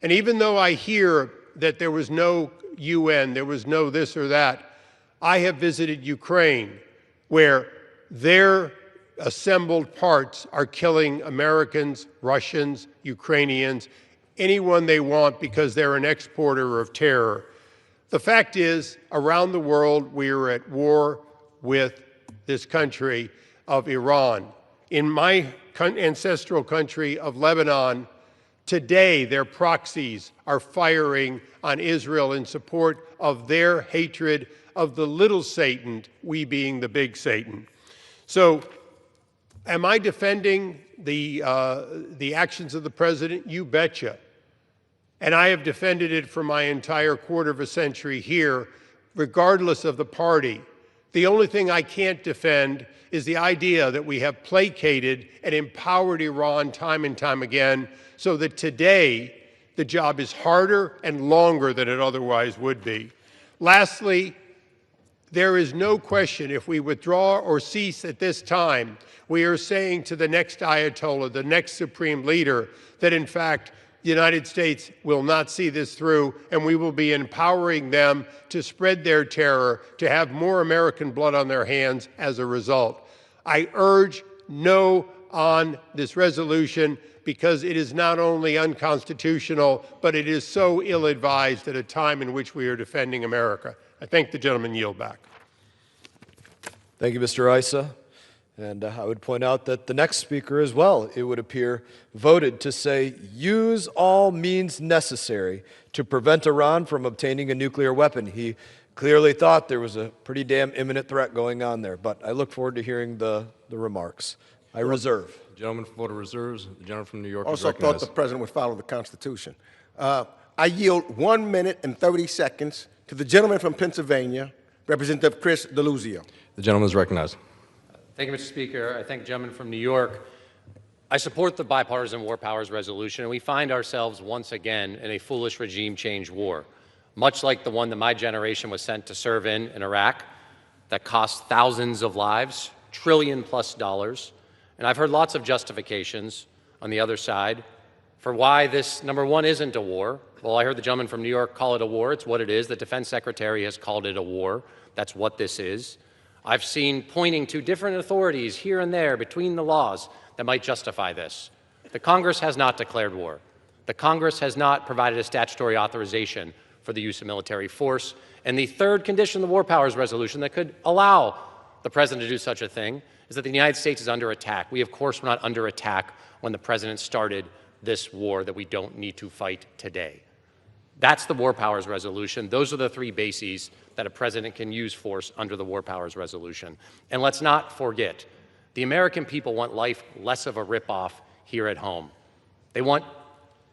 And even though I hear that there was no UN, there was no this or that, I have visited Ukraine, where their assembled parts are killing Americans, Russians, Ukrainians, anyone they want because they're an exporter of terror. The fact is, around the world, we are at war with this country of Iran. In my ancestral country of Lebanon, today their proxies are firing on Israel in support of their hatred of the little Satan, we being the big Satan. So, am I defending the actions of the president? You betcha. And I have defended it for my entire quarter of a century here, regardless of the party. The only thing I can't defend is the idea that we have placated and empowered Iran time and time again so that today the job is harder and longer than it otherwise would be. Lastly, there is no question if we withdraw or cease at this time, we are saying to the next Ayatollah, the next supreme leader, that in fact the United States will not see this through, and we will be empowering them to spread their terror, to have more American blood on their hands as a result. I urge no on this resolution because it is not only unconstitutional, but it is so ill-advised at a time in which we are defending America. I thank the gentleman. Yield back. Thank you, Mr. Issa. And I would point out that the next speaker as well, it would appear, voted to say, use all means necessary to prevent Iran from obtaining a nuclear weapon. He clearly thought there was a pretty damn imminent threat going on there, but I look forward to hearing the remarks. I reserve. The gentleman from Florida reserves. The gentleman from New York Also is recognized. thought the president would follow the Constitution. I yield 1 minute and 30 seconds to the gentleman from Pennsylvania, Representative Chris Deluzio. The gentleman is recognized. Thank you, Mr. Speaker. I thank the gentleman from New York. I support the bipartisan war powers resolution, and we find ourselves once again in a foolish regime change war, much like the one that my generation was sent to serve in Iraq, that cost thousands of lives, $1 trillion+ And I've heard lots of justifications on the other side for why this, number one, isn't a war. Well, I heard the gentleman from New York call it a war. It's what it is. The defense secretary has called it a war. That's what this is. I've seen pointing to different authorities here and there between the laws that might justify this. The Congress has not declared war. The Congress has not provided a statutory authorization for the use of military force. And the third condition of the War Powers Resolution that could allow the President to do such a thing is that the United States is under attack. We, of course, were not under attack when the President started this war that we don't need to fight today. That's the War Powers Resolution. Those are the three bases that a president can use force under the War Powers Resolution. And let's not forget, the American people want life less of a ripoff here at home. They want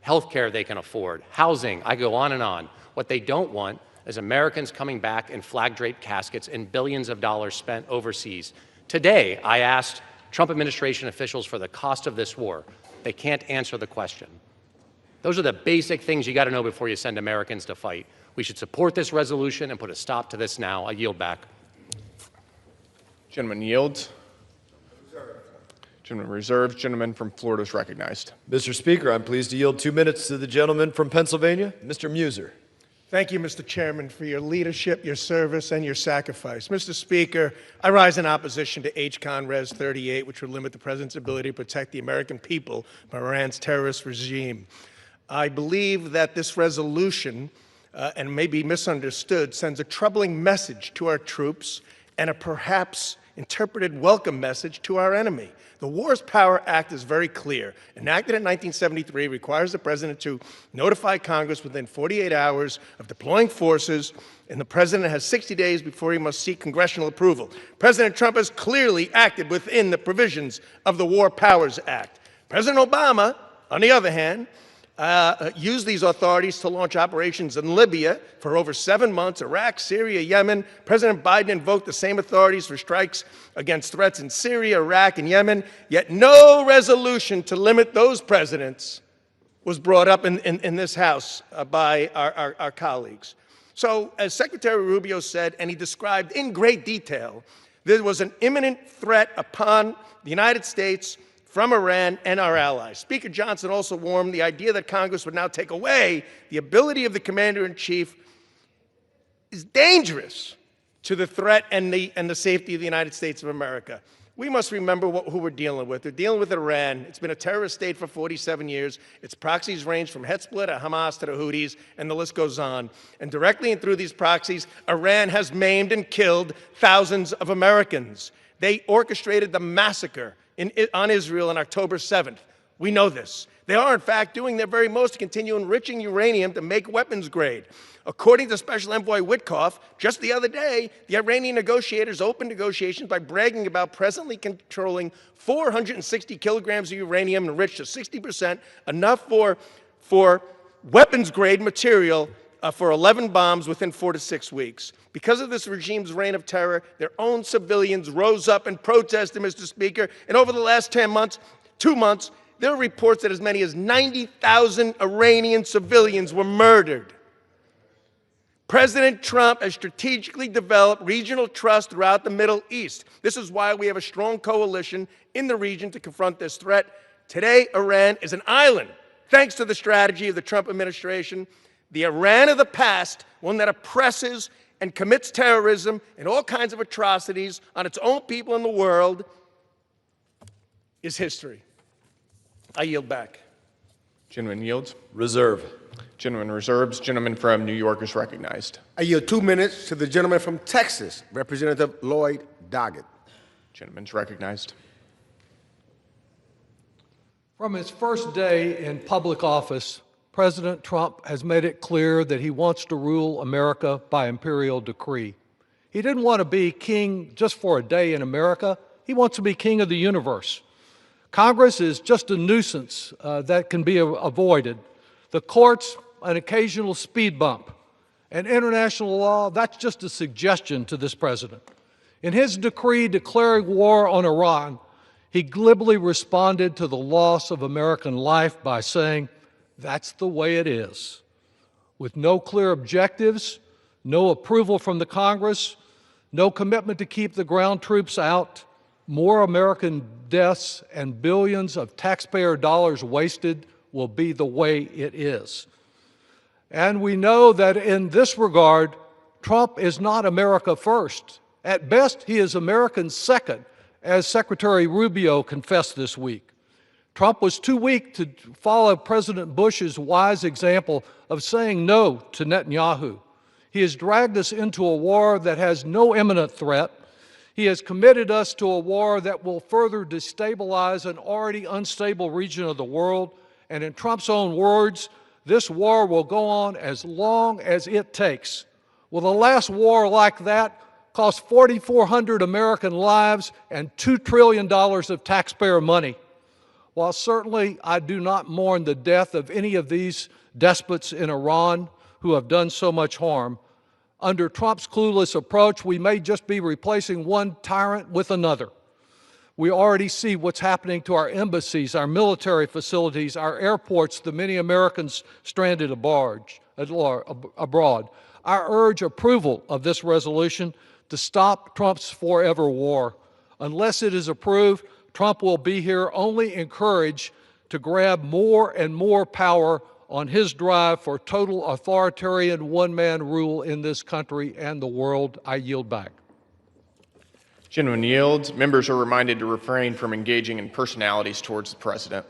health care they can afford, housing, I go on and on. What they don't want is Americans coming back in flag-draped caskets and billions of dollars spent overseas. Today, I asked Trump administration officials for the cost of this war. They can't answer the question. Those are the basic things you got to know before you send Americans to fight. We should support this resolution and put a stop to this now. I yield back. Gentleman yields. Gentleman reserves. Gentleman from Florida is recognized. Mr. Speaker, I'm pleased to yield 2 minutes to the gentleman from Pennsylvania, Mr. Muser. Thank you, Mr. Chairman, for your leadership, your service, and your sacrifice. Mr. Speaker, I rise in opposition to H-Con Res 38, which would limit the President's ability to protect the American people from Iran's terrorist regime. I believe that this resolution, and may be misunderstood, sends a troubling message to our troops and a perhaps interpreted welcome message to our enemy. The Wars Power Act is very clear. Enacted in 1973, requires the President to notify Congress within 48 hours of deploying forces, and the President has 60 days before he must seek congressional approval. President Trump has clearly acted within the provisions of the War Powers Act. President Obama, on the other hand, used these authorities to launch operations in Libya for over 7 months, Iraq, Syria, Yemen. President Biden invoked the same authorities for strikes against threats in Syria, Iraq, and Yemen, yet no resolution to limit those presidents was brought up in this House by our colleagues. So, as Secretary Rubio said, and he described in great detail, there was an imminent threat upon the United States from Iran and our allies. Speaker Johnson also warned the idea that Congress would now take away the ability of the commander-in-chief is dangerous to the threat and the safety of the United States of America. We must remember who we're dealing with. We're dealing with Iran. It's been a terrorist state for 47 years. Its proxies range from Hezbollah to Hamas to the Houthis, and the list goes on. And directly and through these proxies, Iran has maimed and killed thousands of Americans. They orchestrated the massacre on Israel on October 7th. We know this. They are, in fact, doing their very most to continue enriching uranium to make weapons grade. According to Special Envoy Witkoff, just the other day, the Iranian negotiators opened negotiations by bragging about presently controlling 460 kilograms of uranium enriched to 60%, enough for weapons-grade material for 11 bombs within 4 to 6 weeks. Because of this regime's reign of terror, their own civilians rose up and protested, Mr. Speaker, and over the last 2 months, there are reports that as many as 90,000 Iranian civilians were murdered. President Trump has strategically developed regional trust throughout the Middle East. This is why we have a strong coalition in the region to confront this threat. Today, Iran is an island, thanks to the strategy of the Trump administration. The Iran of the past, one that oppresses and commits terrorism and all kinds of atrocities on its own people in the world, is history. I yield back. Gentleman yields. Reserve. Gentleman reserves. Gentleman from New York is recognized. I yield 2 minutes to the gentleman from Texas, Representative Lloyd Doggett. Gentleman's recognized. From his first day in public office, President Trump has made it clear that he wants to rule America by imperial decree. He didn't want to be king just for a day in America. He wants to be king of the universe. Congress is just a nuisance that can be avoided. The courts, an occasional speed bump. And international law, that's just a suggestion to this president. In his decree declaring war on Iran, he glibly responded to the loss of American life by saying, "That's the way it is." With no clear objectives, no approval from the Congress, no commitment to keep the ground troops out, more American deaths and billions of taxpayer dollars wasted will be the way it is. And we know that in this regard, Trump is not America first. At best, he is American second, as Secretary Rubio confessed this week. Trump was too weak to follow President Bush's wise example of saying no to Netanyahu. He has dragged us into a war that has no imminent threat. He has committed us to a war that will further destabilize an already unstable region of the world. And in Trump's own words, this war will go on as long as it takes. Well, the last war like that cost 4,400 American lives and $2 trillion of taxpayer money. While certainly I do not mourn the death of any of these despots in Iran who have done so much harm, under Trump's clueless approach, we may just be replacing one tyrant with another. We already see what's happening to our embassies, our military facilities, our airports, the many Americans stranded abroad. I urge approval of this resolution to stop Trump's forever war. Unless it is approved, Trump will be here only encouraged to grab more and more power on his drive for total authoritarian one-man rule in this country and the world. I yield back. Gentleman yields. Members are reminded to refrain from engaging in personalities towards the president.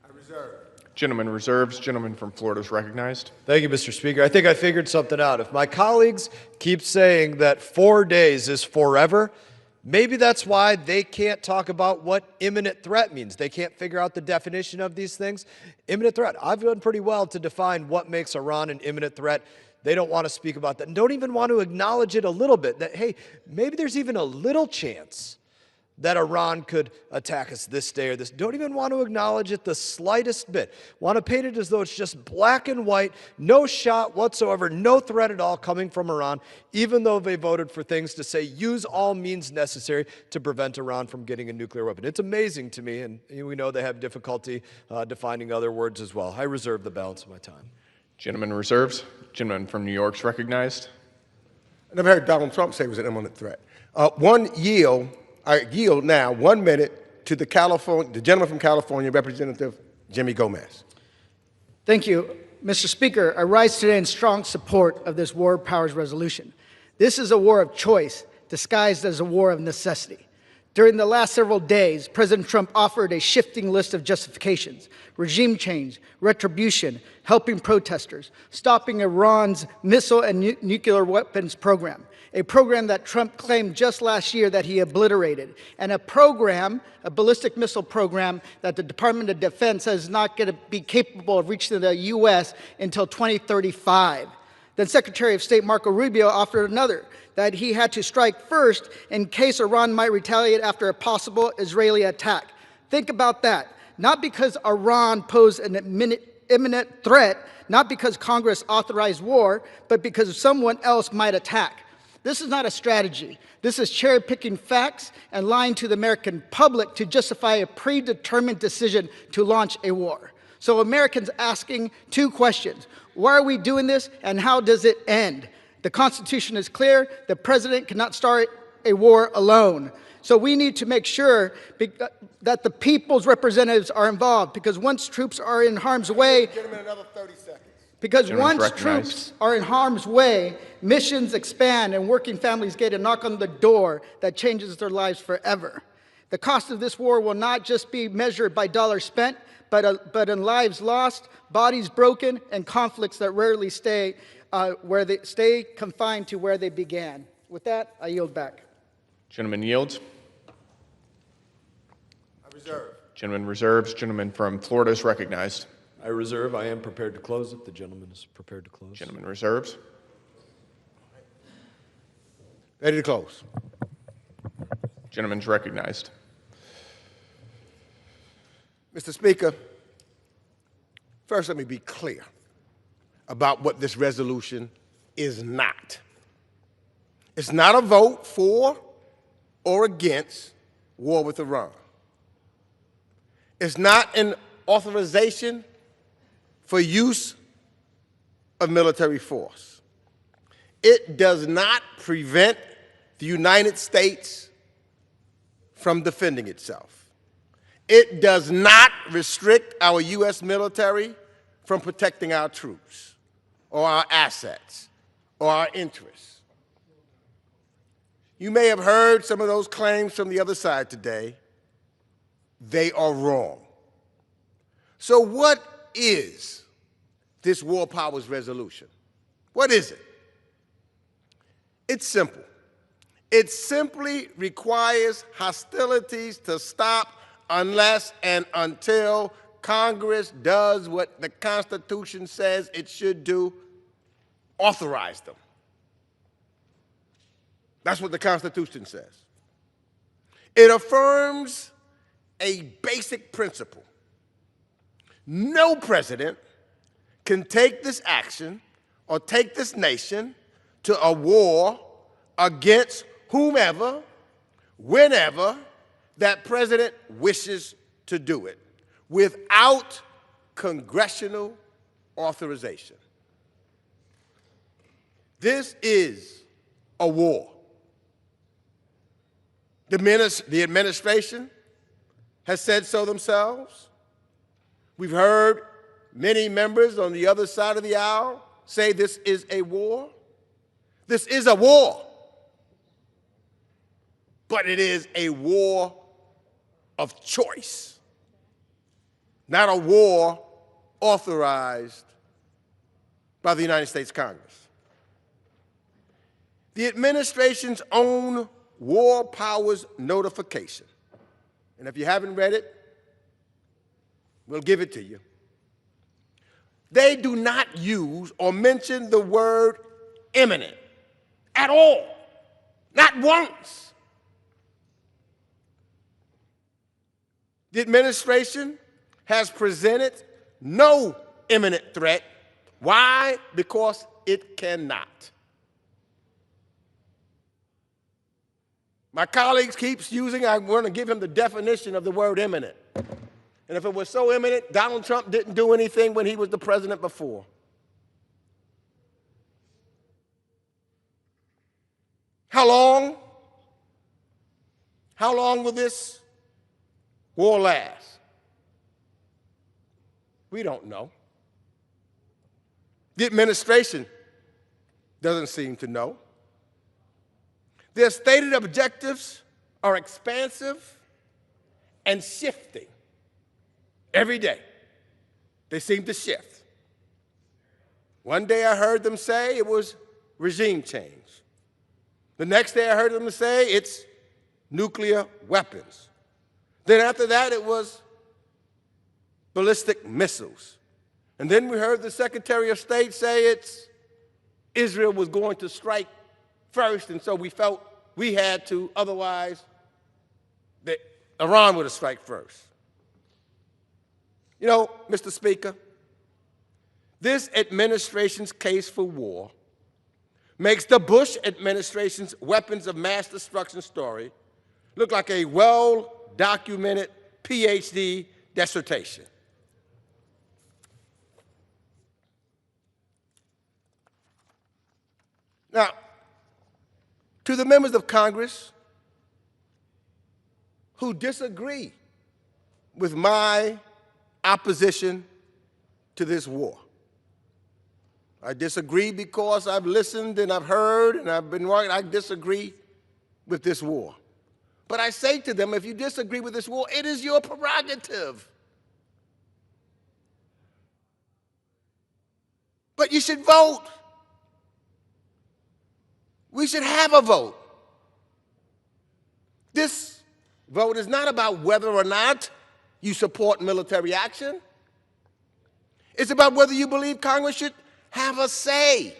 I reserve. Gentleman reserves. Gentleman from Florida is recognized. Thank you, Mr. Speaker. I think I figured something out. If my colleagues keep saying that 4 days is forever, maybe that's why they can't talk about what imminent threat means. They can't figure out the definition of these things. Imminent threat. I've done pretty well to define what makes Iran an imminent threat. They don't want to speak about that and don't even want to acknowledge it a little bit, that, hey, maybe there's even a little chance that Iran could attack us this day or this. Don't even want to acknowledge it the slightest bit. Want to paint it as though it's just black and white, no shot whatsoever, no threat at all coming from Iran, even though they voted for things to say use all means necessary to prevent Iran from getting a nuclear weapon. It's amazing to me, and we know they have difficulty defining other words as well. I reserve the balance of my time. Gentleman reserves. Gentleman from New York is recognized. I never heard Donald Trump say it was an imminent threat. I yield now 1 minute to the gentleman from California, Representative Jimmy Gomez. Thank you. Mr. Speaker, I rise today in strong support of this War Powers Resolution. This is a war of choice disguised as a war of necessity. During the last several days, President Trump offered a shifting list of justifications: regime change, retribution, helping protesters, stopping Iran's missile and nuclear weapons program, a program that Trump claimed just last year that he obliterated, and a ballistic missile program that the Department of Defense says is not going to be capable of reaching the U.S. until 2035. Then Secretary of State Marco Rubio offered another, that he had to strike first in case Iran might retaliate after a possible Israeli attack. Think about that. Not because Iran posed an imminent threat, not because Congress authorized war, but because someone else might attack. This is not a strategy. This is cherry-picking facts and lying to the American public to justify a predetermined decision to launch a war. So Americans asking two questions: why are we doing this, and how does it end? The Constitution is clear. The president cannot start a war alone. So we need to make sure that the people's representatives are involved, because once troops are in harm's way, troops are in harm's way, missions expand and working families get a knock on the door that changes their lives forever. The cost of this war will not just be measured by dollars spent, but in lives lost, bodies broken, and conflicts that rarely stay confined to where they began. With that, I yield back. Gentleman yields. I reserve. Gentleman reserves. Gentleman from Florida is recognized. I reserve. I am prepared to close if the gentleman is prepared to close. Gentleman reserves. Ready to close. Gentleman's recognized. Mr. Speaker, first let me be clear about what this resolution is not. It's not a vote for or against war with Iran. It's not an authorization for use of military force. It does not prevent the United States from defending itself. It does not restrict our U.S. military from protecting our troops or our assets or our interests. You may have heard some of those claims from the other side today. They are wrong. So what is this War Powers Resolution? What is it? It's simple. It simply requires hostilities to stop unless and until Congress does what the Constitution says it should do, authorize them. That's what the Constitution says. It affirms a basic principle. No president can take this action or take this nation to a war against whomever, whenever that president wishes to do it, without congressional authorization. This is a war. The administration has said so themselves. We've heard many members on the other side of the aisle say this is a war. This is a war. But it is a war of choice, not a war authorized by the United States Congress. The administration's own War Powers Notification, and if you haven't read it, we'll give it to you. They do not use or mention the word imminent at all, not once. The administration has presented no imminent threat. Why? Because it cannot. My colleagues keeps using, I want to give him the definition of the word imminent. And if it was so imminent, Donald Trump didn't do anything when he was the president before. How long? How long will this war last? We don't know. The administration doesn't seem to know. Their stated objectives are expansive and shifting every day. They seem to shift. One day I heard them say it was regime change. The next day I heard them say it's nuclear weapons. Then after that it was ballistic missiles. And then we heard the Secretary of State say it's Israel was going to strike first, and so we felt we had to, otherwise that Iran would have struck first. You know, Mr. Speaker, this administration's case for war makes the Bush administration's weapons of mass destruction story look like a well-documented PhD dissertation. Now, to the members of Congress who disagree with my opposition to this war, I disagree because I've listened and I've heard and I've been working. I disagree with this war. But I say to them, if you disagree with this war, it is your prerogative. But you should vote. We should have a vote. This vote is not about whether or not you support military action. It's about whether you believe Congress should have a say